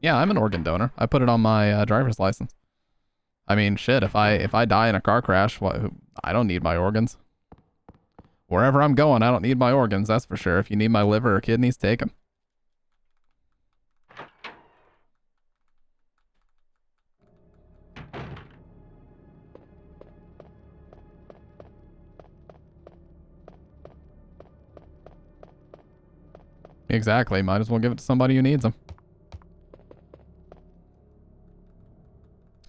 Yeah, I'm an organ donor. I put it on my driver's license. I mean, shit, if I die in a car crash, I don't need my organs. Wherever I'm going, I don't need my organs, that's for sure. If you need my liver or kidneys, take them. Exactly. Might as well give it to somebody who needs them.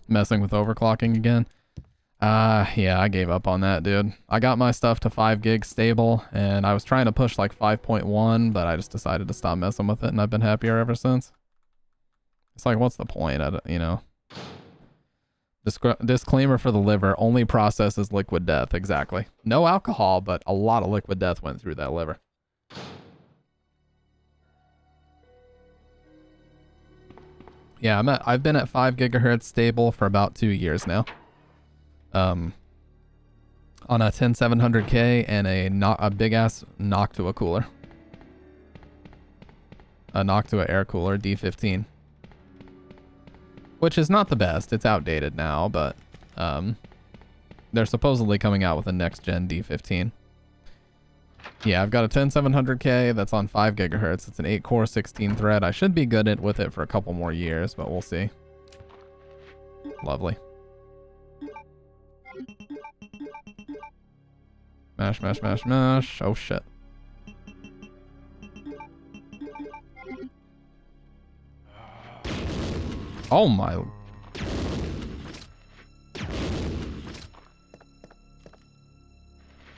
Messing with overclocking again. Yeah, I gave up on that, dude. I got my stuff to 5 gigs stable, and I was trying to push like 5.1, but I just decided to stop messing with it, and I've been happier ever since. It's like, what's the point? You know. Disclaimer for the liver, only processes liquid death. Exactly. No alcohol, but a lot of liquid death went through that liver. Yeah, I've been at 5 gigahertz stable for about 2 years now. On a 10700K and a big ass Noctua cooler. A Noctua air cooler D15. Which is not the best. It's outdated now, but they're supposedly coming out with a next gen D15. Yeah, I've got a 10700K that's on 5 gigahertz. It's an 8-core, 16-thread. I should be good with it for a couple more years, but we'll see. Lovely. Mash, mash, mash, mash. Oh, shit. Oh, my...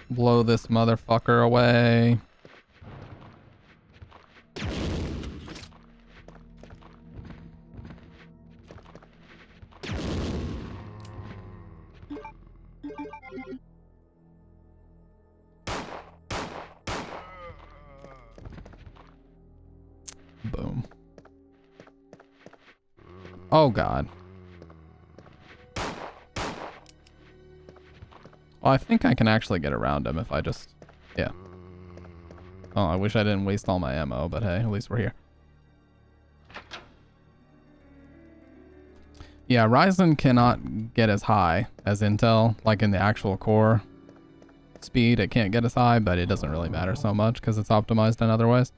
Blow this motherfucker away. Oh, God. Well, I think I can actually get around him if I just... Yeah. Oh, I wish I didn't waste all my ammo, but hey, at least we're here. Yeah, Ryzen cannot get as high as Intel, like in the actual core speed. It can't get as high, but it doesn't really matter so much because it's optimized in other ways.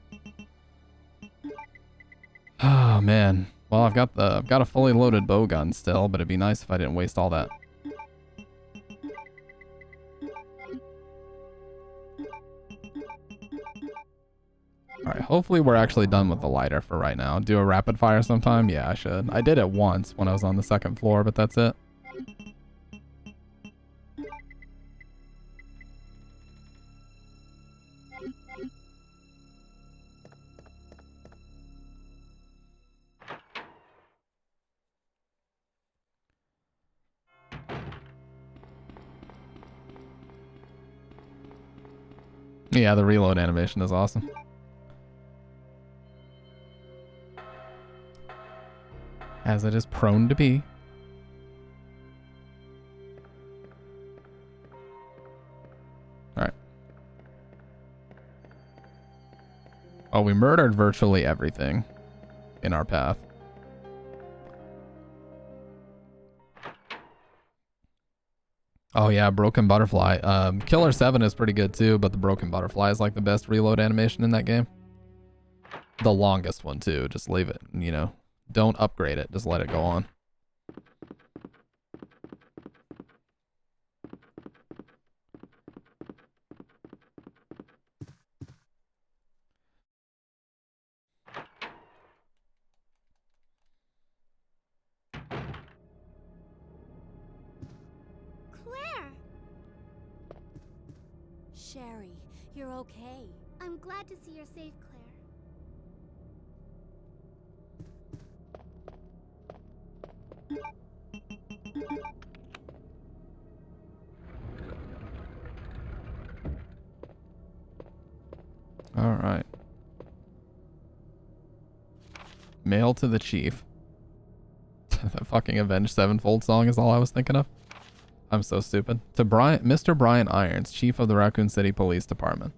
Oh, man. Well, I've got a fully loaded bow gun still, but it'd be nice if I didn't waste all that. Alright, hopefully we're actually done with the lighter for right now. Do a rapid fire sometime? Yeah, I should. I did it once when I was on the second floor, but that's it. Yeah, the reload animation is awesome. As it is prone to be. Alright. Oh, we murdered virtually everything in our path. Oh yeah, Broken Butterfly. Killer 7 is pretty good too, but the Broken Butterfly is like the best reload animation in that game. The longest one too. Just leave it, you know. Don't upgrade it. Just let it go on. Claire! Sherry, you're okay. I'm glad to see you're safe, Claire. Alright. Mail to the chief. The fucking Avenged Sevenfold song is all I was thinking of. I'm so stupid. To Mr. Brian Irons, chief of the Raccoon City Police Department.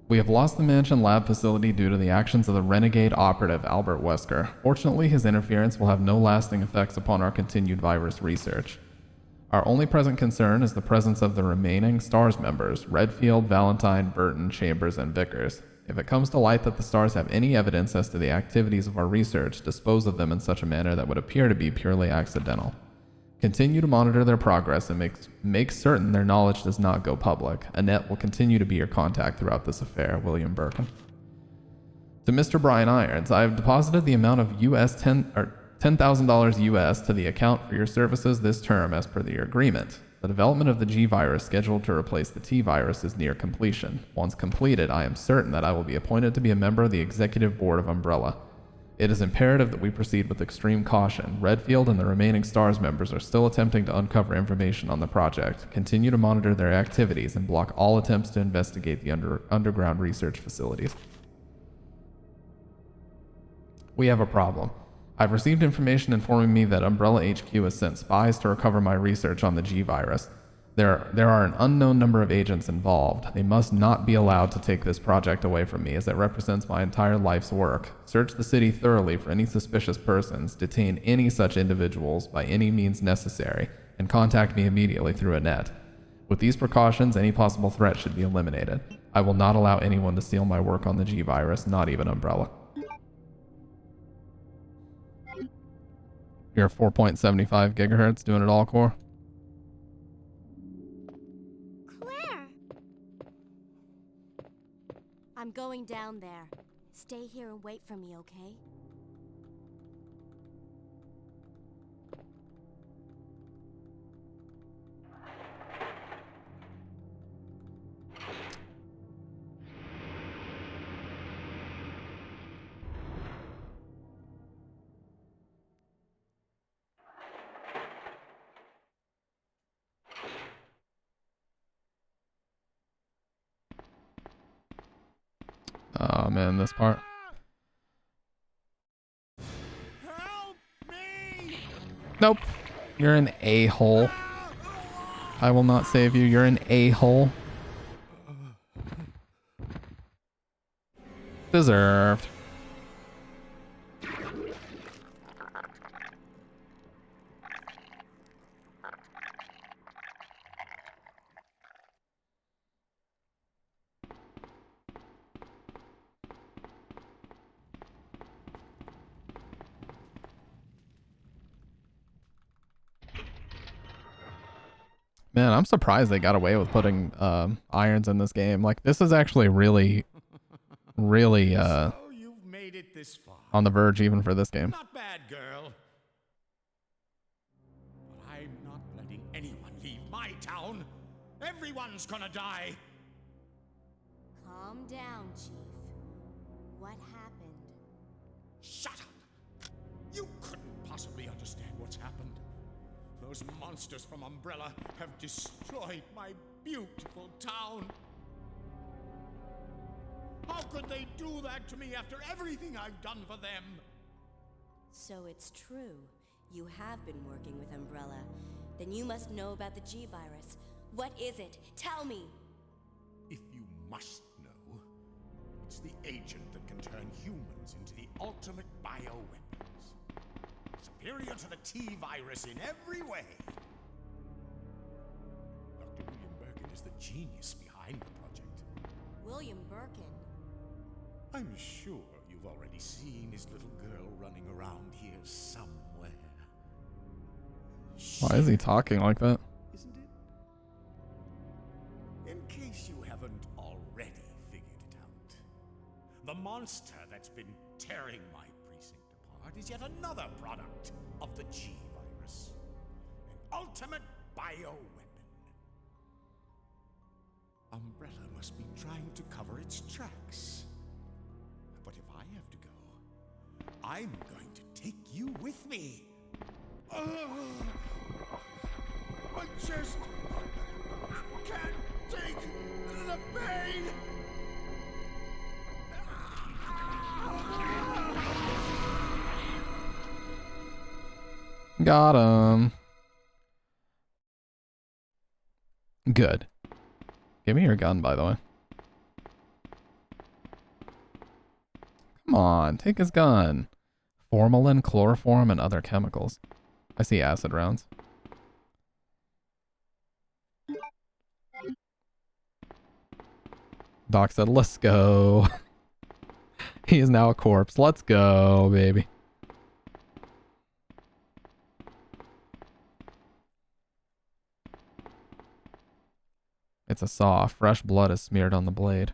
We have lost the mansion lab facility due to the actions of the renegade operative Albert Wesker. Fortunately, his interference will have no lasting effects upon our continued virus research. Our only present concern is the presence of the remaining STARS members, Redfield, Valentine, Burton, Chambers, and Vickers. If it comes to light that the STARS have any evidence as to the activities of our research, dispose of them in such a manner that would appear to be purely accidental. Continue to monitor their progress and make certain their knowledge does not go public. Annette will continue to be your contact throughout this affair, William Birkin. To Mr. Brian Irons, I have deposited the amount of $10,000 US to the account for your services this term as per your agreement. The development of the G virus scheduled to replace the T virus is near completion. Once completed, I am certain that I will be appointed to be a member of the executive board of Umbrella. It is imperative that we proceed with extreme caution. Redfield and the remaining STARS members are still attempting to uncover information on the project. Continue to monitor their activities and block all attempts to investigate the underground research facilities. We have a problem. I've received information informing me that Umbrella HQ has sent spies to recover my research on the G virus. There are an unknown number of agents involved. They must not be allowed to take this project away from me, as it represents my entire life's work. Search the city thoroughly for any suspicious persons, detain any such individuals by any means necessary, and contact me immediately through Annette. With these precautions, any possible threat should be eliminated. I will not allow anyone to steal my work on the G virus, not even Umbrella. You're 4.75 gigahertz doing it all core. Claire! I'm going down there. Stay here and wait for me, okay? I'm in this part. Help me! Nope. You're an a-hole. I will not save you. You're an a-hole. Deserved. Man, I'm surprised they got away with putting irons in this game. Like, this is actually really, really So you've made it this far. on the verge even for this game. Not bad, girl. But I'm not letting anyone leave my town. Everyone's gonna die. Calm down, Chief. What happened? Shut up! You couldn't possibly understand what's happened. Those monsters from Umbrella have destroyed my beautiful town. How could they do that to me after everything I've done for them? So it's true. You have been working with Umbrella. Then you must know about the G-Virus. What is it? Tell me! If you must know, it's the agent that can turn humans into the ultimate bioweapons. Superior to the T-Virus in every way. Dr. William Birkin is the genius behind the project. William Birkin. I'm sure you've already seen his little girl running around here somewhere. Why is he talking like that? Isn't it? In case you haven't already figured it out, the monster that's been tearing my precinct apart is yet another product of the G-Virus. An ultimate bioweapon. Umbrella must be trying to cover its tracks. But if I have to go, I'm going to take you with me. I just can't take the pain. Got him. Good. Give me your gun, by the way. Come on, take his gun. Formalin, chloroform, and other chemicals. I see acid rounds. Doc said, let's go. He is now a corpse. Let's go, baby. It's a saw. Fresh blood is smeared on the blade.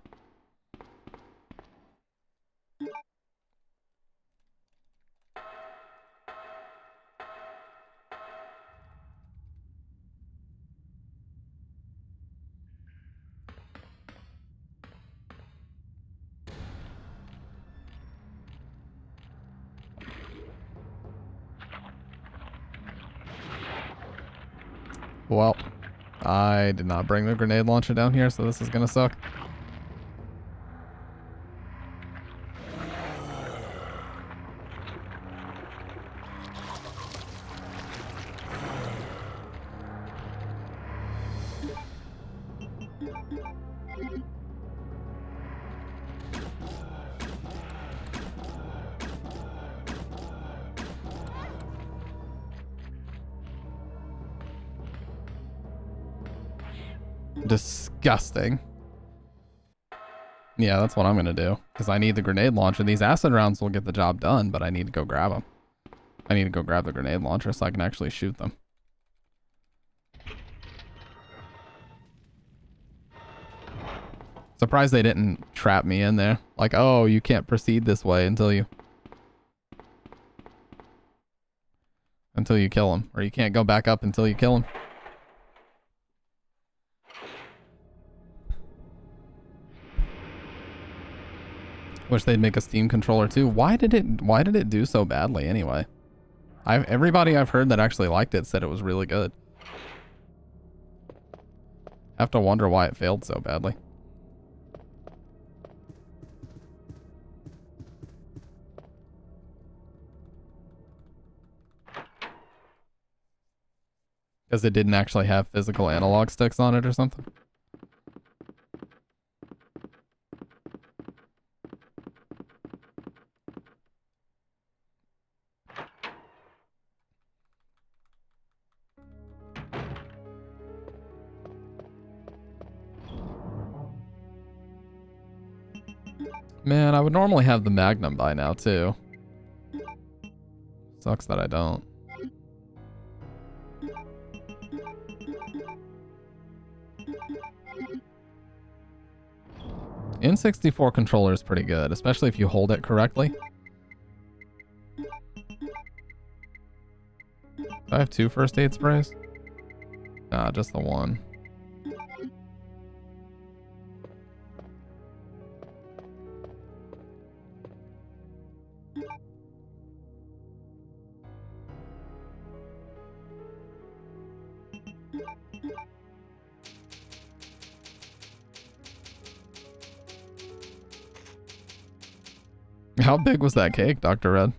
Well, I did not bring the grenade launcher down here, so this is gonna suck. Disgusting. Yeah, that's what I'm gonna do. Because I need the grenade launcher. These acid rounds will get the job done, but I need to go grab them. I need to go grab the grenade launcher so I can actually shoot them. Surprised they didn't trap me in there. Like, oh, you can't proceed this way until you kill him. Or you can't go back up until you kill him. Wish they'd make a Steam controller too. Why did it do so badly anyway? Everybody I've heard that actually liked it said it was really good. Have to wonder why it failed so badly. Because it didn't actually have physical analog sticks on it or something. Man, I would normally have the Magnum by now, too. Sucks that I don't. N64 controller is pretty good, especially if you hold it correctly. Do I have 2 first aid sprays? Nah, just the one. How big was that cake, Dr. Red?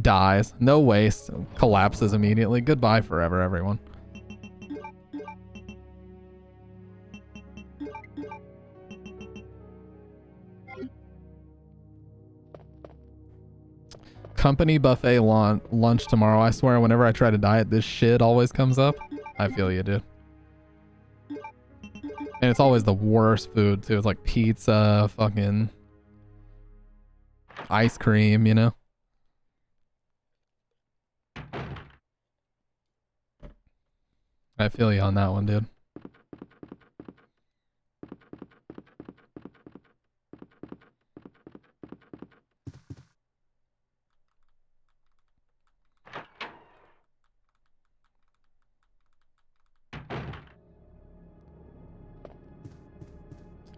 Dies. No waste. Collapses immediately. Goodbye forever, everyone. Company buffet lunch tomorrow. I swear, whenever I try to diet, this shit always comes up. I feel you, dude. And it's always the worst food, too. It's like pizza, fucking ice cream, you know? I feel you on that one, dude.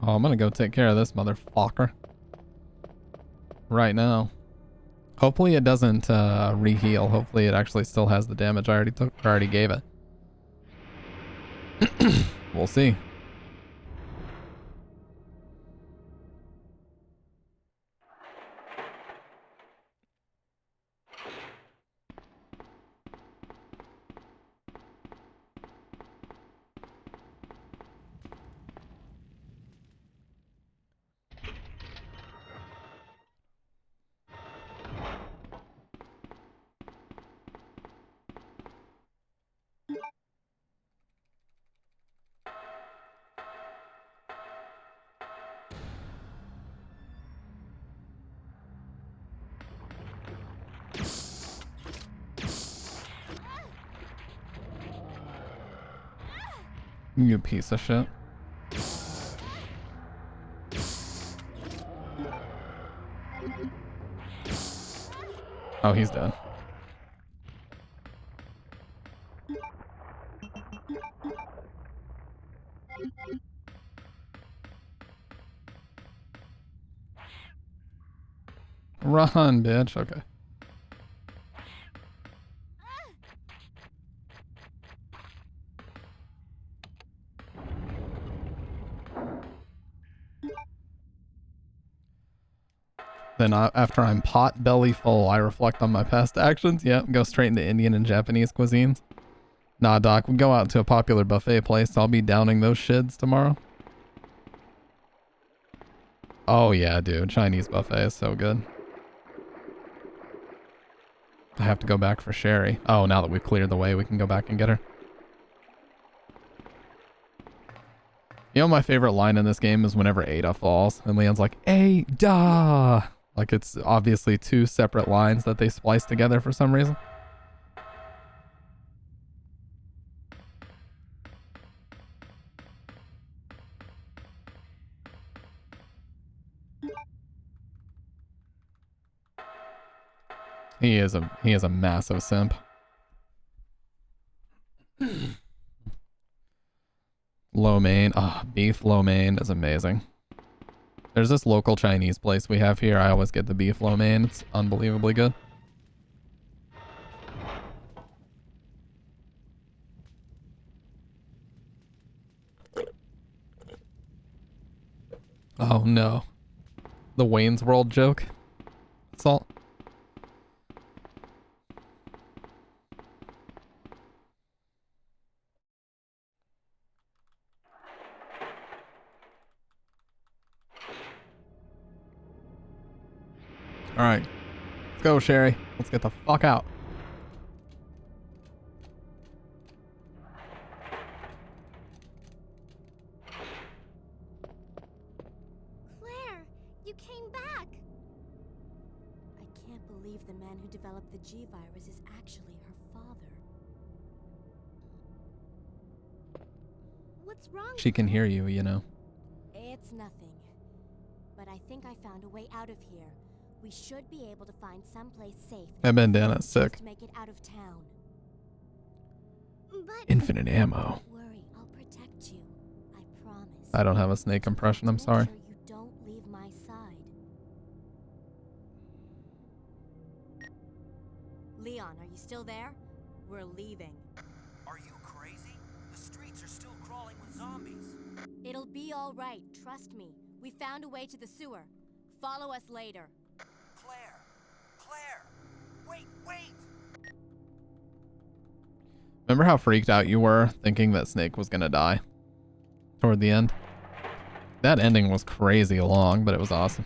Oh, I'm gonna go take care of this motherfucker right now. Hopefully it doesn't re-heal. Hopefully it actually still has the damage I already took, or already gave it. We'll see. You piece of shit. Oh, he's dead. Run, bitch. Okay. Then after I'm pot belly full, I reflect on my past actions. Yep, go straight into Indian and Japanese cuisines. Nah, Doc, we go out to a popular buffet place. I'll be downing those shids tomorrow. Oh yeah, dude. Chinese buffet is so good. I have to go back for Sherry. Oh, now that we've cleared the way, we can go back and get her. You know, my favorite line in this game is whenever Ada falls and Leon's like, Ada! Like it's obviously 2 separate lines that they splice together for some reason. He is a massive simp. Lo mein. Ah, beef lo mein is amazing. There's this local Chinese place we have here. I always get the beef lo mein. It's unbelievably good. Oh no. The Wayne's World joke. Salt. Alright. Let's go, Sherry. Let's get the fuck out. Claire, you came back. I can't believe the man who developed the G-Virus is actually her father. What's wrong? She can hear you, you know. It's nothing. But I think I found a way out of here. We should be able to find someplace safe. That bandana's sick. To make it out of town. But Infinite ammo. Don't worry, I'll protect you. I promise. I don't have a snake impression, I'm Make sorry. sure you don't leave my side. Leon, are you still there? We're leaving. Are you crazy? The streets are still crawling with zombies. It'll be all right, trust me. We found a way to the sewer. Follow us later. Claire! Claire! Wait! Remember how freaked out you were thinking that Snake was gonna die toward the end? That ending was crazy long, but it was awesome.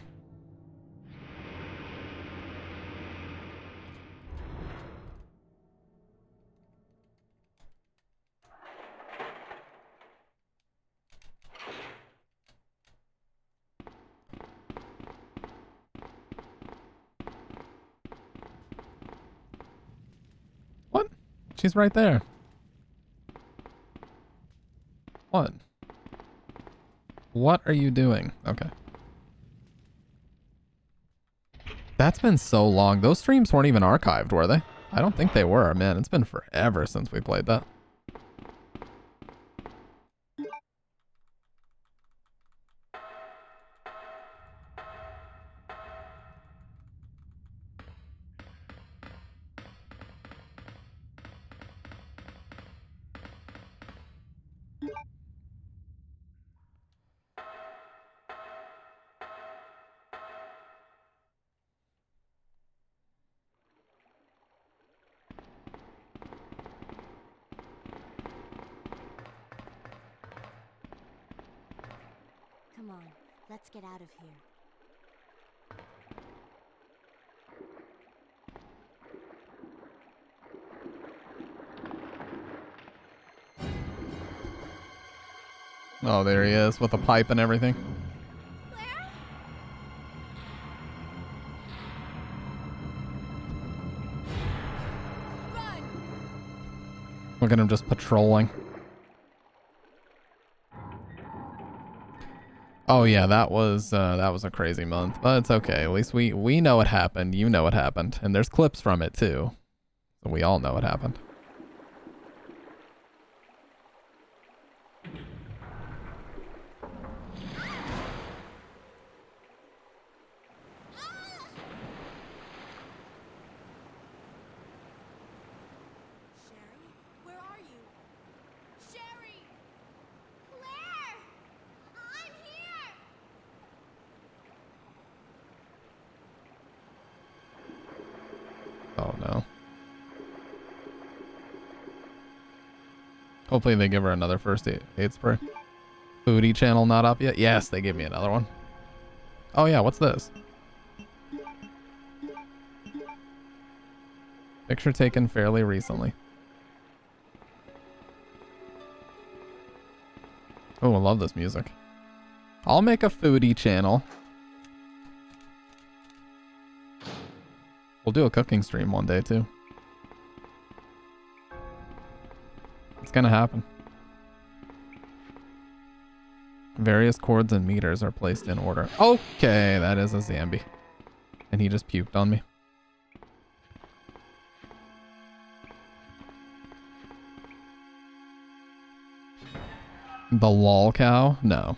What? She's right there. What? What are you doing? Okay. That's been so long. Those streams weren't even archived, were they? I don't think they were. Man, it's been forever since we played that. Come on, let's get out of here. Oh, there he is with a pipe and everything. Claire? Run! Look at him just patrolling. Oh yeah, that was a crazy month, but it's okay. At least we know it happened. You know it happened, and there's clips from it too, so we all know it happened. Sherry, where are you? Sherry! Claire! I'm here! Oh no. Hopefully they give her another first aid spray. Foodie channel not up yet? Yes, they gave me another one. Oh yeah, what's this? Picture taken fairly recently. Oh, I love this music. I'll make a foodie channel. We'll do a cooking stream one day too. It's gonna happen. Various cords and meters are placed in order. Okay, that is a Zambi. And he just puked on me. The lol cow? No.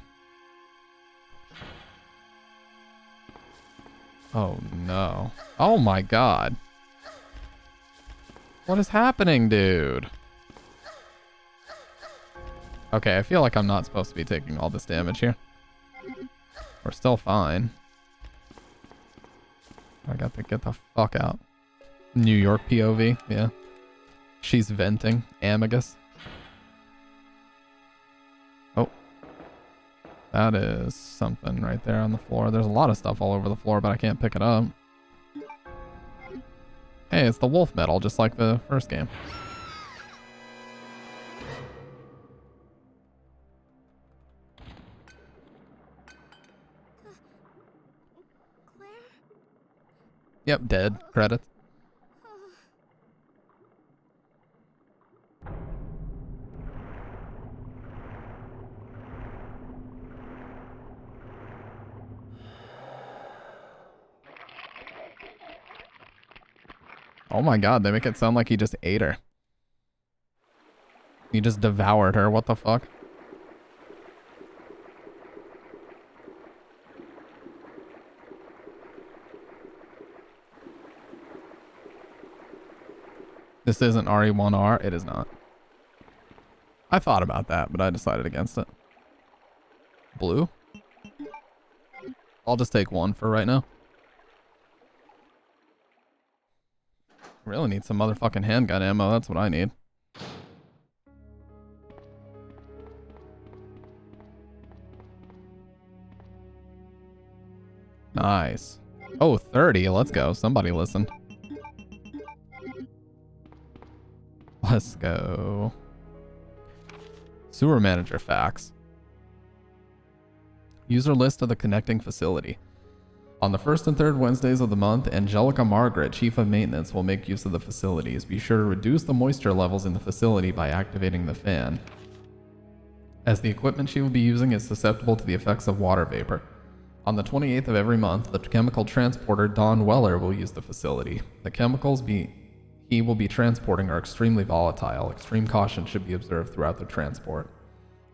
Oh no. Oh my god. What is happening, dude? Okay, I feel like I'm not supposed to be taking all this damage here. We're still fine. I got to get the fuck out. New York POV, yeah. She's venting. Amigus. Oh. That is something right there on the floor. There's a lot of stuff all over the floor, but I can't pick it up. Hey, it's the wolf medal, just like the first game. Claire? Yep, dead. Credits. Oh my god, they make it sound like he just ate her. He just devoured her. What the fuck? This isn't RE1R. It is not. I thought about that, but I decided against it. Blue? I'll just take one for right now. Really need some motherfucking handgun ammo. That's what I need. Nice. Oh, 30. Let's go. Somebody listen. Let's go. Sewer manager facts. User list of the connecting facility. On the first and third Wednesdays of the month, Angelica Margaret, Chief of Maintenance, will make use of the facilities. Be sure to reduce the moisture levels in the facility by activating the fan, as the equipment she will be using is susceptible to the effects of water vapor. On the 28th of every month, the chemical transporter Don Weller will use the facility. The chemicals he will be transporting are extremely volatile. Extreme caution should be observed throughout the transport.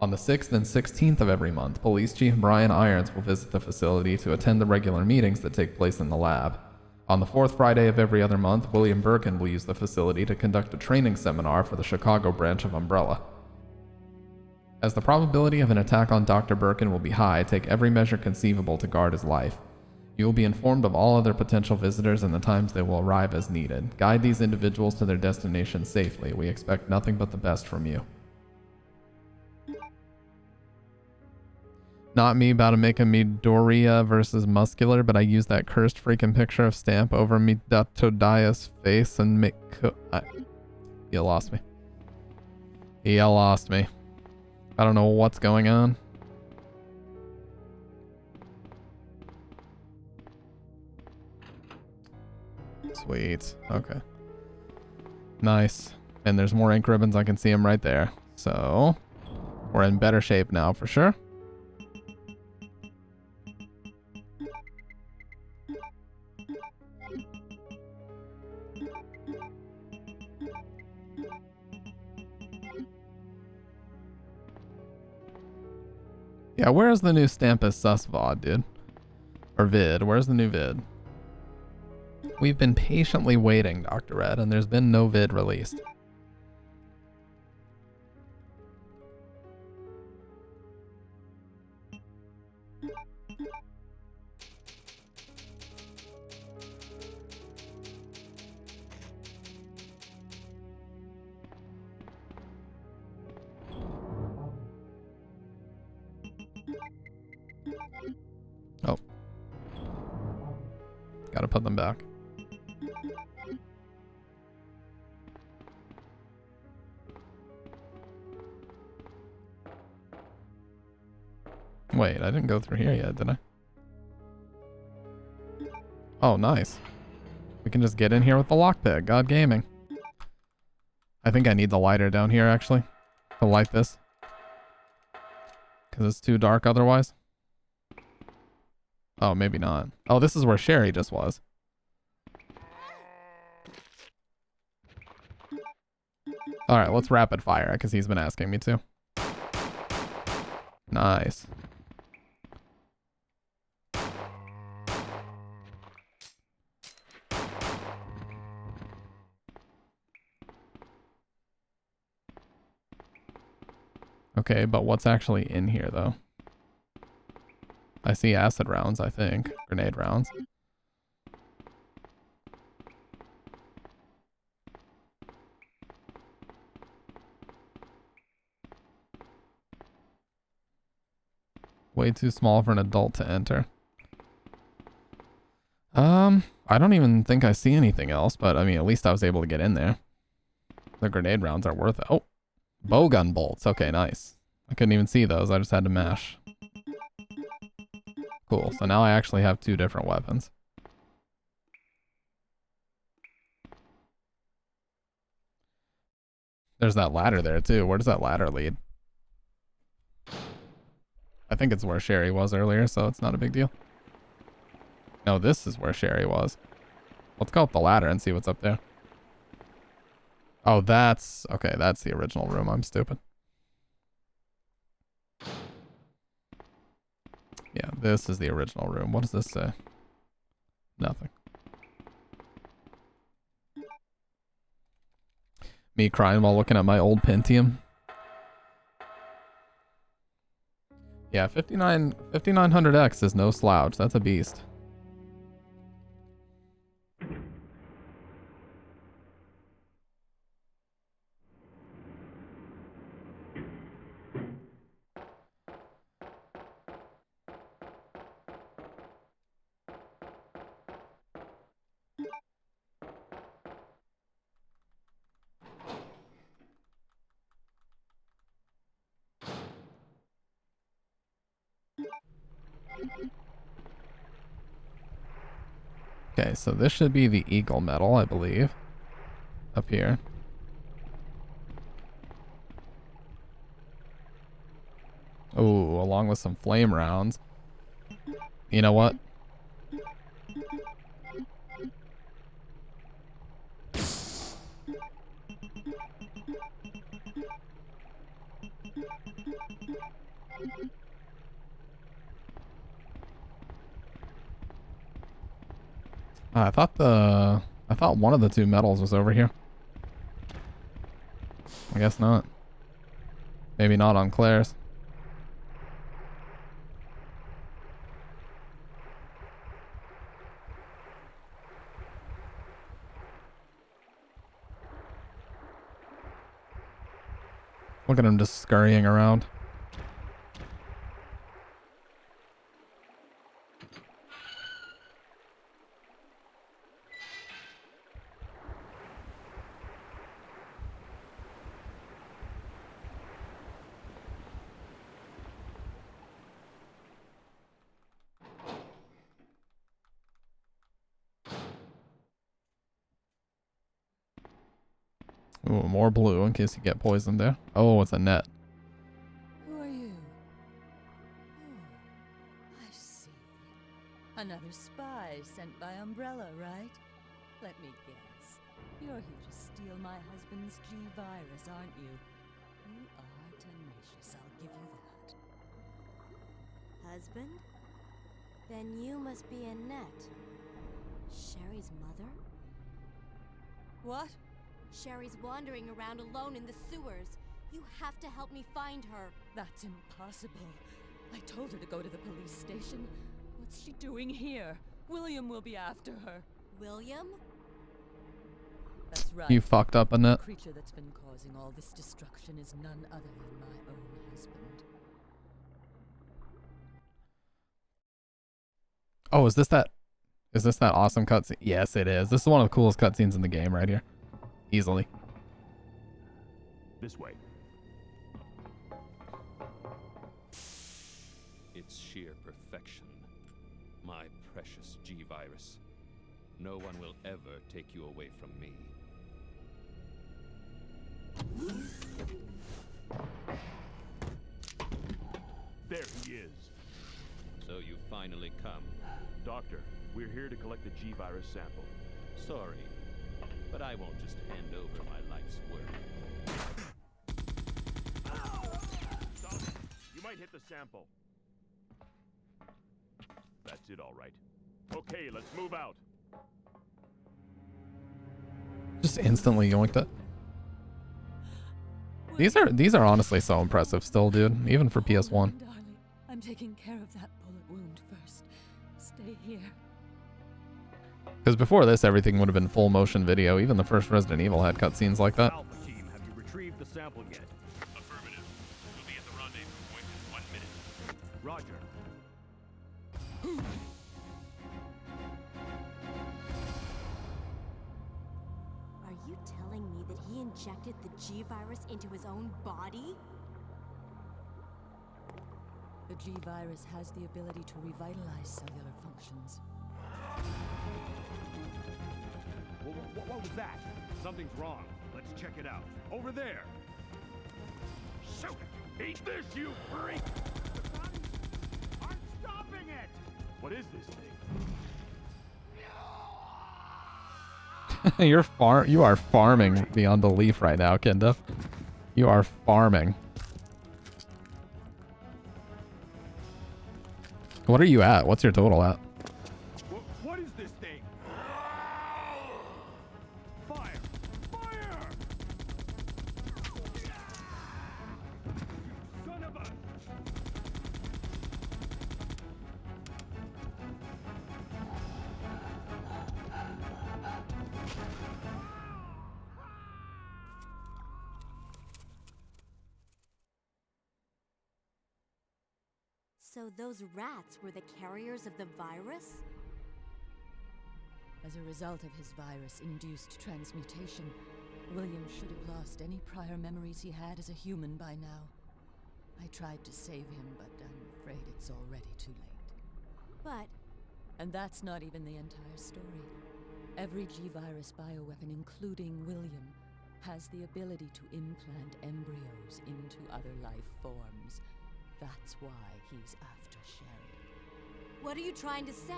On the 6th and 16th of every month, Police Chief Brian Irons will visit the facility to attend the regular meetings that take place in the lab. On the 4th Friday of every other month, William Birkin will use the facility to conduct a training seminar for the Chicago branch of Umbrella. As the probability of an attack on Dr. Birkin will be high, take every measure conceivable to guard his life. You will be informed of all other potential visitors and the times they will arrive as needed. Guide these individuals to their destination safely. We expect nothing but the best from you. Not me about to make a Midoriya versus Muscular, but I use that cursed freaking picture of Stamp over Midoriya's face and make... You lost me. You lost me. I don't know what's going on. Sweet. Okay. Nice. And there's more ink ribbons. I can see them right there. So, we're in better shape now for sure. Yeah, where's the new Stampus Sus VOD, dude? Or vid. Where's the new vid? We've been patiently waiting, Dr. Red, and there's been no vid released. Oh. Gotta put them back. Wait, I didn't go through here yet, did I? Oh, nice. We can just get in here with the lockpick. God gaming. I think I need the lighter down here, actually, to light this. Because it's too dark otherwise. Oh, maybe not. Oh, this is where Sherry just was. Alright, let's rapid fire, because he's been asking me to. Nice. Okay, but what's actually in here, though? I see acid rounds, I think. Grenade rounds. Way too small for an adult to enter. I don't even think I see anything else, but I mean, at least I was able to get in there. The grenade rounds are worth it. Oh, bowgun bolts. Okay, nice. I couldn't even see those. I just had to mash. Cool. So now I actually have 2 different weapons. There's that ladder there too. Where does that ladder lead? I think it's where Sherry was earlier, so it's not a big deal. No, this is where Sherry was. Let's go up the ladder and see what's up there. Oh, that's... Okay, that's the original room. I'm stupid. Yeah, this is the original room. What does this say? Nothing. Me crying while looking at my old Pentium. Yeah, 5900X is no slouch. That's a beast. Okay, so this should be the Eagle medal, I believe. Up here. Oh, along with some flame rounds. You know what? I thought one of the 2 medals was over here. I guess not. Maybe not on Claire's. Look at him just scurrying around. Ooh, more blue in case you get poisoned there. Oh, it's a net. Who are you? Oh, I see. Another spy sent by Umbrella, right? Let me guess. You're here to steal my husband's G-Virus, aren't you? You are tenacious, I'll give you that. Husband? Then you must be Annette. Sherry's mother? What? Sherry's wandering around alone in the sewers. You have to help me find her. That's impossible. I told her to go to the police station. What's she doing here? William will be after her. William? That's right. You fucked up, Annette. The creature that's been causing all this destruction is none other than my own husband. Oh, is this that awesome cutscene? Yes, it is. This is one of the coolest cutscenes in the game right here. Easily. This way. It's sheer perfection. My precious G-Virus. No one will ever take you away from me. There he is. So you finally come. Doctor, we're here to collect the G-Virus sample. Sorry, but I won't just hand over my life's work. Stop! You might hit the sample. That's it, all right. Okay, let's move out. Just instantly yoinked it. These are honestly so impressive still, dude. Even for PS1. Darling, I'm taking care of that bullet wound first. Stay here. Because before this, everything would have been full motion video. Even the first Resident Evil had cutscenes like that. Alpha team, have you retrieved the sample yet? Affirmative. We'll be at the rendezvous point in 1 minute. Roger. injected the G-virus into his own body? The G-virus has the ability to revitalize cellular functions. What was that? Something's wrong. Let's check it out. Over there. Shoot it! Eat this, you freak! The bodies aren't stopping it! What is this thing? You are farming beyond belief right now, Kenda. You are farming. What are you at? What's your total at? What is this thing? Fire! Fire! Son of a... So those rats were the carriers of the virus? As a result of his virus-induced transmutation, William should have lost any prior memories he had as a human by now. I tried to save him, but I'm afraid it's already too late. But... And that's not even the entire story. Every G-virus bioweapon, including William, has the ability to implant embryos into other life forms. That's why he's after Sherry. What are you trying to say?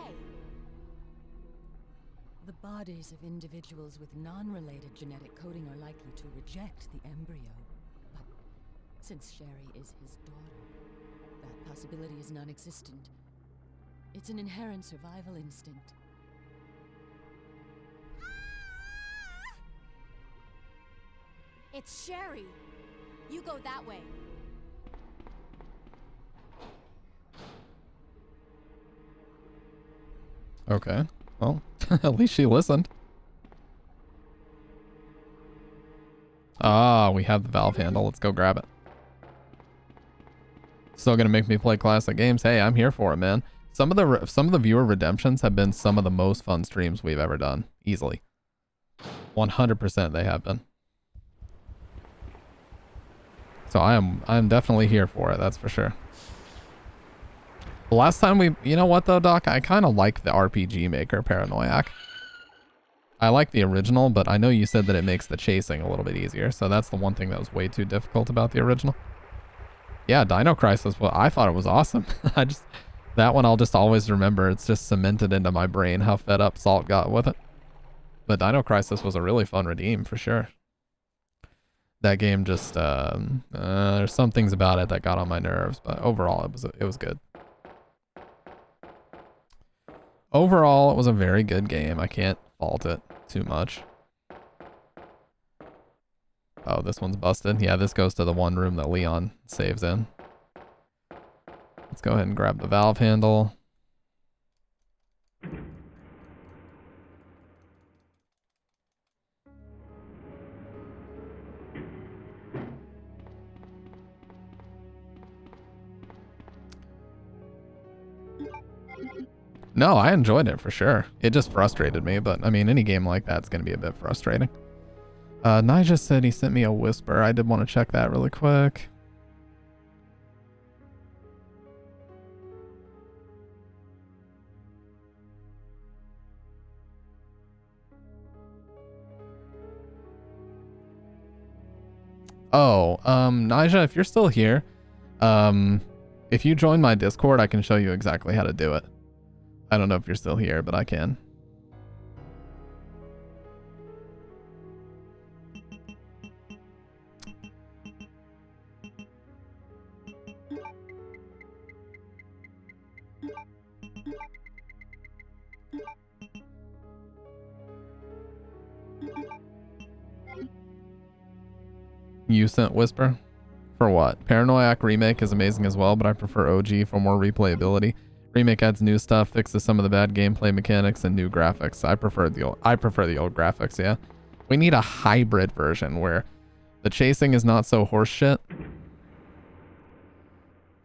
The bodies of individuals with non-related genetic coding are likely to reject the embryo. But since Sherry is his daughter, that possibility is non-existent. It's an inherent survival instinct. It's Sherry! You go that way. Okay. Well, at least she listened. Ah, we have the valve handle. Let's go grab it. Still gonna make me play classic games. Hey, I'm here for it, man. Some of the viewer redemptions have been some of the most fun streams we've ever done. Easily. 100% they have been. So I'm definitely here for it, that's for sure. The last time you know what though, Doc? I kind of like the RPG Maker Paranoiac. I like the original, but I know you said that it makes the chasing a little bit easier. So that's the one thing that was way too difficult about the original. Yeah, Dino Crisis, well, I thought it was awesome. That one I'll just always remember. It's just cemented into my brain how fed up Salt got with it. But Dino Crisis was a really fun redeem for sure. That game just, there's some things about it that got on my nerves, but overall it was good. Overall, it was a very good game. I can't fault it too much. Oh, this one's busted. Yeah, this goes to the one room that Leon saves in. Let's go ahead and grab the valve handle. No, I enjoyed it for sure. It just frustrated me, but I mean, any game like that's going to be a bit frustrating. Nija said he sent me a whisper. I did want to check that really quick. Oh, Nija, if you're still here, if you join my Discord, I can show you exactly how to do it. I don't know if you're still here, but I can. You sent Whisper? For what? Paranoiac Remake is amazing as well, but I prefer OG for more replayability. Remake adds new stuff, fixes some of the bad gameplay mechanics, and new graphics. I prefer the old graphics, yeah. We need a hybrid version where the chasing is not so horseshit.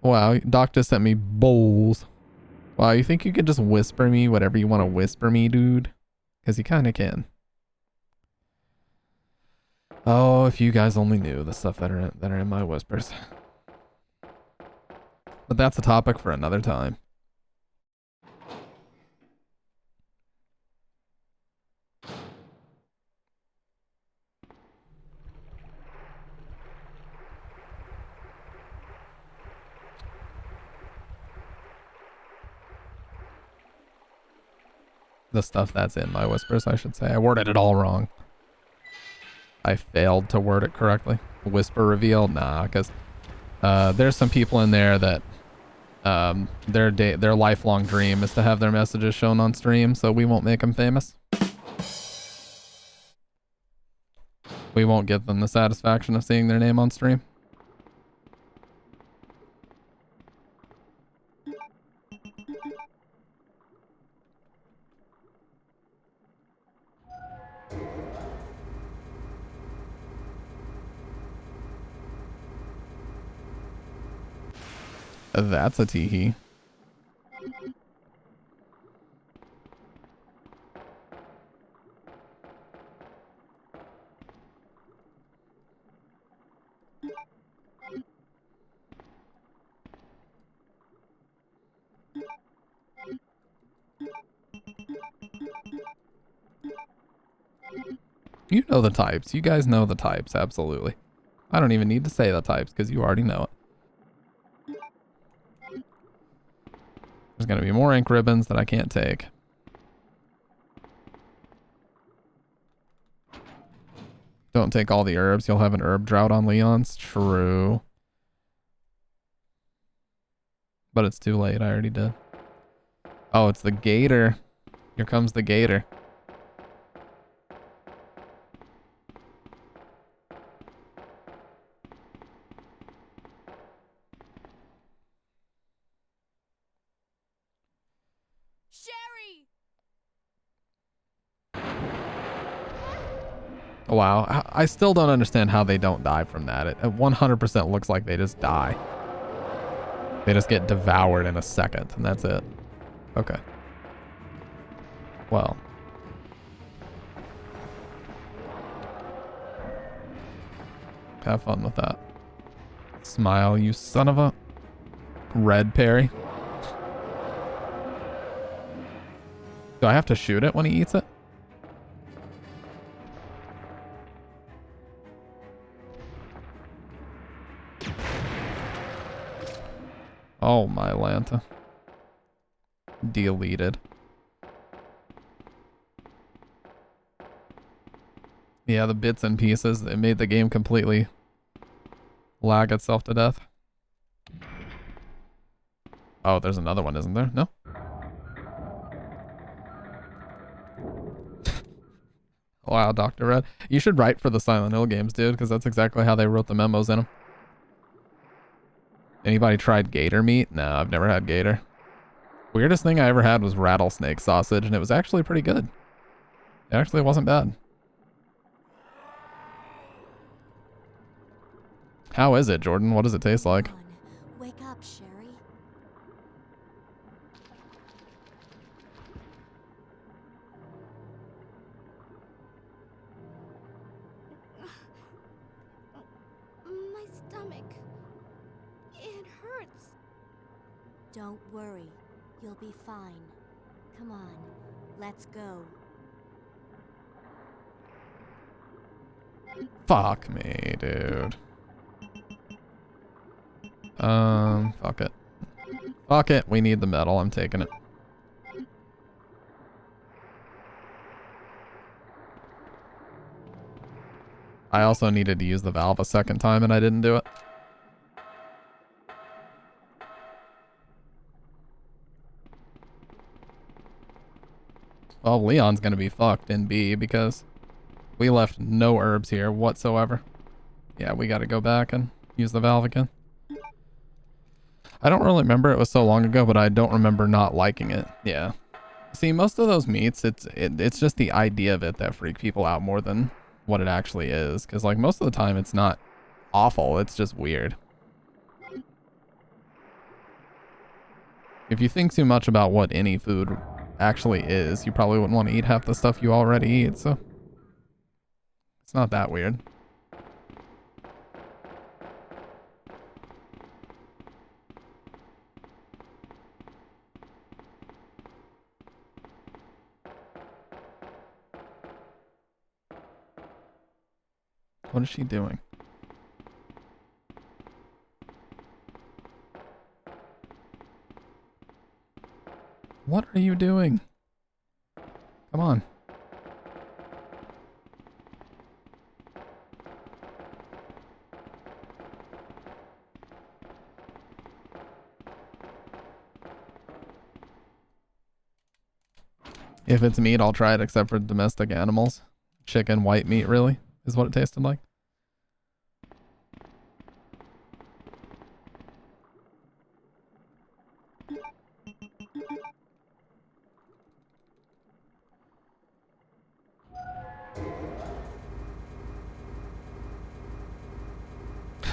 Wow, Doc just sent me bowls. Wow, you think you could just whisper me whatever you want to whisper me, dude? Because you kind of can. Oh, if you guys only knew the stuff that are in my whispers. But that's a topic for another time. The stuff that's in my whispers, I should say. I worded it all wrong. I failed to word it correctly. Whisper reveal? Nah, because there's some people in there that their lifelong dream is to have their messages shown on stream, so we won't make them famous. We won't give them the satisfaction of seeing their name on stream. That's a teehee. You know the types. You guys know the types, absolutely. I don't even need to say the types because you already know it. There's going to be more ink ribbons that I can't take. Don't take all the herbs. You'll have an herb drought on Leon's. True. But it's too late. I already did. Oh, it's the gator. Here comes the gator. Wow, I still don't understand how they don't die from that. It 100% looks like they just die. They just get devoured in a second, and that's it. Okay. Well. Have fun with that. Smile, you son of a... Red Perry. Do I have to shoot it when he eats it? Oh my Lanta. Deleted. Yeah, the bits and pieces, it made the game completely lag itself to death. Oh, there's another one, isn't there? No? Wow, Dr. Red. You should write for the Silent Hill games, dude, because that's exactly how they wrote the memos in them. Anybody tried gator meat? No, I've never had gator. Weirdest thing I ever had was rattlesnake sausage, and it was actually pretty good. It actually wasn't bad. How is it, Jordan? What does it taste like? Wake up, Sherry. My stomach. It hurts. Don't worry. You'll be fine. Come on. Let's go. Fuck me, dude. Fuck it. Fuck it. We need the metal. I'm taking it. I also needed to use the valve a second time and I didn't do it. Well, Leon's gonna be fucked in B because we left no herbs here whatsoever. Yeah, we gotta go back and use the valve again. I don't really remember, it was so long ago, but I don't remember not liking it. Yeah. See, most of those meats, it's just the idea of it that freak people out more than what it actually is. Because, like, most of the time it's not awful, it's just weird. If you think too much about what any food actually is, you probably wouldn't want to eat half the stuff you already eat, so... It's not that weird. What is she doing? What are you doing? Come on. If it's meat, I'll try it except for domestic animals. Chicken, white meat, really, is what it tasted like.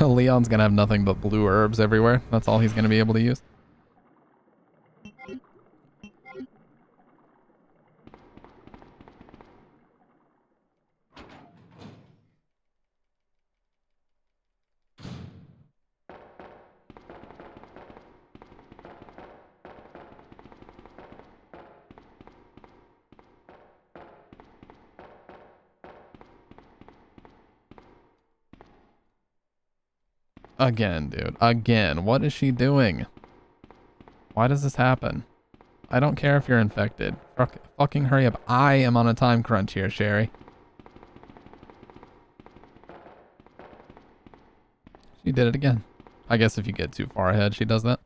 Leon's gonna have nothing but blue herbs everywhere. That's all he's gonna be able to use. Again, dude. Again. What is she doing? Why does this happen? I don't care if you're infected. Fucking hurry up. I am on a time crunch here, Sherry. She did it again. I guess if you get too far ahead, she does that.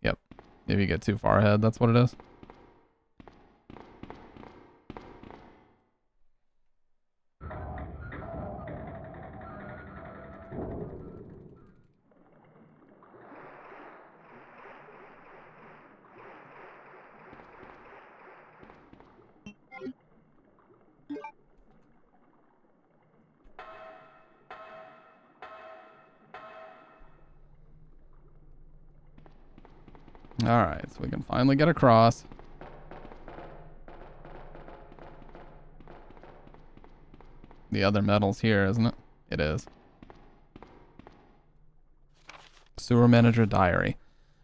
Yep. If you get too far ahead, that's what it is. Alright, so we can finally get across. The other metal's here, isn't it? It is. Sewer Manager Diary.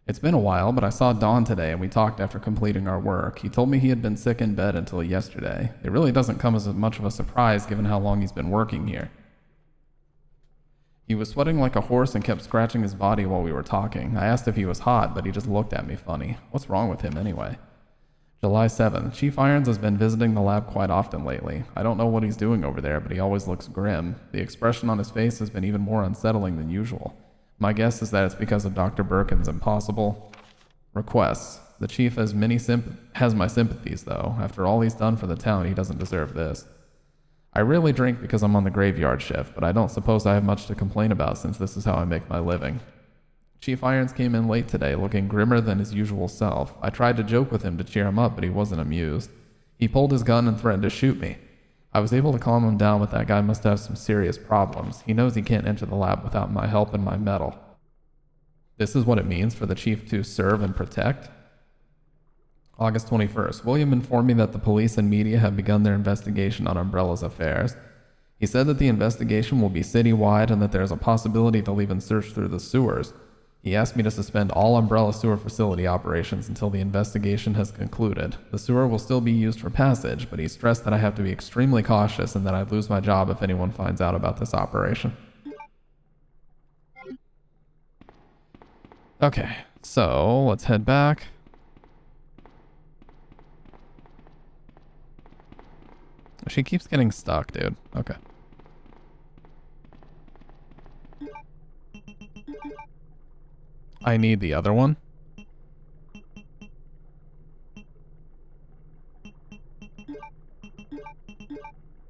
It's been a while, but I saw Don today and we talked after completing our work. He told me he had been sick in bed until yesterday. It really doesn't come as much of a surprise given how long he's been working here. He was sweating like a horse and kept scratching his body while we were talking. I asked if he was hot, but he just looked at me funny. What's wrong with him anyway? July 7th. Chief Irons has been visiting the lab quite often lately. I don't know what he's doing over there, but he always looks grim. The expression on his face has been even more unsettling than usual. My guess is that it's because of Dr. Birkin's impossible requests. The chief has my sympathies, though. After all he's done for the town, he doesn't deserve this. I rarely drink because I'm on the graveyard shift, but I don't suppose I have much to complain about since this is how I make my living. Chief Irons came in late today, looking grimmer than his usual self. I tried to joke with him to cheer him up, but he wasn't amused. He pulled his gun and threatened to shoot me. I was able to calm him down, but that guy must have some serious problems. He knows he can't enter the lab without my help and my metal. This is what it means for the chief to serve and protect? August 21st. William informed me that the police and media have begun their investigation on Umbrella's affairs. He said that the investigation will be citywide and that there is a possibility they'll even search through the sewers. He asked me to suspend all Umbrella sewer facility operations until the investigation has concluded. The sewer will still be used for passage, but he stressed that I have to be extremely cautious and that I'd lose my job if anyone finds out about this operation. Okay, so let's head back. She keeps getting stuck, dude. Okay. I need the other one.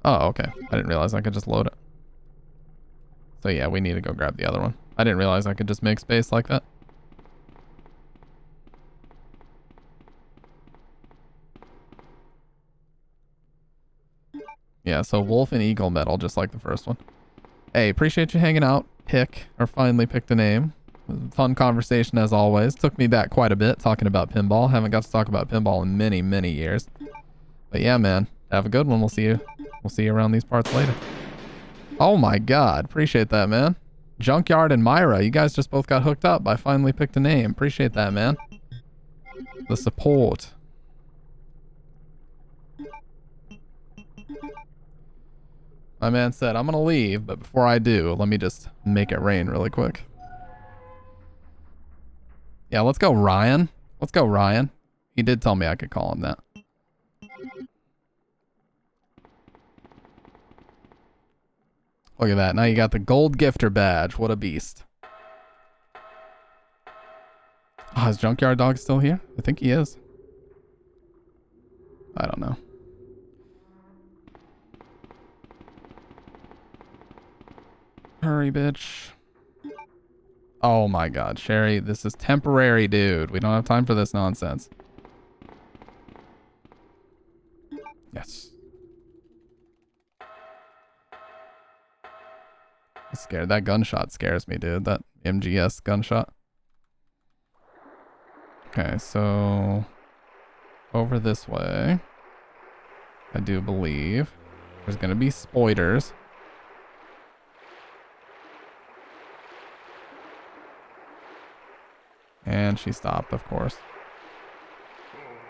Oh, okay. I didn't realize I could just load it. So yeah, we need to go grab the other one. I didn't realize I could just make space like that. Yeah, so wolf and eagle metal, just like the first one. Hey, appreciate you hanging out. Finally picked a name. Fun conversation as always. Took me back quite a bit talking about pinball. Haven't got to talk about pinball in many, many years. But yeah, man, have a good one. We'll see you around these parts later. Oh my god, appreciate that, man. Junkyard and Myra, you guys just both got hooked up. I finally picked a name. Appreciate that, man. The support. My man said, I'm gonna leave, but before I do, let me just make it rain really quick. Yeah, let's go Ryan. Let's go Ryan. He did tell me I could call him that. Look at that. Now you got the gold gifter badge. What a beast. Oh, is Junkyard Dog still here? I think he is. I don't know. Hurry, bitch. Oh my god, Sherry, this is temporary, dude. We don't have time for this nonsense. Yes. I'm scared. That gunshot scares me, dude. That MGS gunshot. Okay, so over this way, I do believe there's gonna be spoiders. And she stopped, of course.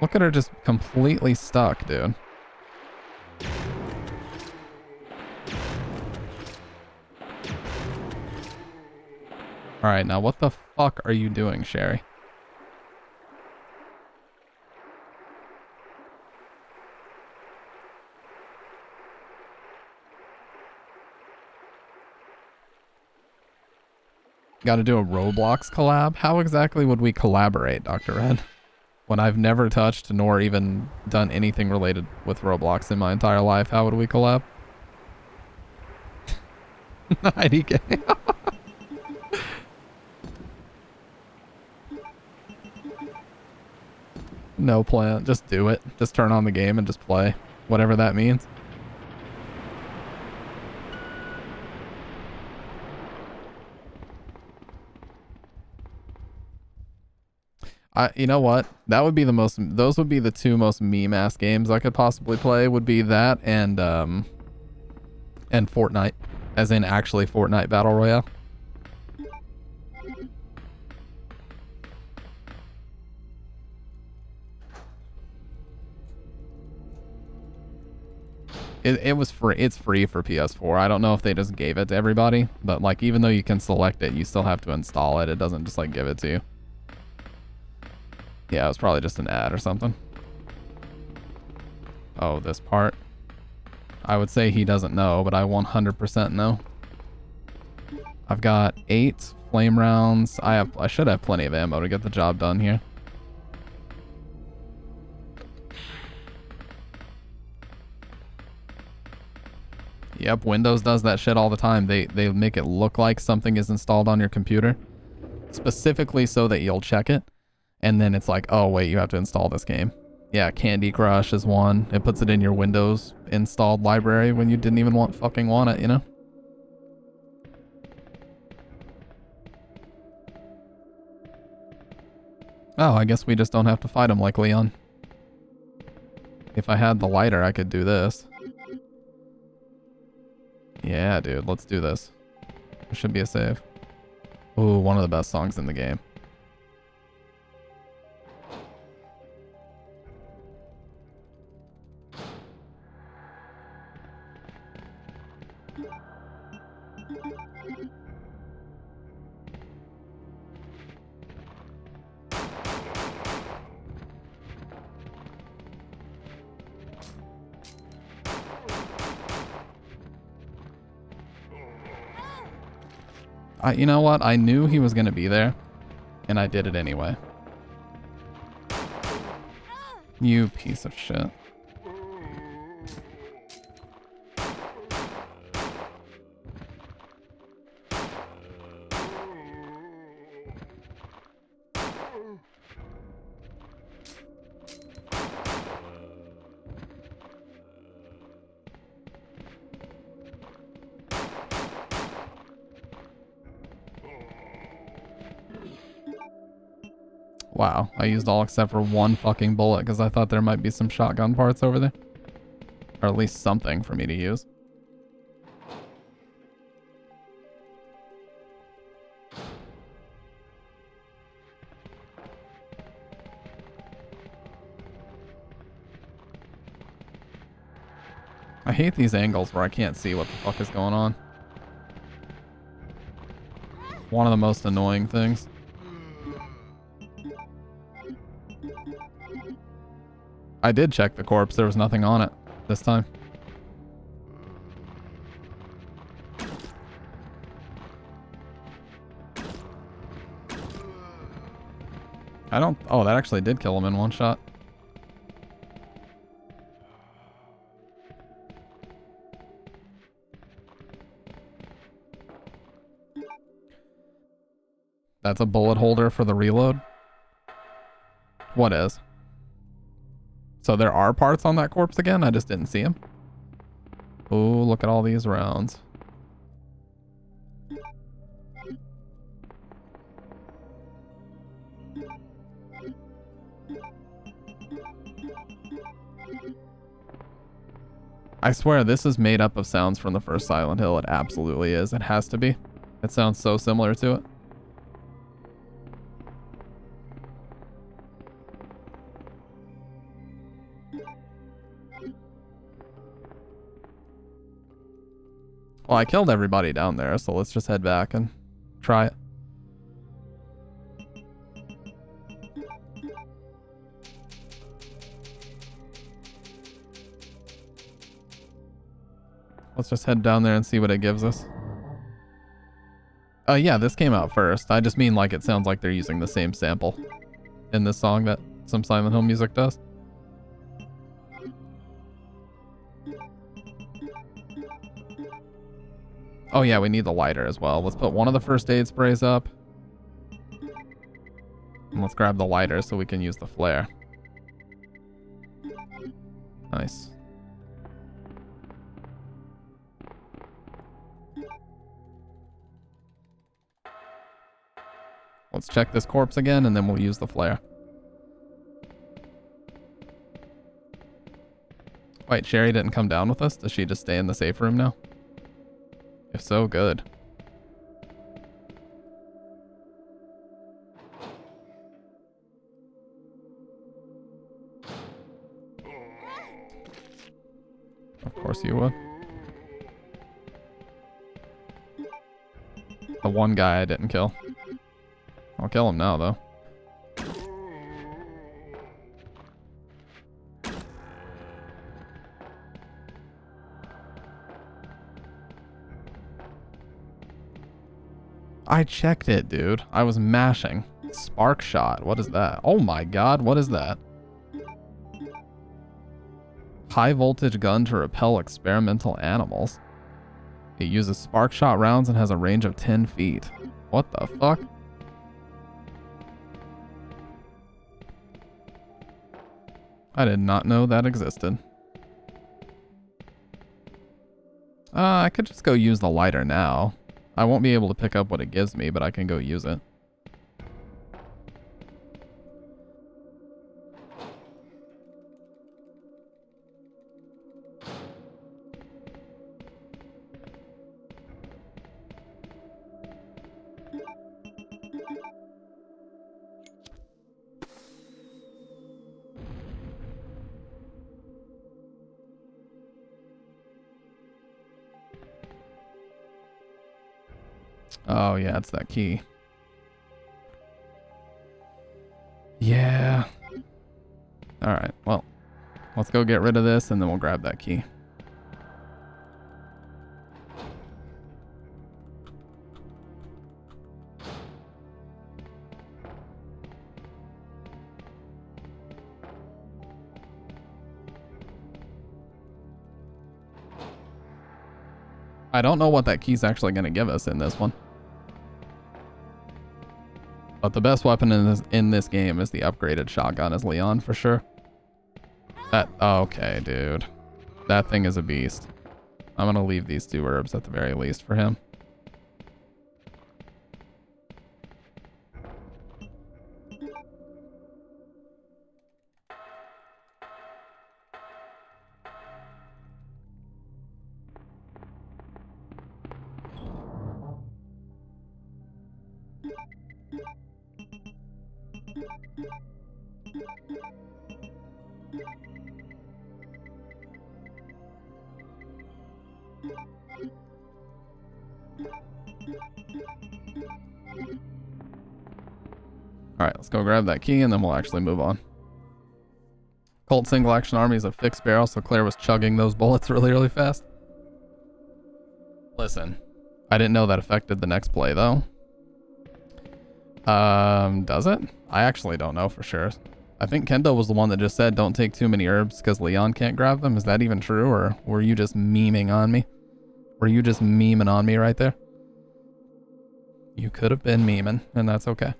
Look at her just completely stuck, dude. Alright, now what the fuck are you doing, Sherry? Gotta do a Roblox collab? How exactly would we collaborate, Dr. Red? When I've never touched nor even done anything related with Roblox in my entire life, how would we collab? IDK. No plan. Just do it. Just turn on the game and just play. Whatever that means. You know what? That would be the most, those would be the two most meme-ass games I could possibly play, would be that and Fortnite. As in actually Fortnite Battle Royale. It was free. It's free for PS4. I don't know if they just gave it to everybody, but like even though you can select it, you still have to install it. It doesn't just like give it to you. Yeah, it was probably just an ad or something. Oh, this part. I would say he doesn't know, but I 100% know. I've got 8 flame rounds. I should have plenty of ammo to get the job done here. Yep, Windows does that shit all the time. They make it look like something is installed on your computer, specifically so that you'll check it, and then it's like, oh wait, you have to install this game. Yeah, Candy Crush is one. It puts it in your Windows installed library when you didn't even fucking want it, you know? Oh, I guess we just don't have to fight him like Leon. If I had the lighter, I could do this. Yeah, dude, let's do this. It should be a save. Ooh, one of the best songs in the game. You know what? I knew he was going to be there, and I did it anyway. You piece of shit. Wow, I used all except for one fucking bullet because I thought there might be some shotgun parts over there. Or at least something for me to use. I hate these angles where I can't see what the fuck is going on. One of the most annoying things. I did check the corpse. There was nothing on it this time. I don't... Oh, that actually did kill him in one shot. That's a bullet holder for the reload? What is? So there are parts on that corpse again? I just didn't see them. Oh, look at all these rounds. I swear this is made up of sounds from the first Silent Hill. It absolutely is. It has to be. It sounds so similar to it. Well, I killed everybody down there, so let's just head back and try it. Let's just head down there and see what it gives us. Yeah, this came out first. I just mean like it sounds like they're using the same sample in this song that some Silent Hill music does. Oh yeah, we need the lighter as well. Let's put one of the first aid sprays up. And let's grab the lighter so we can use the flare. Nice. Let's check this corpse again and then we'll use the flare. Wait, Sherry didn't come down with us? Does she just stay in the safe room now? If so, good. Of course you would. The one guy I didn't kill. I'll kill him now, though. I checked it, dude. I was mashing. Spark shot. What is that? Oh my god, what is that? High voltage gun to repel experimental animals. It uses spark shot rounds and has a range of 10 feet. What the fuck? I did not know that existed. I could just go use the lighter now. I won't be able to pick up what it gives me, but I can go use it. Oh yeah, it's that key. Yeah. Alright, well, let's go get rid of this and then we'll grab that key. I don't know what that key's actually going to give us in this one. But the best weapon in this game is the upgraded shotgun as Leon, for sure. Okay, dude. That thing is a beast. I'm gonna leave these 2 herbs at the very least for him. Alright, let's go grab that key and then we'll actually move on. Colt single action army is a fixed barrel, so Claire was chugging those bullets really, really fast. Listen, I didn't know that affected the next play though. Does it? I actually don't know for sure. I think Kendo was the one that just said don't take too many herbs because Leon can't grab them. Is that even true, or were you just memeing on me? Were you just memeing on me right there? You could have been memeing, and that's okay.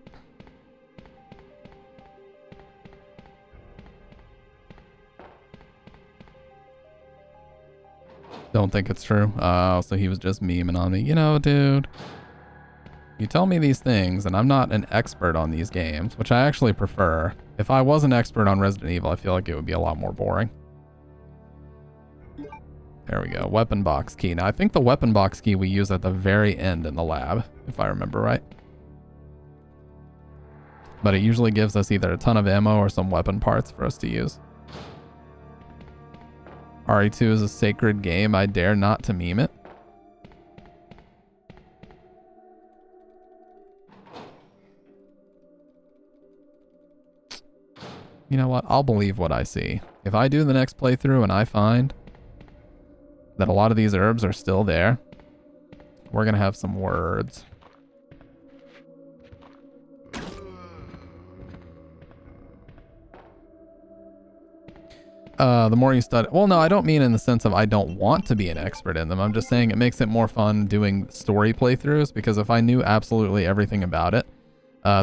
Don't think it's true. Oh, so he was just memeing on me. You know, dude. You tell me these things, and I'm not an expert on these games, which I actually prefer. If I was an expert on Resident Evil, I feel like it would be a lot more boring. There we go. Weapon box key. Now, I think the weapon box key we use at the very end in the lab, if I remember right. But it usually gives us either a ton of ammo or some weapon parts for us to use. RE2 is a sacred game. I dare not to meme it. You know what? I'll believe what I see. If I do the next playthrough and I find that a lot of these herbs are still there, we're gonna have some words. The more you study... Well, no, I don't mean in the sense of I don't want to be an expert in them. I'm just saying it makes it more fun doing story playthroughs, because if I knew absolutely everything about it,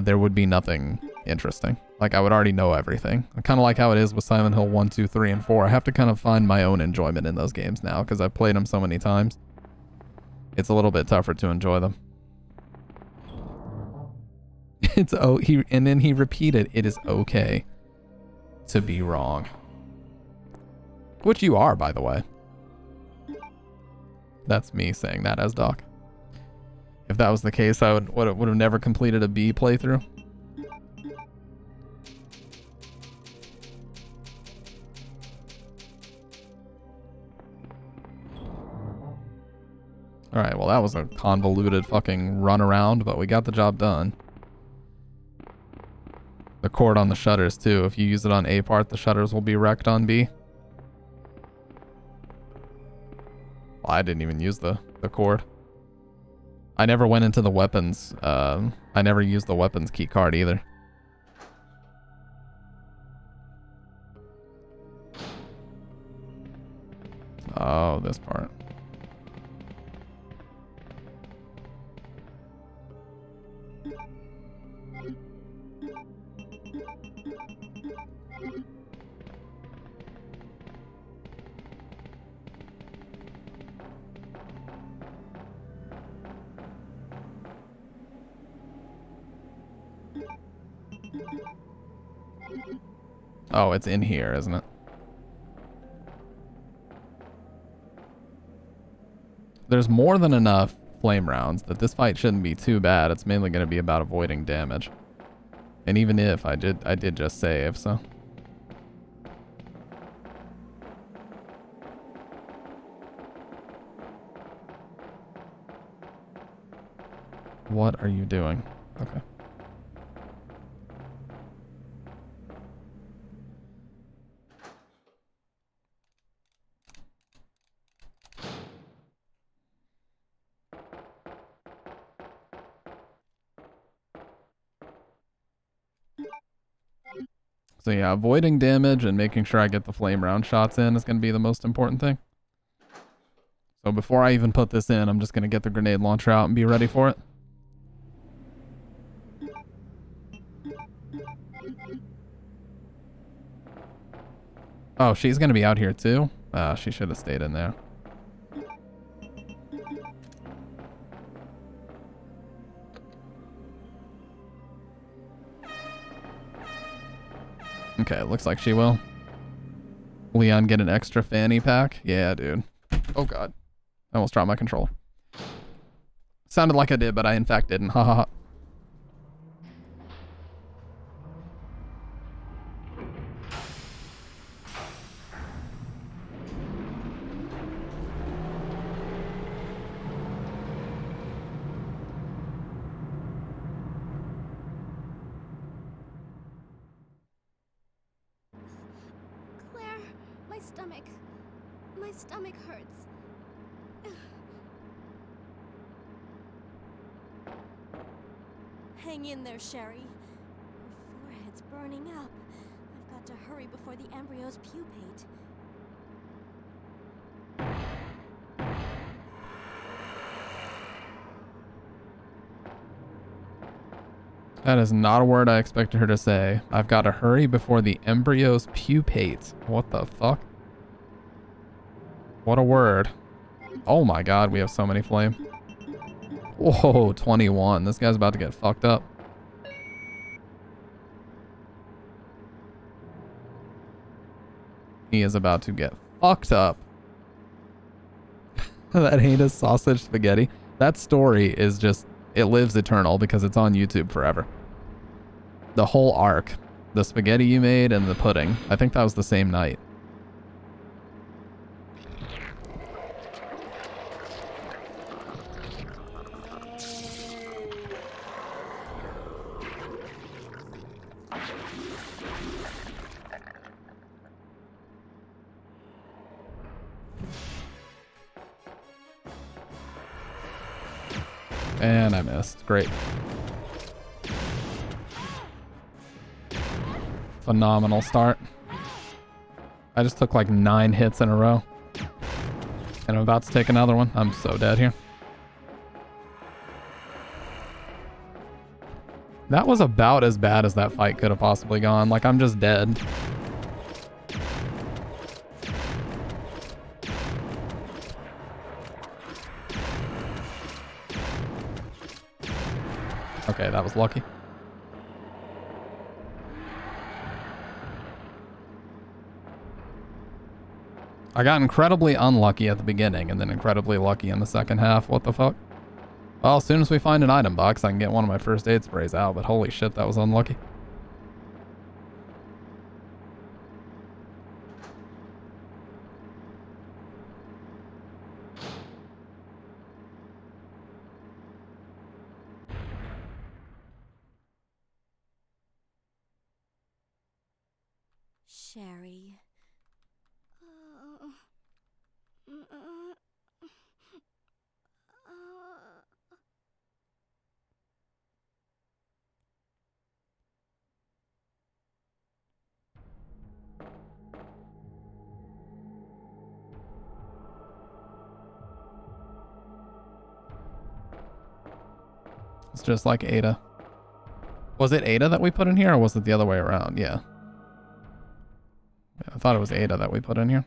there would be nothing interesting. Like, I would already know everything. Kind of like how it is with Silent Hill 1, 2, 3, and 4. I have to kind of find my own enjoyment in those games now, because I've played them so many times. It's a little bit tougher to enjoy them. And then he repeated, it is okay to be wrong. Which you are, by the way. That's me saying that as Doc. If that was the case, I would have never completed a B playthrough. Alright, well that was a convoluted fucking run around, but we got the job done. The cord on the shutters too. If you use it on A part, the shutters will be wrecked on B. Well, I didn't even use the cord. I never went into the weapons. I never used the weapons key card either. Oh, this part. Oh, it's in here, isn't it? There's more than enough flame rounds that this fight shouldn't be too bad. It's mainly going to be about avoiding damage. And even if I did just save, so. What are you doing? Okay. So yeah, avoiding damage and making sure I get the flame round shots in is going to be the most important thing. So before I even put this in, I'm just going to get the grenade launcher out and be ready for it. Oh, she's going to be out here too? She should have stayed in there. Okay, looks like she will. Leon get an extra fanny pack? Yeah, dude. Oh god. I almost dropped my controller. Sounded like I did, but I in fact didn't. Ha ha ha. stomach. My stomach hurts. Hang in there, Sherry. Her forehead's burning up. I've got to hurry before the embryos pupate. That is not a word I expected her to say. I've got to hurry before the embryos pupate. What the fuck? What a word. Oh my god, we have so many flame. Whoa, 21. This guy's about to get fucked up. He is about to get fucked up. That heinous sausage spaghetti. That story is just, it lives eternal because it's on YouTube forever. The whole arc. The spaghetti you made and the pudding. I think that was the same night. And I missed. Great. Phenomenal start. I just took like 9 hits in a row. And I'm about to take another one. I'm so dead here. That was about as bad as that fight could have possibly gone. Like, I'm just dead. Okay, that was lucky. I got incredibly unlucky at the beginning and then incredibly lucky in the second half. What the fuck? Well, as soon as we find an item box, I can get one of my first aid sprays out, but holy shit, that was unlucky. Sherry. It's just like Ada. Was it Ada that we put in here, or was it the other way around? Yeah. I thought it was Ada that we put in here.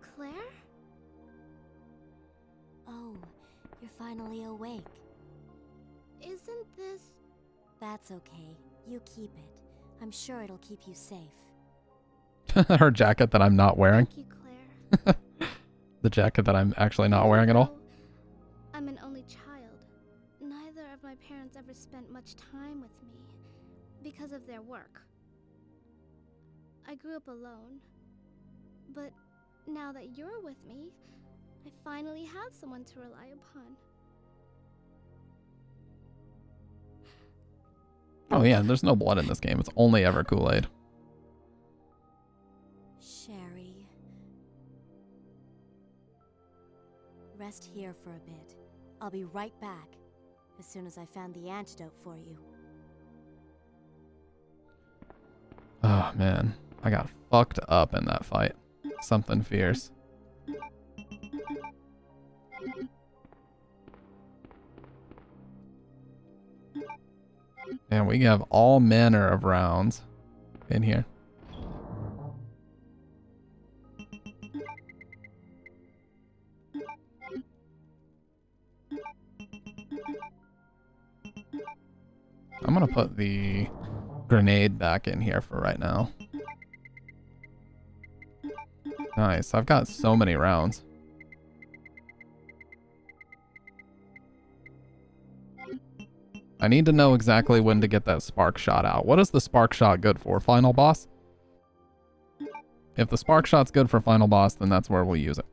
Claire? Oh, you're finally awake. Isn't this... That's okay. You keep it. I'm sure it'll keep you safe. Her jacket that I'm not wearing. Thank you, Claire. The jacket that I'm actually not wearing at all. I'm an only child. Neither of my parents ever spent much time with me because of their work. I grew up alone. But now that you're with me, I finally have someone to rely upon. Oh yeah, there's no blood in this game. It's only ever Kool-Aid. Sherry. Rest here for a bit. I'll be right back as soon as I found the antidote for you. Oh man, I got fucked up in that fight. Something fierce. And we have all manner of rounds in here. I'm gonna put the grenade back in here for right now. Nice, I've got so many rounds. I need to know exactly when to get that spark shot out. What is the spark shot good for? Final boss? If the spark shot's good for final boss, then that's where we'll use it.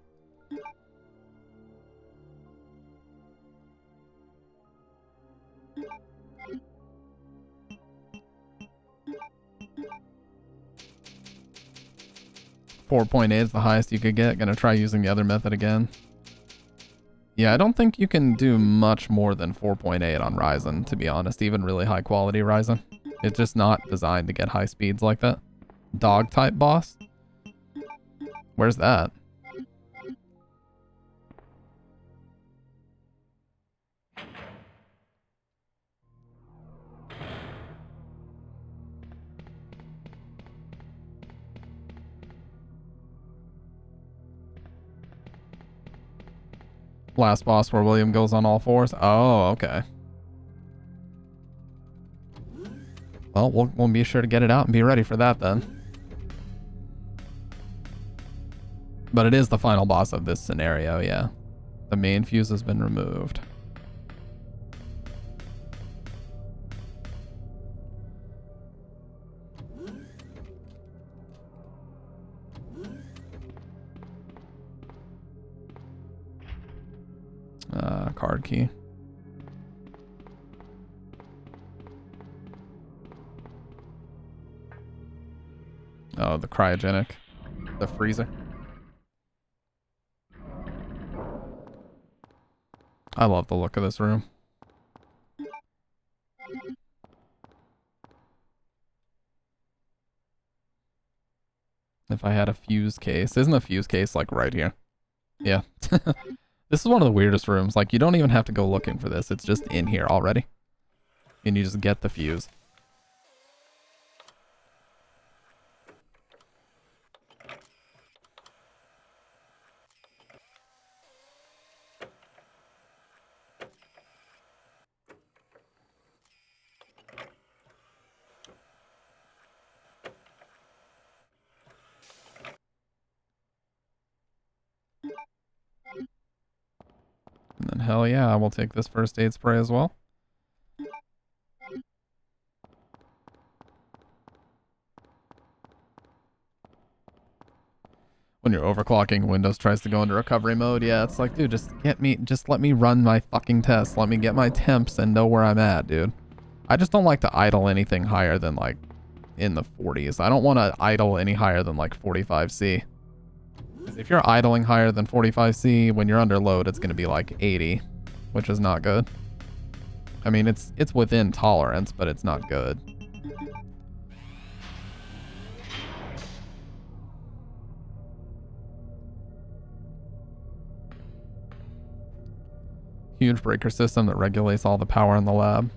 4.8 is the highest you could get. Gonna try using the other method again. Yeah, I don't think you can do much more than 4.8 on Ryzen, to be honest. Even really high quality Ryzen. It's just not designed to get high speeds like that. Dog type boss? Where's that? Last boss where William goes on all fours? Oh, okay. Well, we'll be sure to get it out and be ready for that then. But it is the final boss of this scenario, yeah. The main fuse has been removed. Card key. Oh, the cryogenic. The freezer. I love the look of this room. If I had a fuse case. Isn't a fuse case like right here? Yeah. This is one of the weirdest rooms. Like, you don't even have to go looking for this. It's just in here already. And you just get the fuse. And then hell yeah, I will take this first aid spray as well. When you're overclocking, Windows tries to go into recovery mode. Yeah, it's like, dude, just let me run my fucking tests. Let me get my temps and know where I'm at, dude. I just don't like to idle anything higher than like in the 40s. I don't want to idle any higher than like 45C. Because if you're idling higher than 45C, when you're under load, it's going to be like 80, which is not good. I mean, it's within tolerance, but it's not good. Huge breaker system that regulates all the power in the lab.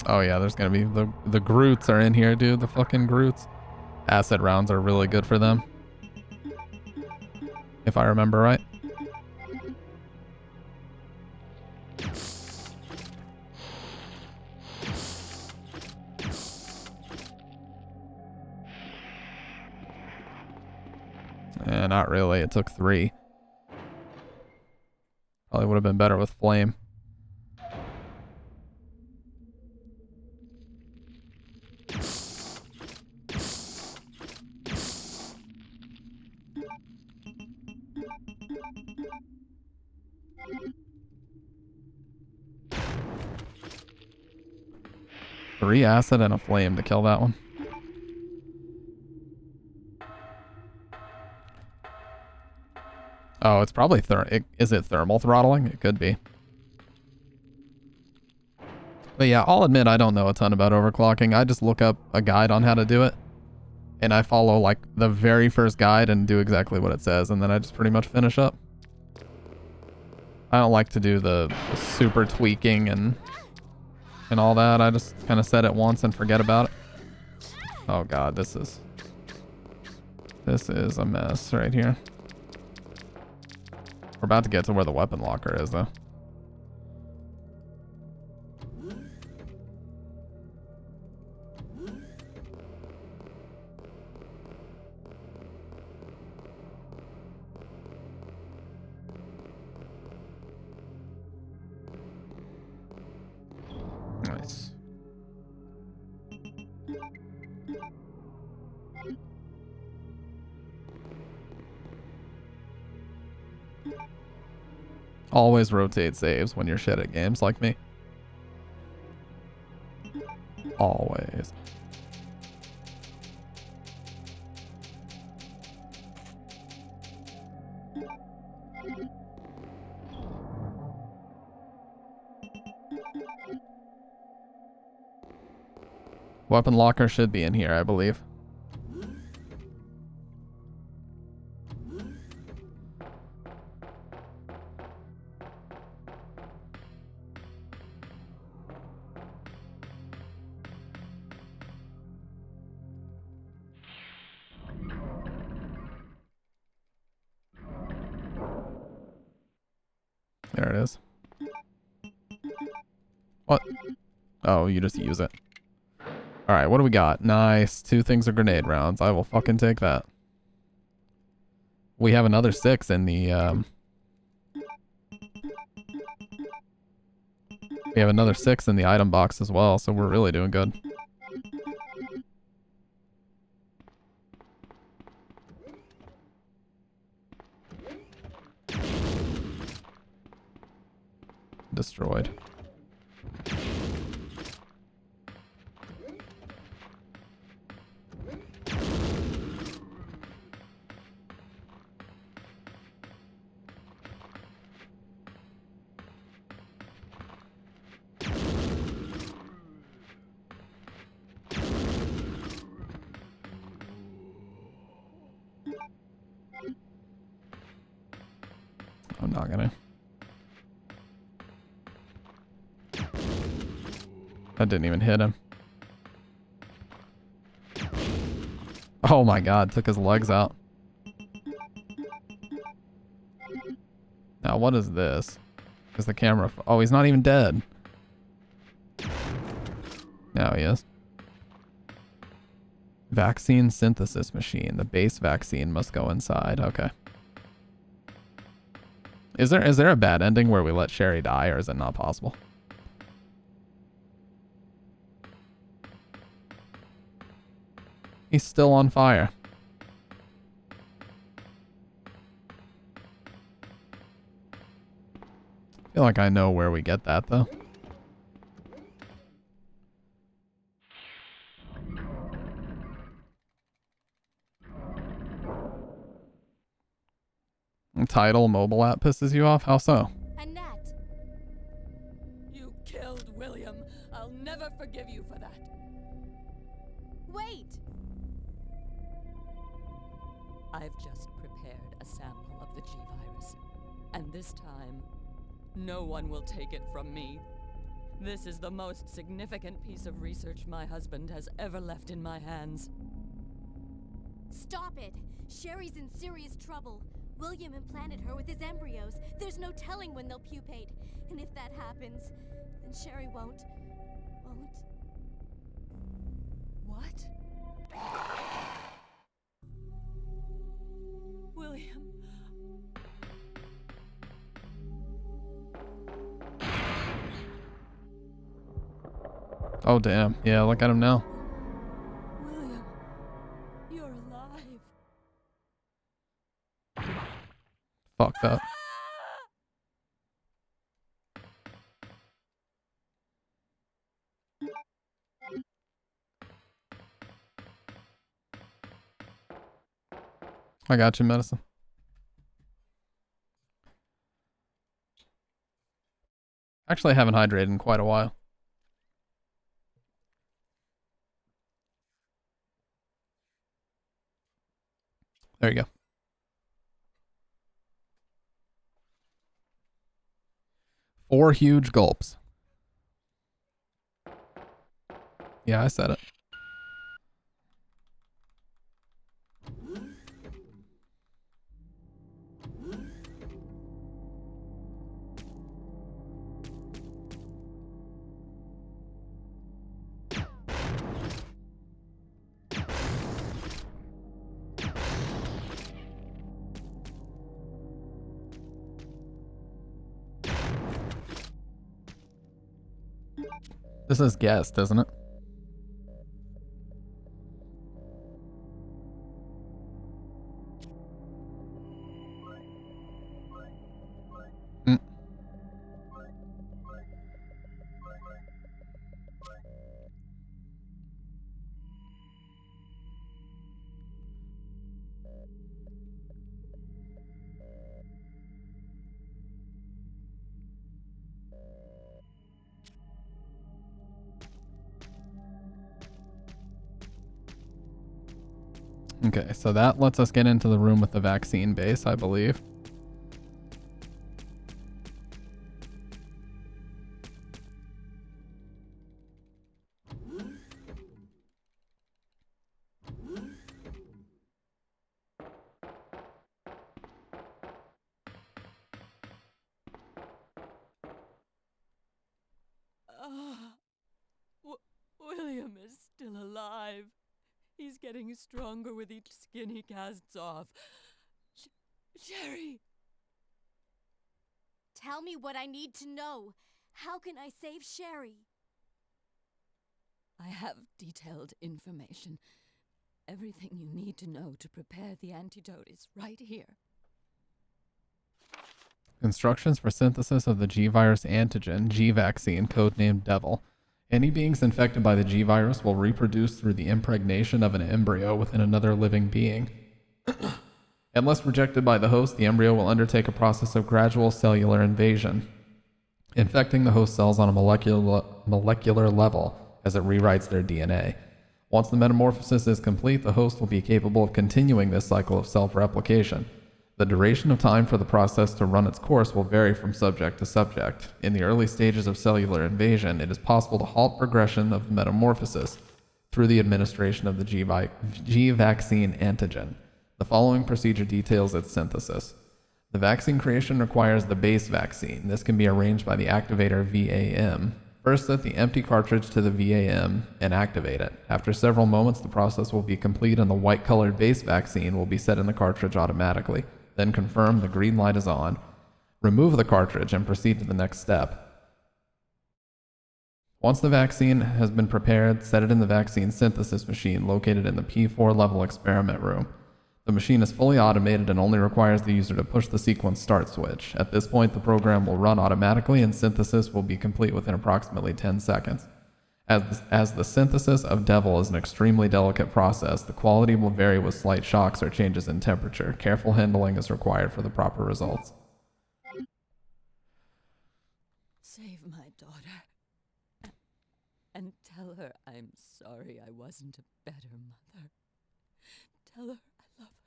Oh yeah, there's gonna be the Groots are in here, dude. The fucking Groots. Acid rounds are really good for them, if I remember right. Not really. It took 3. Probably would have been better with flame. Three acid and a flame to kill that one. Oh, it's probably is it thermal throttling? It could be. But yeah, I'll admit I don't know a ton about overclocking. I just look up a guide on how to do it. And I follow like the very first guide and do exactly what it says. And then I just pretty much finish up. I don't like to do the super tweaking and all that. I just kind of set it once and forget about it. Oh god, this is a mess right here. We're about to get to where the weapon locker is, though. Nice. Always rotate saves when you're shit at games like me. Always. Weapon locker should be in here, I believe. There it is. What? Oh, you just use it. Alright, what do we got? Nice. 2 things of grenade rounds. I will fucking take that. We have another 6 in the, we have another 6 in the item box as well, so we're really doing good. Destroyed. I'm not gonna. That didn't even hit him. Oh my god, took his legs out. Now what is this? Is the camera... Oh, he's not even dead. Now he is. Vaccine synthesis machine. The base vaccine must go inside. Okay. Is there a bad ending where we let Sherry die, or is it not possible? He's still on fire. I feel like I know where we get that, though. Title mobile app pisses you off? How so? Annette! You killed William. I'll never forgive you for that. Wait! I've just prepared a sample of the G-Virus. And this time, no one will take it from me. This is the most significant piece of research my husband has ever left in my hands. Stop it! Sherry's in serious trouble. William implanted her with his embryos. There's no telling when they'll pupate. And if that happens, then Sherry won't... What? William... Oh, damn. Yeah, look at him now. William, you're alive. Fucked up. I got you, medicine. Actually, I haven't hydrated in quite a while. There you go. Four huge gulps. Yeah, I said it. This is guessed, isn't it? Okay, so that lets us get into the room with the vaccine base, I believe. William is still alive. He's getting stronger with each skin he casts off. Sherry! Tell me what I need to know. How can I save Sherry? I have detailed information. Everything you need to know to prepare the antidote is right here. Instructions for synthesis of the G-virus antigen, G-vaccine, codenamed Devil. Any beings infected by the G-virus will reproduce through the impregnation of an embryo within another living being. Unless rejected by the host, the embryo will undertake a process of gradual cellular invasion, infecting the host cells on a molecular level as it rewrites their DNA. Once the metamorphosis is complete, the host will be capable of continuing this cycle of self-replication. The duration of time for the process to run its course will vary from subject to subject. In the early stages of cellular invasion, it is possible to halt progression of metamorphosis through the administration of the G-vaccine antigen. The following procedure details its synthesis. The vaccine creation requires the base vaccine. This can be arranged by the activator VAM. First, set the empty cartridge to the VAM and activate it. After several moments, the process will be complete and the white-colored base vaccine will be set in the cartridge automatically. Then confirm the green light is on. Remove the cartridge and proceed to the next step. Once the vaccine has been prepared, set it in the vaccine synthesis machine located in the P4 level experiment room. The machine is fully automated and only requires the user to push the sequence start switch. At this point, the program will run automatically and synthesis will be complete within approximately 10 seconds. As the synthesis of Devil is an extremely delicate process, the quality will vary with slight shocks or changes in temperature. Careful handling is required for the proper results. Save my daughter. And tell her I'm sorry I wasn't a better mother. Tell her I love her.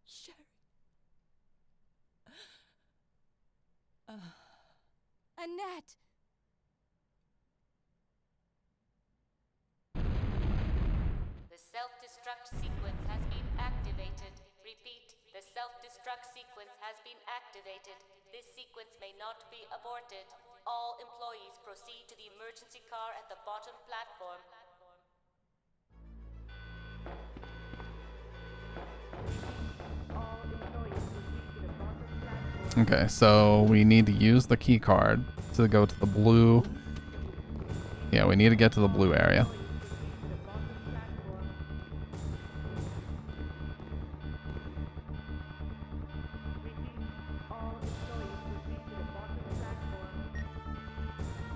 Sherry. Annette! The self-destruct sequence has been activated. Repeat, the self-destruct sequence has been activated. This sequence may not be aborted. All employees proceed to the emergency car at the bottom platform. Okay, so we need to use the key card to go to the blue. Yeah, we need to get to the blue area.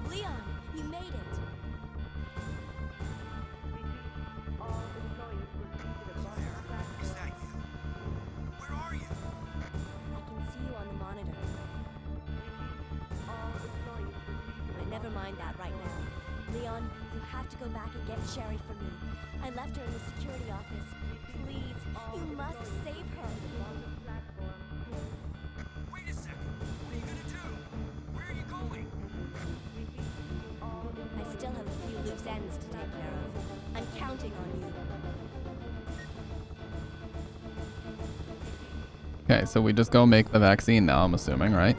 Leon, you made it! Is that you? Where are you? I can see you on the monitor. Never mind that right now. Leon, you have to go back and get Sherry for me. I left her in the security office. Please, you must save her. Wait a second. What are you gonna do? Where are you going? I still have a few loose ends to take care of. I'm counting on you. Okay, so we just go make the vaccine now, I'm assuming, right?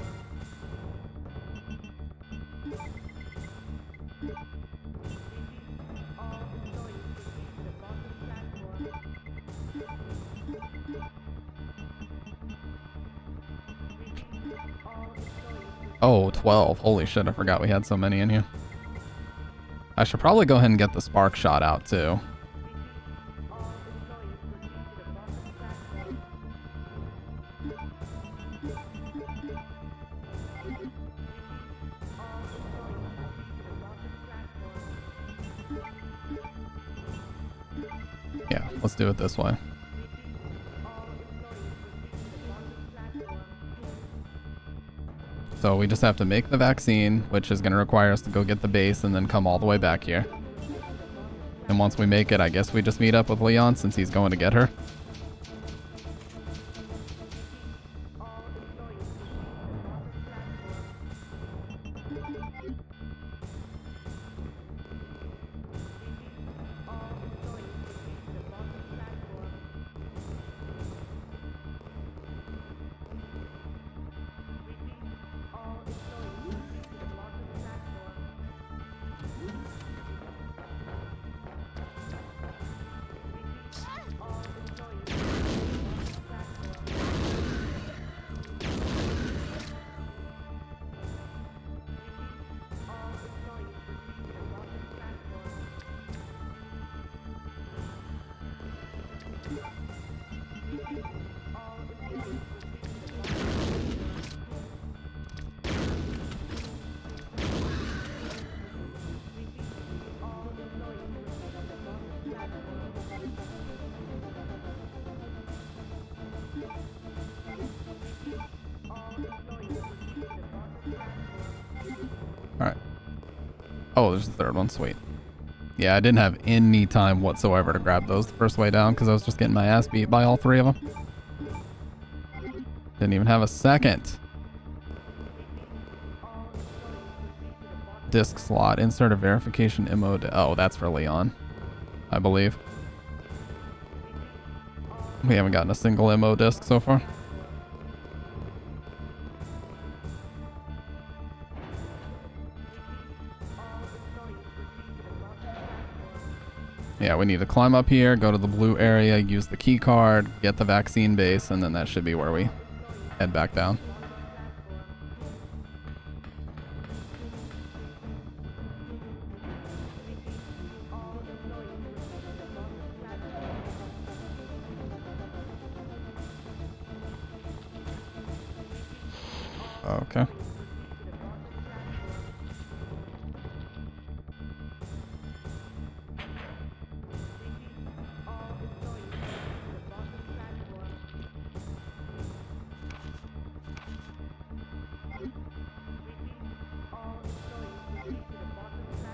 Oh, 12. Holy shit, I forgot we had so many in here. I should probably go ahead and get the spark shot out, too. Yeah, let's do it this way. So we just have to make the vaccine, which is going to require us to go get the base and then come all the way back here. And once we make it, I guess we just meet up with Leon since he's going to get her. Alright. Oh, there's the third one. Sweet. Yeah, I didn't have any time whatsoever to grab those the first way down because I was just getting my ass beat by all three of them. Didn't even have a second. Disc slot. Insert a verification MO. Oh, that's for Leon, I believe. We haven't gotten a single MO disc so far. Yeah, we need to climb up here, go to the blue area, use the key card, get the vaccine base, and then that should be where we head back down. Okay.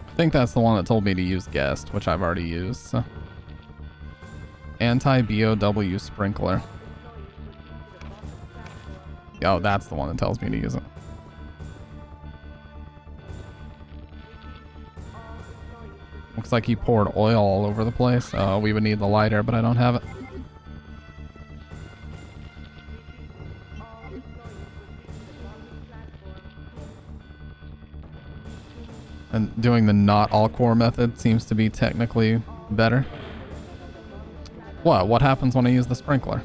I think that's the one that told me to use guest, which I've already used. So. Anti-BOW sprinkler. Oh, that's the one that tells me to use it. Looks like he poured oil all over the place. We would need the lighter, but I don't have it. And doing the not all core method seems to be technically better. What happens when I use the sprinkler?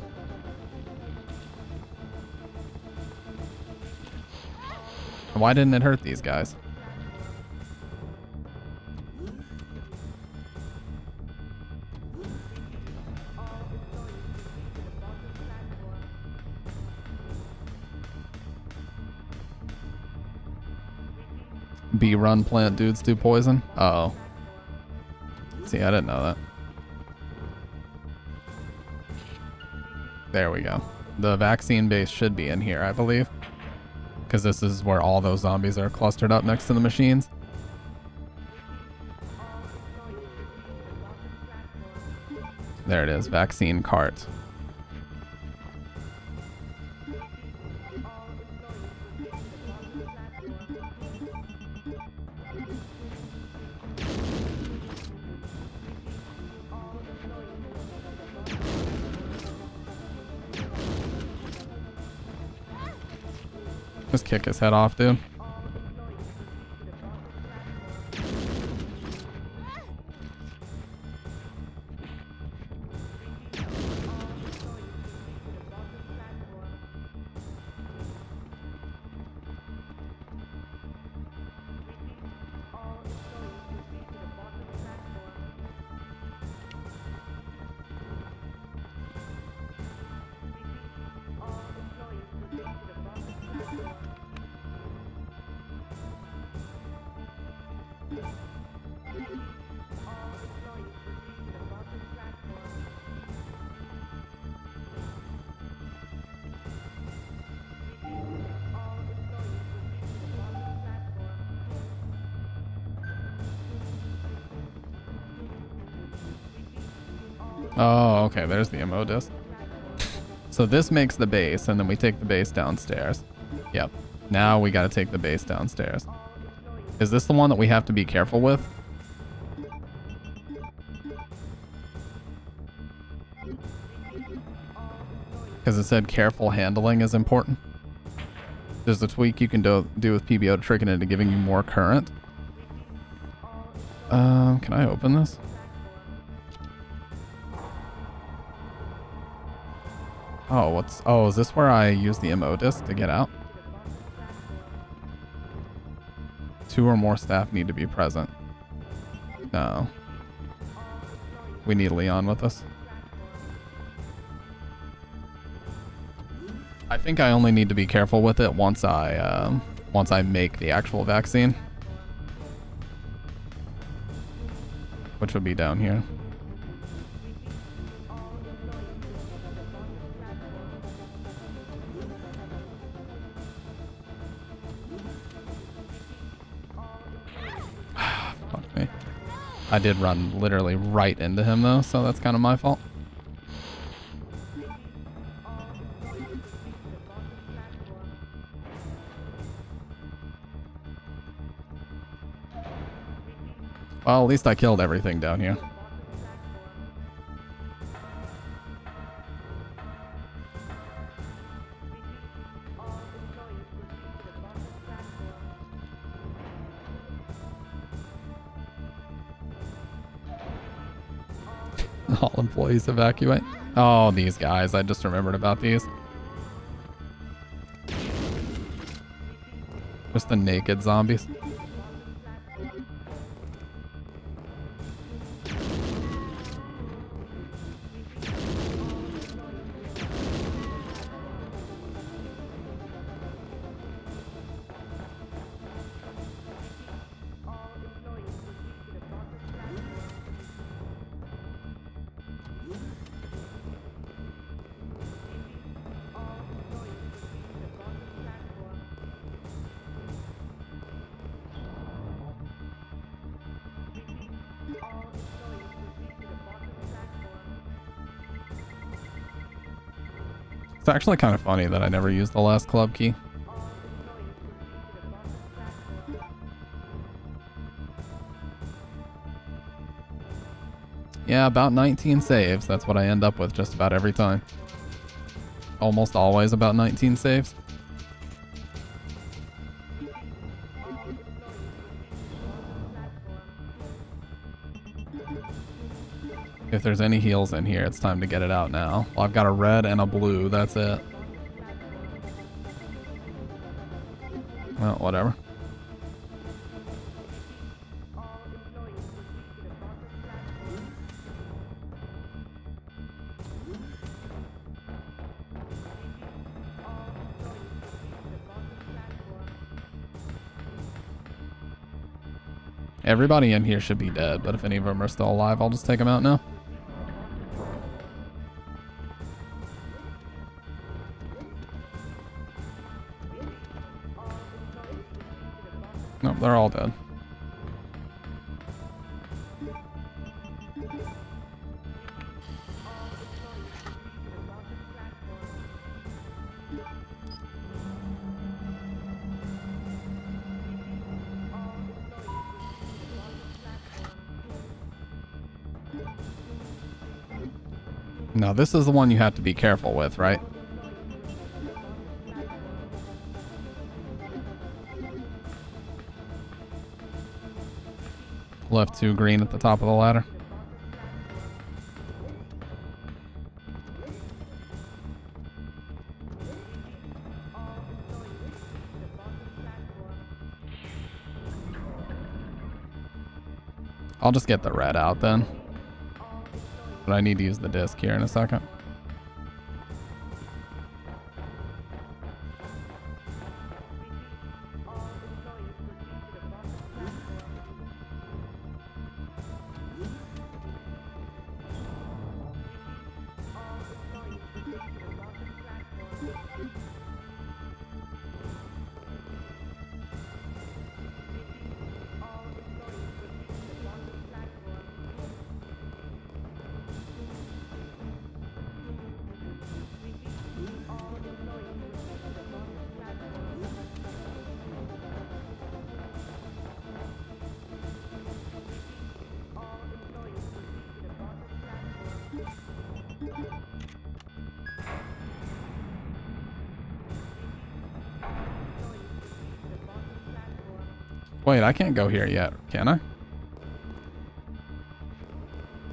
Why didn't it hurt these guys? B-run plant dudes do poison? Uh-oh. See, I didn't know that. There we go. The vaccine base should be in here, I believe. Because this is where all those zombies are clustered up next to the machines. There it is, vaccine cart. Just kick his head off, dude. Oh, okay, there's the ammo disc. So this makes the base, and then we take the base downstairs. Yep. Now we gotta take the base downstairs. Is this the one that we have to be careful with? Because it said careful handling is important. There's a tweak you can do with PBO to trick it into giving you more current. Can I open this? Oh, is this where I use the MO disc to get out? 2 or more staff need to be present. No. We need Leon with us. I think I only need to be careful with it once I make the actual vaccine. Which would be down here. Fuck me. I did run literally right into him though, so that's kind of my fault. Well, at least I killed everything down here. All employees evacuate. Oh, these guys. I just remembered about these. Just the naked zombies. It's actually kind of funny that I never used the last club key. Yeah, about 19 saves. That's what I end up with just about every time. Almost always about 19 saves. If there's any heals in here, it's time to get it out now. Well, I've got a red and a blue, that's it. Well, whatever. Everybody in here should be dead, but if any of them are still alive, I'll just take them out now. Nope, they're all dead. Now this is the one you have to be careful with, right? Left 2 green at the top of the ladder. I'll just get the red out then. But I need to use the disc here in a second. Wait, I can't go here yet, can I?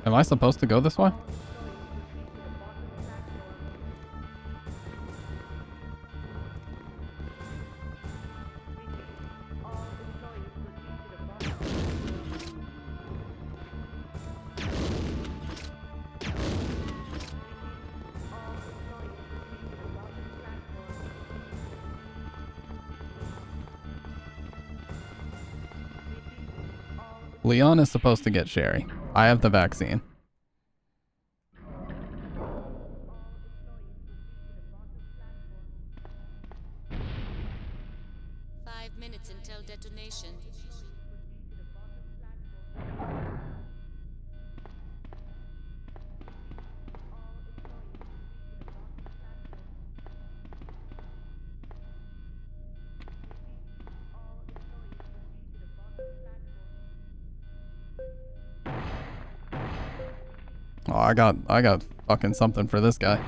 Am I supposed to go this way? Leon is supposed to get Sherry. I have the vaccine. Minutes until detonation. Oh, I got fucking something for this guy.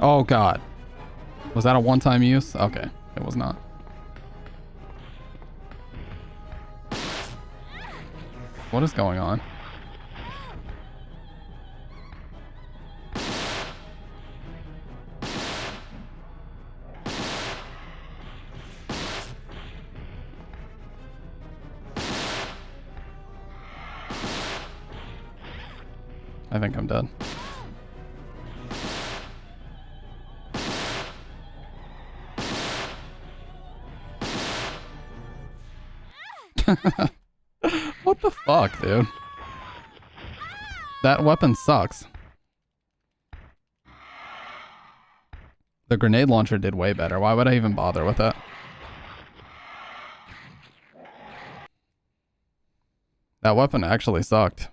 Oh god. Was that a one-time use? Okay, it was not. What is going on? I think I'm dead. What the fuck, dude? That weapon sucks. The grenade launcher did way better. Why would I even bother with it? That weapon actually sucked.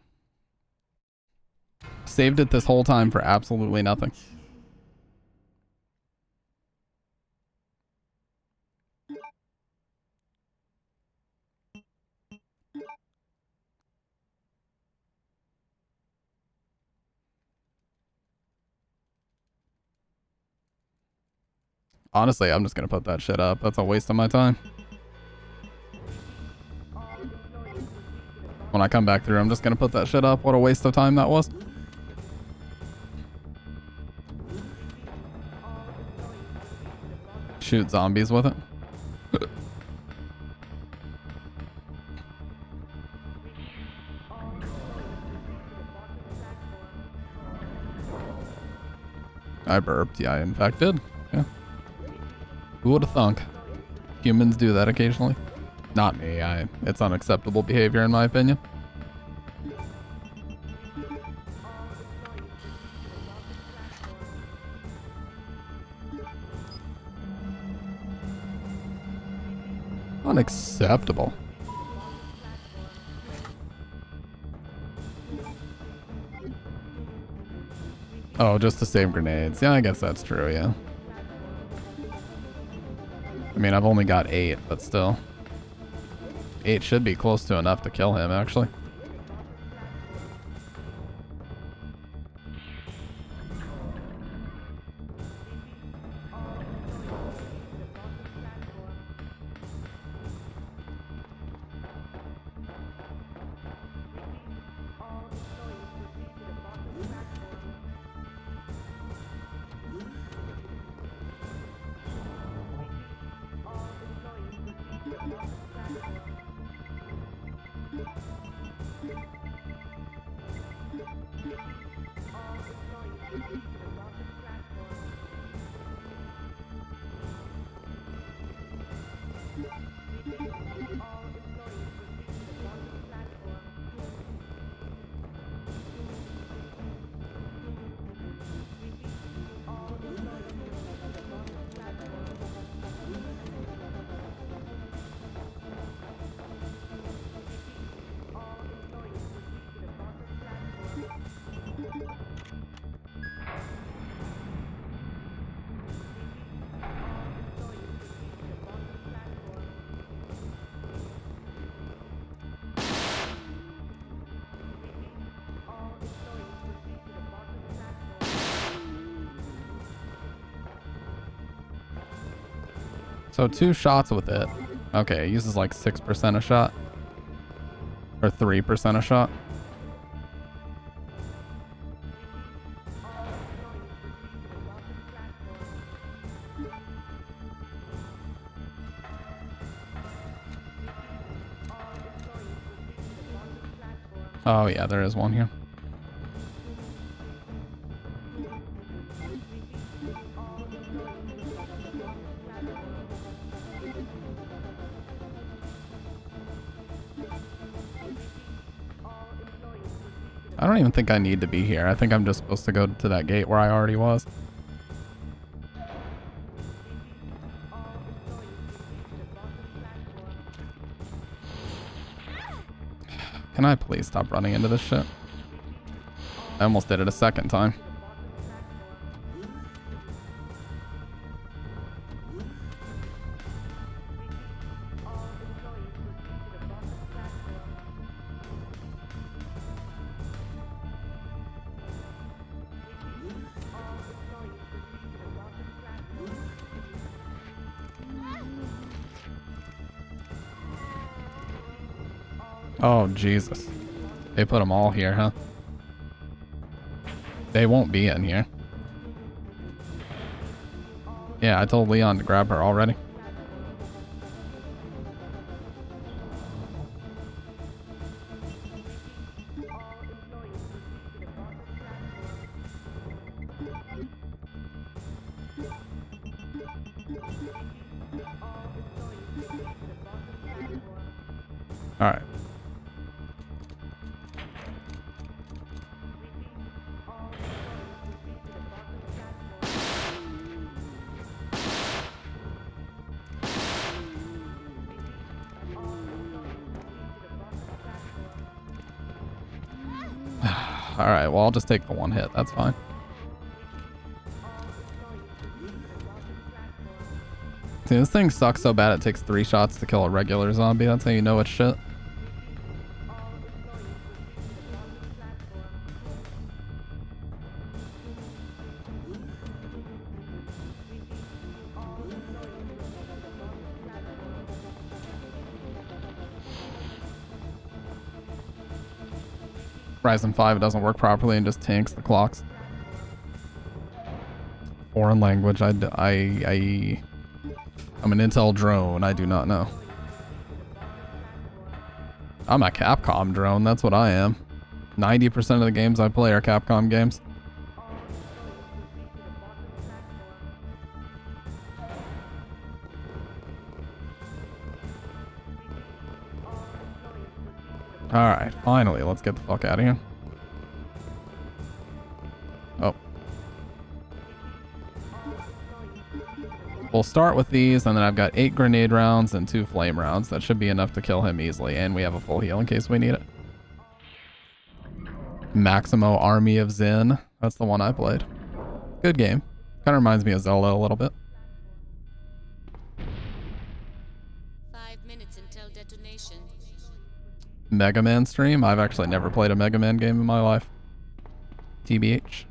Saved it this whole time for absolutely nothing. Honestly, I'm just gonna put that shit up. That's a waste of my time. When I come back through, I'm just gonna put that shit up. What a waste of time that was. Shoot zombies with it. I burped. Yeah, I in fact did. Yeah. Who would have thunk? Humans do that occasionally. Not me. It's unacceptable behavior in my opinion. Unacceptable. Oh, just to save grenades. Yeah, I guess that's true, yeah. I mean, I've only got 8, but still. 8 should be close to enough to kill him, actually. So 2 shots with it. Okay, it uses like 6% a shot. Or 3% a shot. Oh yeah, there is one here. I don't even think I need to be here. I think I'm just supposed to go to that gate where I already was. Can I please stop running into this shit? I almost did it a second time. Oh, Jesus. They put them all here, huh? They won't be in here. Yeah, I told Leon to grab her already. All right. Alright, well, I'll just take the one hit. That's fine. See, this thing sucks so bad it takes 3 shots to kill a regular zombie. That's how you know it's shit. Ryzen 5 doesn't work properly and just tanks the clocks. Foreign language. I'm an Intel drone. I do not know. I'm a Capcom drone. That's what I am. 90% of the games I play are Capcom games. Alright, finally, let's get the fuck out of here. Oh. We'll start with these, and then I've got 8 grenade rounds and 2 flame rounds. That should be enough to kill him easily, and we have a full heal in case we need it. Maximo Army of Zen. That's the one I played. Good game. Kind of reminds me of Zelda a little bit. 5 minutes until detonation. Mega Man stream? I've actually never played a Mega Man game in my life. TBH.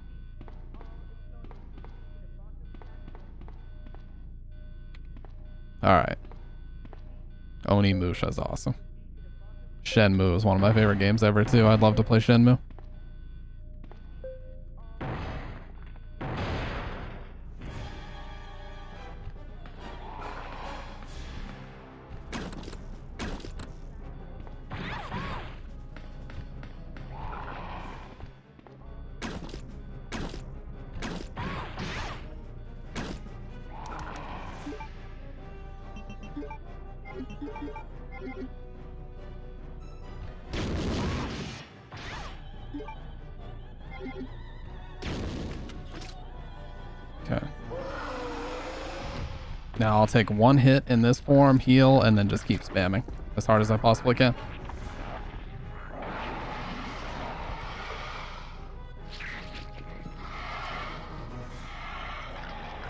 Alright. Onimusha's awesome. Shenmue is one of my favorite games ever too. I'd love to play Shenmue. Okay. Now I'll take 1 hit in this form, heal, and then just keep spamming as hard as I possibly can.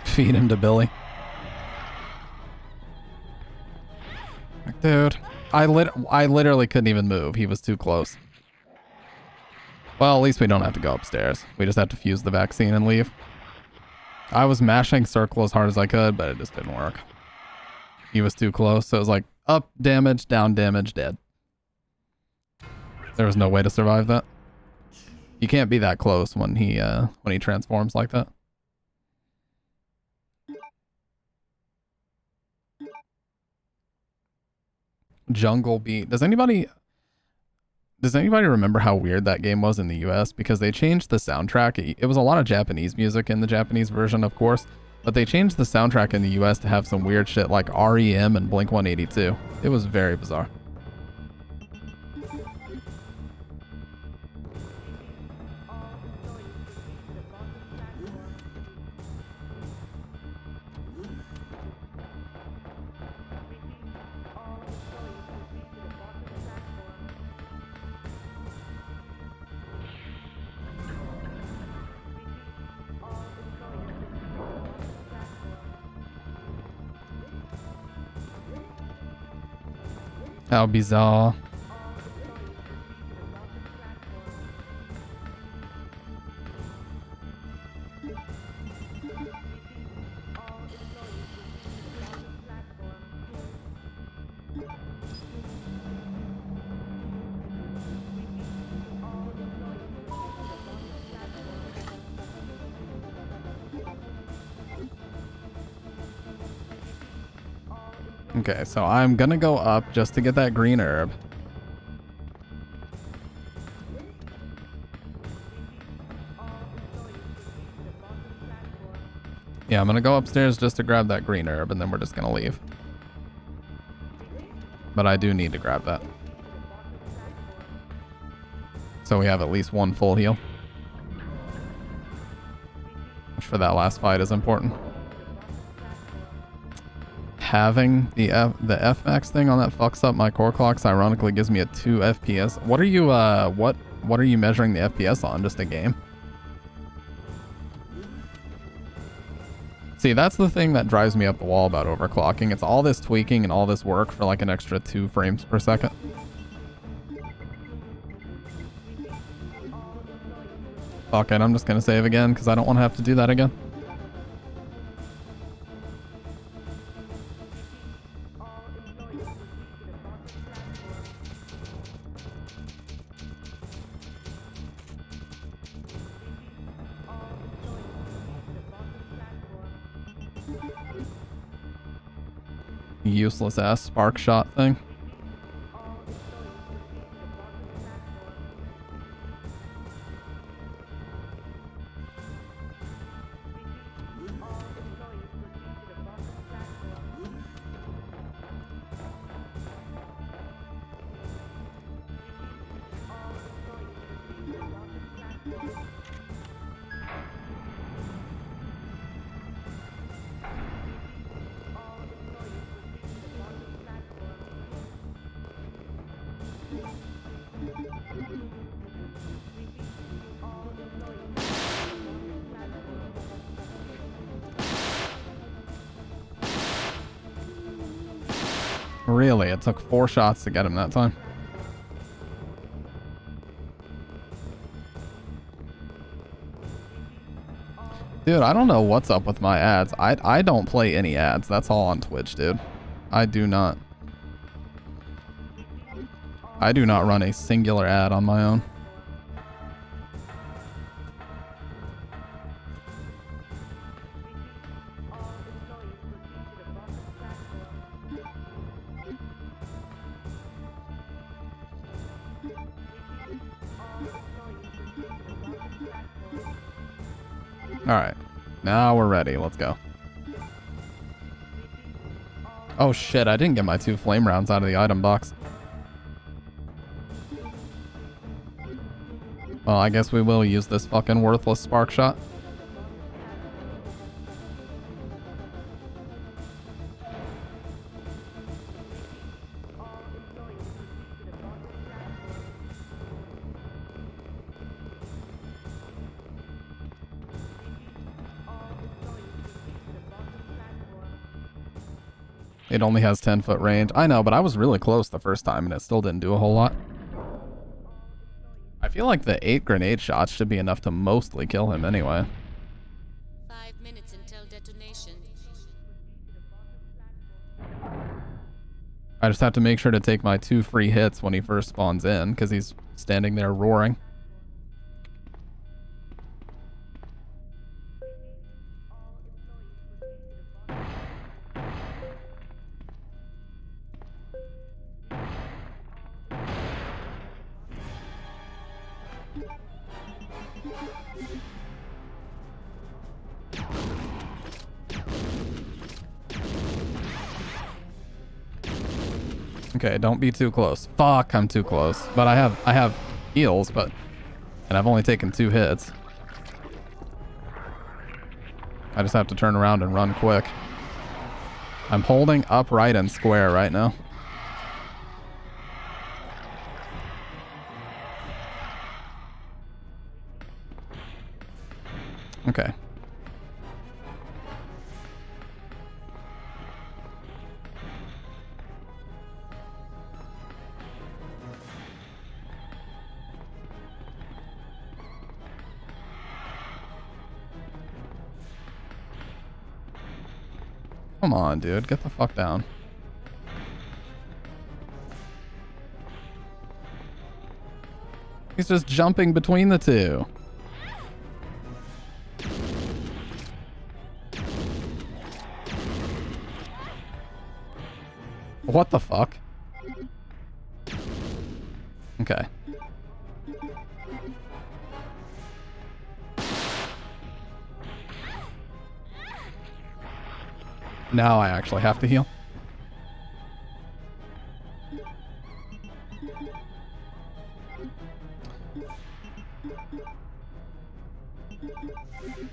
Feed him to Billy. Dude, I literally couldn't even move. He was too close. Well, at least we don't have to go upstairs. We just have to fuse the vaccine and leave. I was mashing circle as hard as I could, but it just didn't work. He was too close, so it was like up damage, down damage, dead. There was no way to survive that. You can't be that close when he transforms like that. Jungle Beat. Does anybody remember how weird that game was in the US? Because they changed the soundtrack. It was a lot of Japanese music in the Japanese version, of course, but they changed the soundtrack in the US to have some weird shit like REM and Blink-182. It was very bizarre. How bizarre. Okay, so I'm gonna go up just to get that green herb. Yeah, I'm gonna go upstairs just to grab that green herb, and then we're just gonna leave. But I do need to grab that. So we have at least one full heal. Which for that last fight is important. Having the F-max thing on that fucks up my core clocks. Ironically gives me a 2 FPS. What are you what are you measuring the FPS on? Just a game? See, that's the thing that drives me up the wall about overclocking. It's all this tweaking and all this work for like an extra 2 frames per second. Fuck it, I'm just gonna save again because I don't want to have to do that again. Useless ass spark shot thing. Really? It took 4 shots to get him that time. Dude, I don't know what's up with my ads. I don't play any ads. That's all on Twitch, dude. I do not run a singular ad on my own. Alright, now we're ready. Let's go. Oh shit, I didn't get my 2 flame rounds out of the item box. Well, I guess we will use this fucking worthless spark shot. It only has 10-foot range. I know, but I was really close the first time and it still didn't do a whole lot. I feel like the 8 grenade shots should be enough to mostly kill him anyway. 5 minutes until detonation. I just have to make sure to take my 2 free hits when he first spawns in, because he's standing there roaring. Okay, don't be too close. Fuck, I'm too close. But I have heals, and I've only taken 2 hits. I just have to turn around and run quick. I'm holding upright and square right now. Okay. Come on, dude. Get the fuck down. He's just jumping between the 2. What the fuck? Okay. Now I actually have to heal.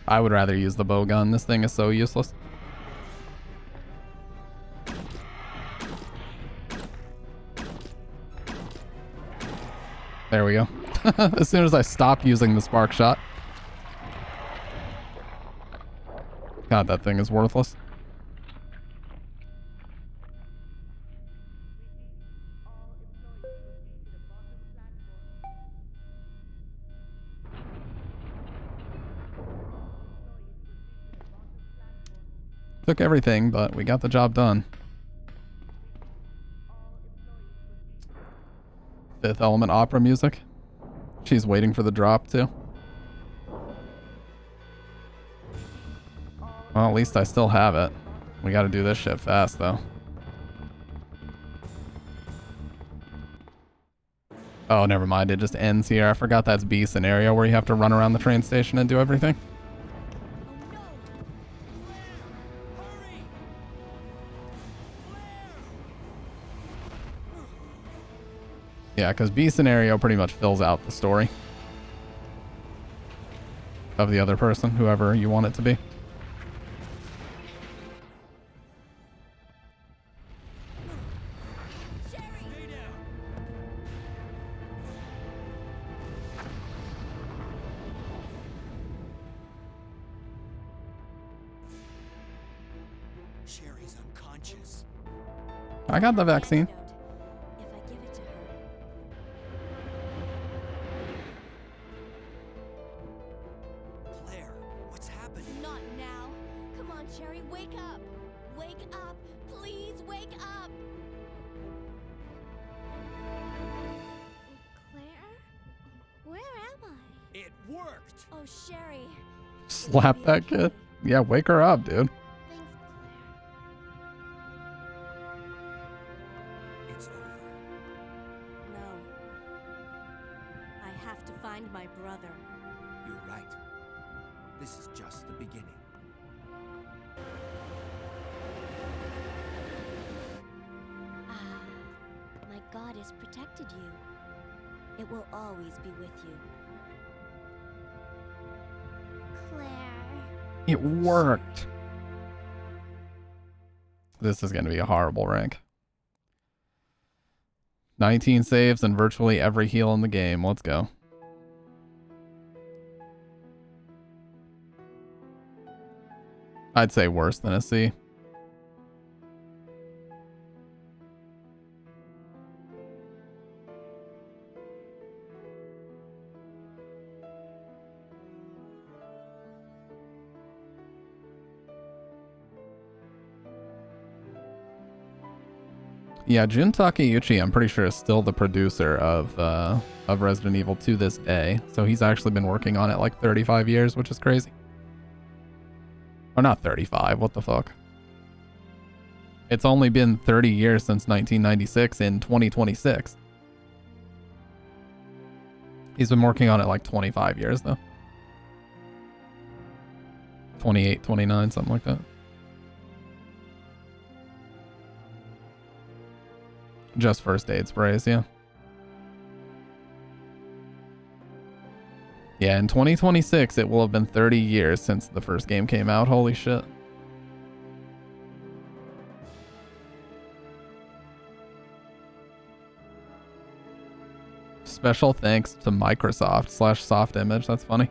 I would rather use the bow gun. This thing is so useless. There we go. As soon as I stop using the spark shot. God, that thing is worthless. Took everything, but we got the job done. Fifth Element opera music. She's waiting for the drop too. Well, at least I still have it. We gotta do this shit fast though. Oh, never mind. It just ends here. I forgot that's B scenario where you have to run around the train station and do everything. Yeah, because B scenario pretty much fills out the story of the other person, whoever you want it to be. Sherry's unconscious. I got the vaccine. If I give it to her. Claire, what's happening? Not now. Come on, Sherry, wake up. Wake up. Please wake up. Claire? Where am I? It worked. Oh, Sherry. Slap that kid. Yeah, wake her up, dude. Thanks, Claire. It's over. No. I have to find my brother. You're right. This is just the beginning. Ah, my goddess protected you. It will always be with you. Claire. It worked. This is going to be a horrible rank. 19 saves and virtually every heal in the game. Let's go. I'd say worse than a C. Yeah, Jun Takeuchi, I'm pretty sure, is still the producer of Resident Evil to this day. So he's actually been working on it like 35 years, which is crazy. Or not 35, what the fuck? It's only been 30 years since 1996 in 2026. He's been working on it like 25 years though. 28, 29, something like that. Just first aid sprays, yeah. Yeah, in 2026, it will have been 30 years since the first game came out. Holy shit. Special thanks to Microsoft / Soft Image. That's funny.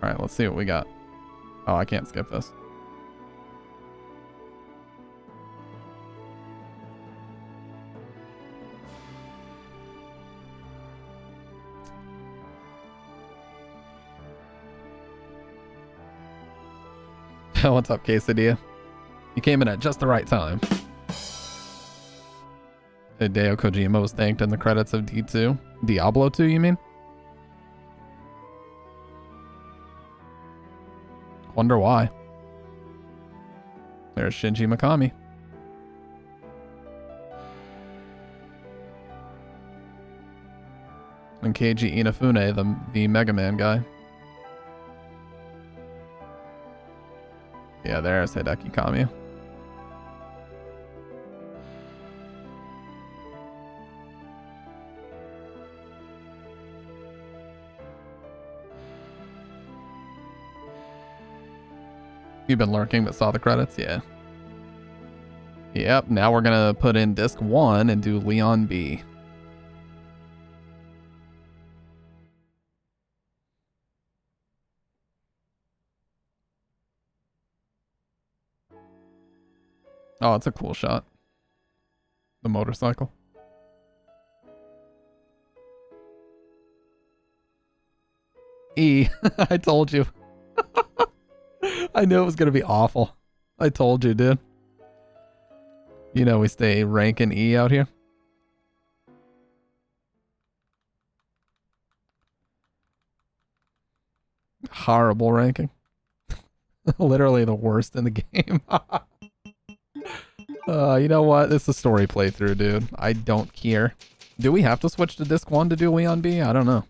All right, let's see what we got. Oh, I can't skip this. What's up, Quesadilla? You came in at just the right time. Hideo Kojima was thanked in the credits of D2. Diablo 2, you mean? Wonder why. There's Shinji Mikami. And Keiji Inafune, the Mega Man guy. Yeah, there's Hideki Kamiya. You've been lurking but saw the credits? Yeah. Yep, now we're gonna put in disc 1 and do Leon B. Oh, it's a cool shot. The motorcycle. E. I told you. I knew it was going to be awful. I told you, dude. You know we stay ranking E out here. Horrible ranking. Literally the worst in the game. You know what? This is a story playthrough, dude. I don't care. Do we have to switch to disc 1 to do Leon B? I don't know.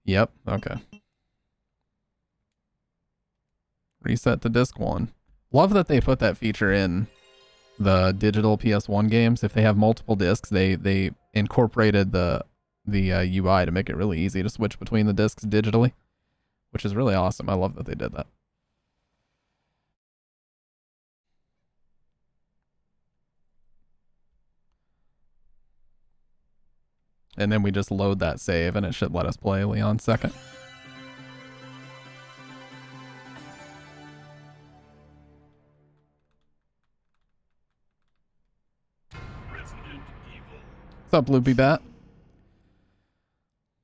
Yep, okay. Reset to disc 1. Love that they put that feature in the digital PS1 games. If they have multiple discs, they incorporated the UI to make it really easy to switch between the discs digitally, which is really awesome. I love that they did that. And then we just load that save and it should let us play Leon second. What's up, Loopy Bat?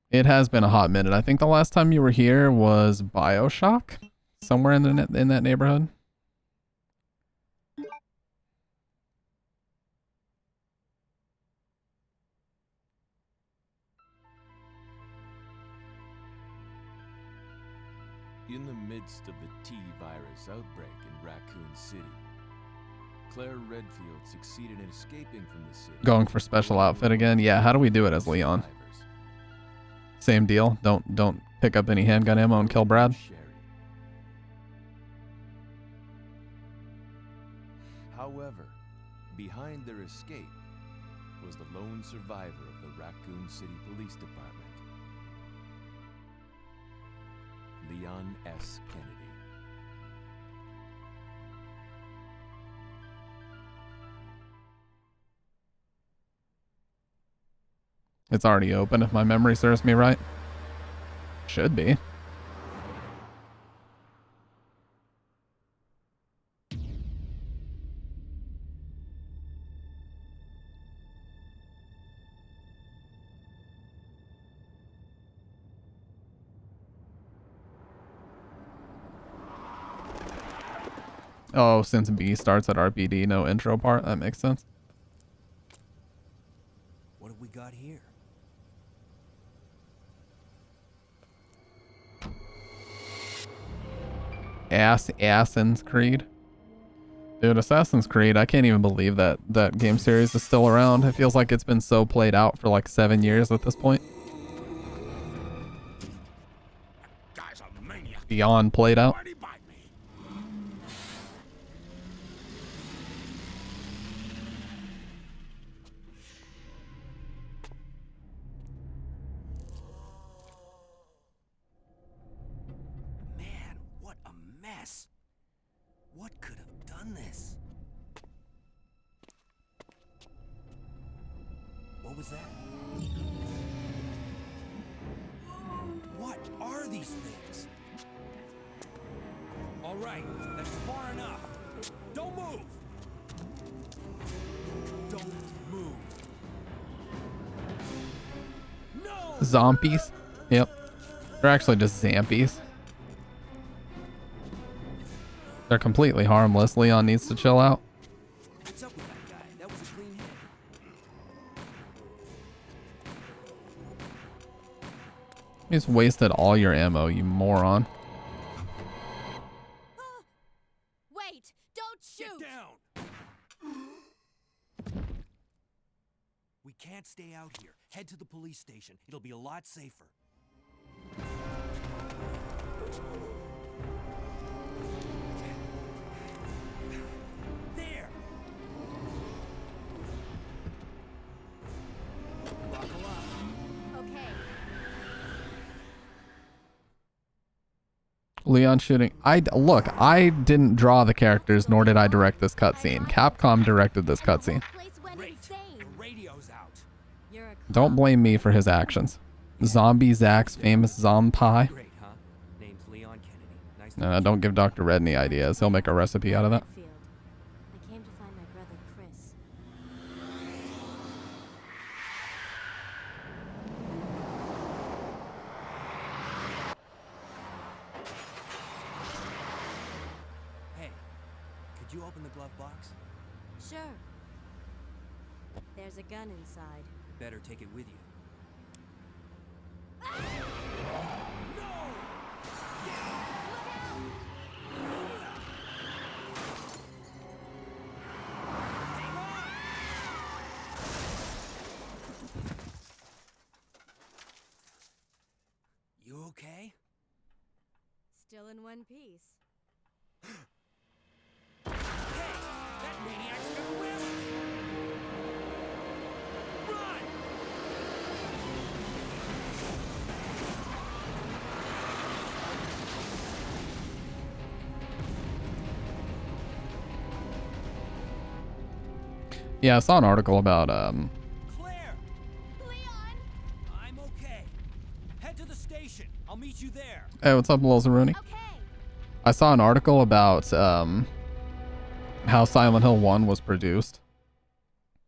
It has been a hot minute. I think the last time you were here was BioShock, somewhere in that neighborhood. In the midst of the T-virus outbreak in Raccoon City, Claire Redfield succeeded in escaping from the city. Going for special outfit again? Yeah, how do we do it as Leon? Same deal. Don't pick up any handgun ammo and kill Brad. However, behind their escape was the lone survivor of the Raccoon City Police Department, Leon S. Kennedy. It's already open if my memory serves me right. Should be. Oh, since B starts at RPD, no intro part. That makes sense. What have we got here? Assassin's Creed. Dude, Assassin's Creed, I can't even believe that that game series is still around. It feels like it's been so played out for like 7 years at this point. Guy's a maniac. Beyond played out. Why'd he bite me? Man, what a mess. What could have done this? What was that? What are these things? All right, that's far enough. Don't move. Don't move. No! Zombies. Yep. They're actually just zampies. They're completely harmless. Leon needs to chill out. What's up with that guy? That was a clean hit. You just wasted all your ammo, you moron. Wait! Don't shoot! Get down! We can't stay out here. Head to the police station. It'll be a lot safer. There! Buckle up. Okay. Leon shooting. Look, I didn't draw the characters, nor did I direct this cutscene. Capcom directed this cutscene. Place went insane. The radio's out. You're a Don't blame me for his actions. Zombie Zach's famous Zompie. Great, huh? Name's Leon Kennedy. Nice to Don't give Dr. Red any ideas. He'll make a recipe out of that. Redfield. I came to find my brother Chris. Hey, could you open the glove box? Sure. There's a gun inside. Better take it with you. You okay? Still in one piece. Hey, that maniac's gonna whip us! Run! Yeah, I saw an article about Claire! Leon! I'm okay. Head to the station. I'll meet you there. Hey, what's up, Lil Zaruni? Okay. I saw an article about how Silent Hill 1 was produced.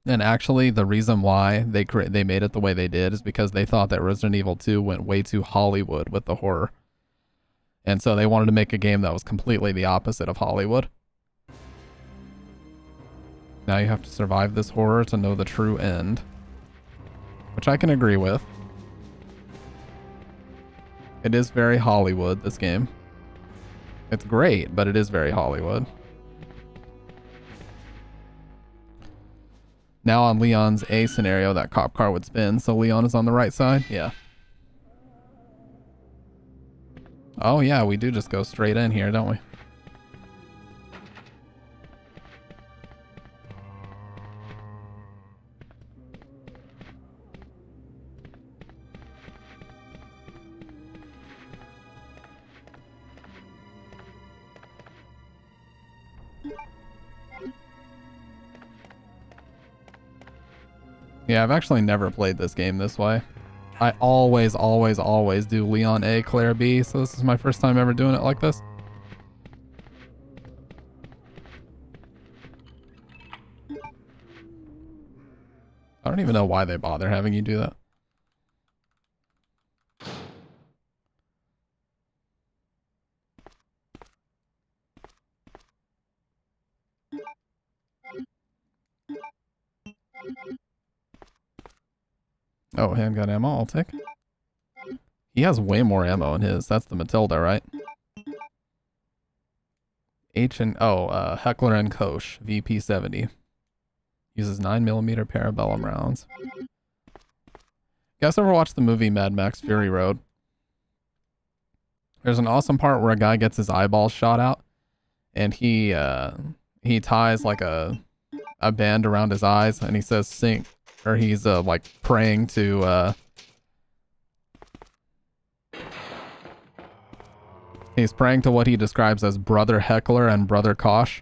And actually, the reason why they made it the way they did is because they thought that Resident Evil 2 went way too Hollywood with the horror. And so they wanted to make a game that was completely the opposite of Hollywood. Now you have to survive this horror to know the true end. Which I can agree with. It is very Hollywood, this game. It's great, but it is very Hollywood. Now on Leon's A scenario, that cop car would spin, so Leon is on the right side? Yeah. Oh yeah, we do just go straight in here, don't we? Yeah, I've actually never played this game this way. I always do Leon A, Claire B, so this is my first time ever doing it like this. I don't even know why they bother having you do that. Oh, handgun ammo, I'll take. He has way more ammo in his. That's the Matilda, right? Heckler and Koch, VP70. Uses 9mm parabellum rounds. You guys ever watch the movie Mad Max Fury Road? There's an awesome part where a guy gets his eyeballs shot out, and he ties like a band around his eyes, and he says sing, or he's like praying to he's praying to what he describes as Brother Heckler and Brother Koch.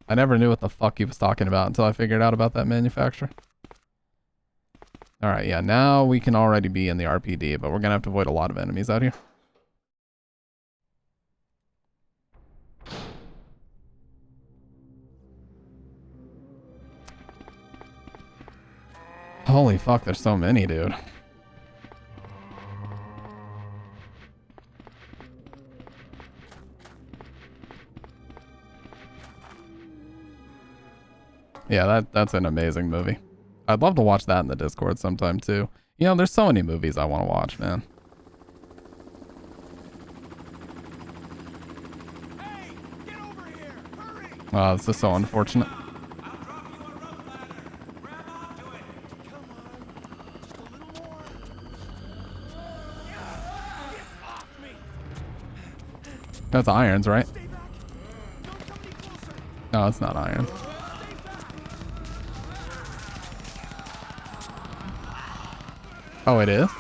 I never knew what the fuck he was talking about until I figured out about that manufacturer. Alright, yeah, now we can already be in the RPD, but we're gonna have to avoid a lot of enemies out here. Holy fuck, there's so many, dude. Yeah, that's an amazing movie. I'd love to watch that in the Discord sometime too. You know, there's so many movies I want to watch, man. Hey, get over here! Hurry! Oh, this is so unfortunate. That's irons, right? No, it's not irons. Oh, it is?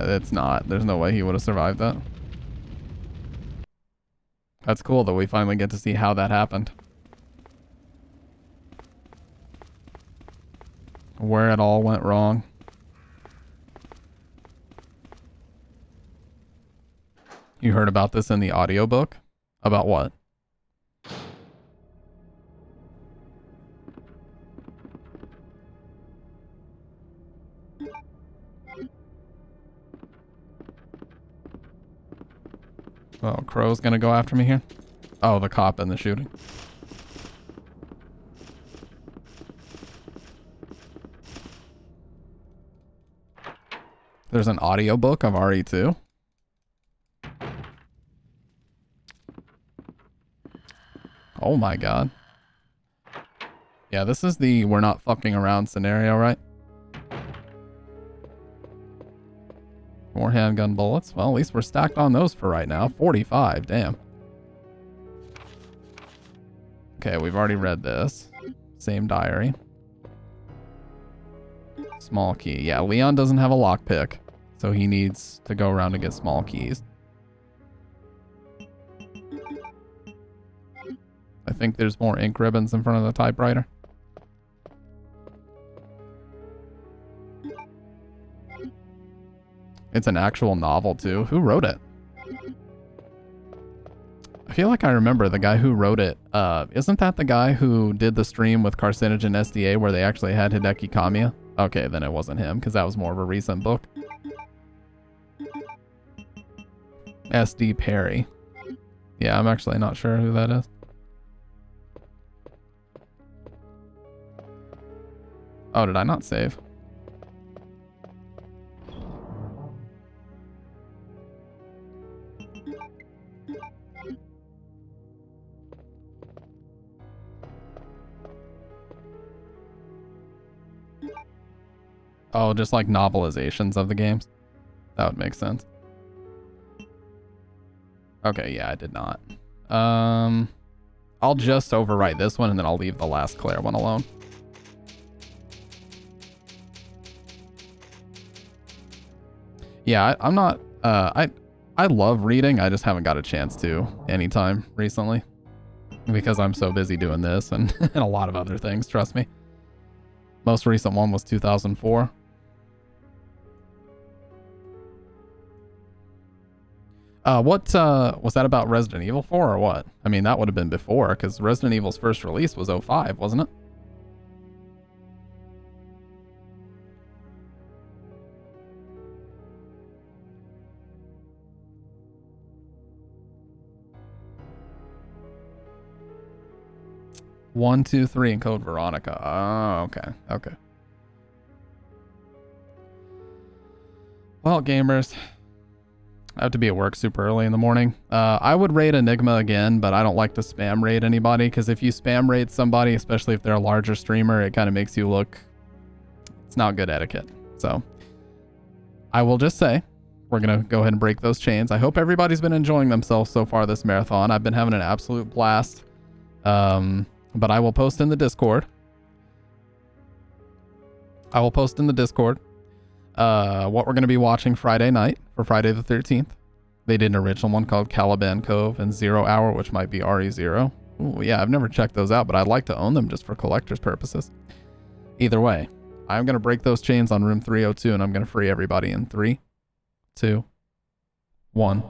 It's not. There's no way he would have survived that. That's cool that we finally get to see how that happened. Where it all went wrong. You heard about this in the audiobook? About what? Oh, Crow's gonna go after me here? Oh, the cop in the shooting. There's an audiobook of RE2? Oh my god. Yeah, this is the we're not fucking around scenario, right? More handgun bullets. Well, at least we're stacked on those for right now. 45, damn. Okay, we've already read this. Same diary. Small key. Yeah, Leon doesn't have a lockpick, so he needs to go around to get small keys. I think there's more ink ribbons in front of the typewriter. It's an actual novel, too. Who wrote it? I feel like I remember the guy who wrote it. Isn't that the guy who did the stream with Carcinogen SDA where they actually had Hideki Kamiya? Okay, then it wasn't him, because that was more of a recent book. SD Perry. Yeah, I'm actually not sure who that is. Oh, did I not save? Oh, just like novelizations of the games? That would make sense. Okay, yeah, I did not. I'll just overwrite this one and then I'll leave the last Claire one alone. Yeah, I'm not, I love reading, I just haven't got a chance to anytime recently. Because I'm so busy doing this and, and a lot of other things, trust me. Most recent one was 2004. What, was that about Resident Evil 4 or what? I mean, that would have been before, because Resident Evil's first release was 05, wasn't it? 1, 2, 3 and code Veronica. Oh, okay. Okay. Well, gamers, I have to be at work super early in the morning. I would raid Enigma again, but I don't like to spam raid anybody, because if you spam raid somebody, especially if they're a larger streamer, it kind of makes you look... It's not good etiquette. So, I will just say, we're going to go ahead and break those chains. I hope everybody's been enjoying themselves so far this marathon. I've been having an absolute blast. But I will post in the Discord. What we're going to be watching Friday night for Friday the 13th. They did an original one called Caliban Cove and 0 Hour, which might be RE0. Ooh, yeah, I've never checked those out, but I'd like to own them just for collector's purposes. Either way, I'm going to break those chains on room 302, and I'm going to free everybody in 3, 2, 1.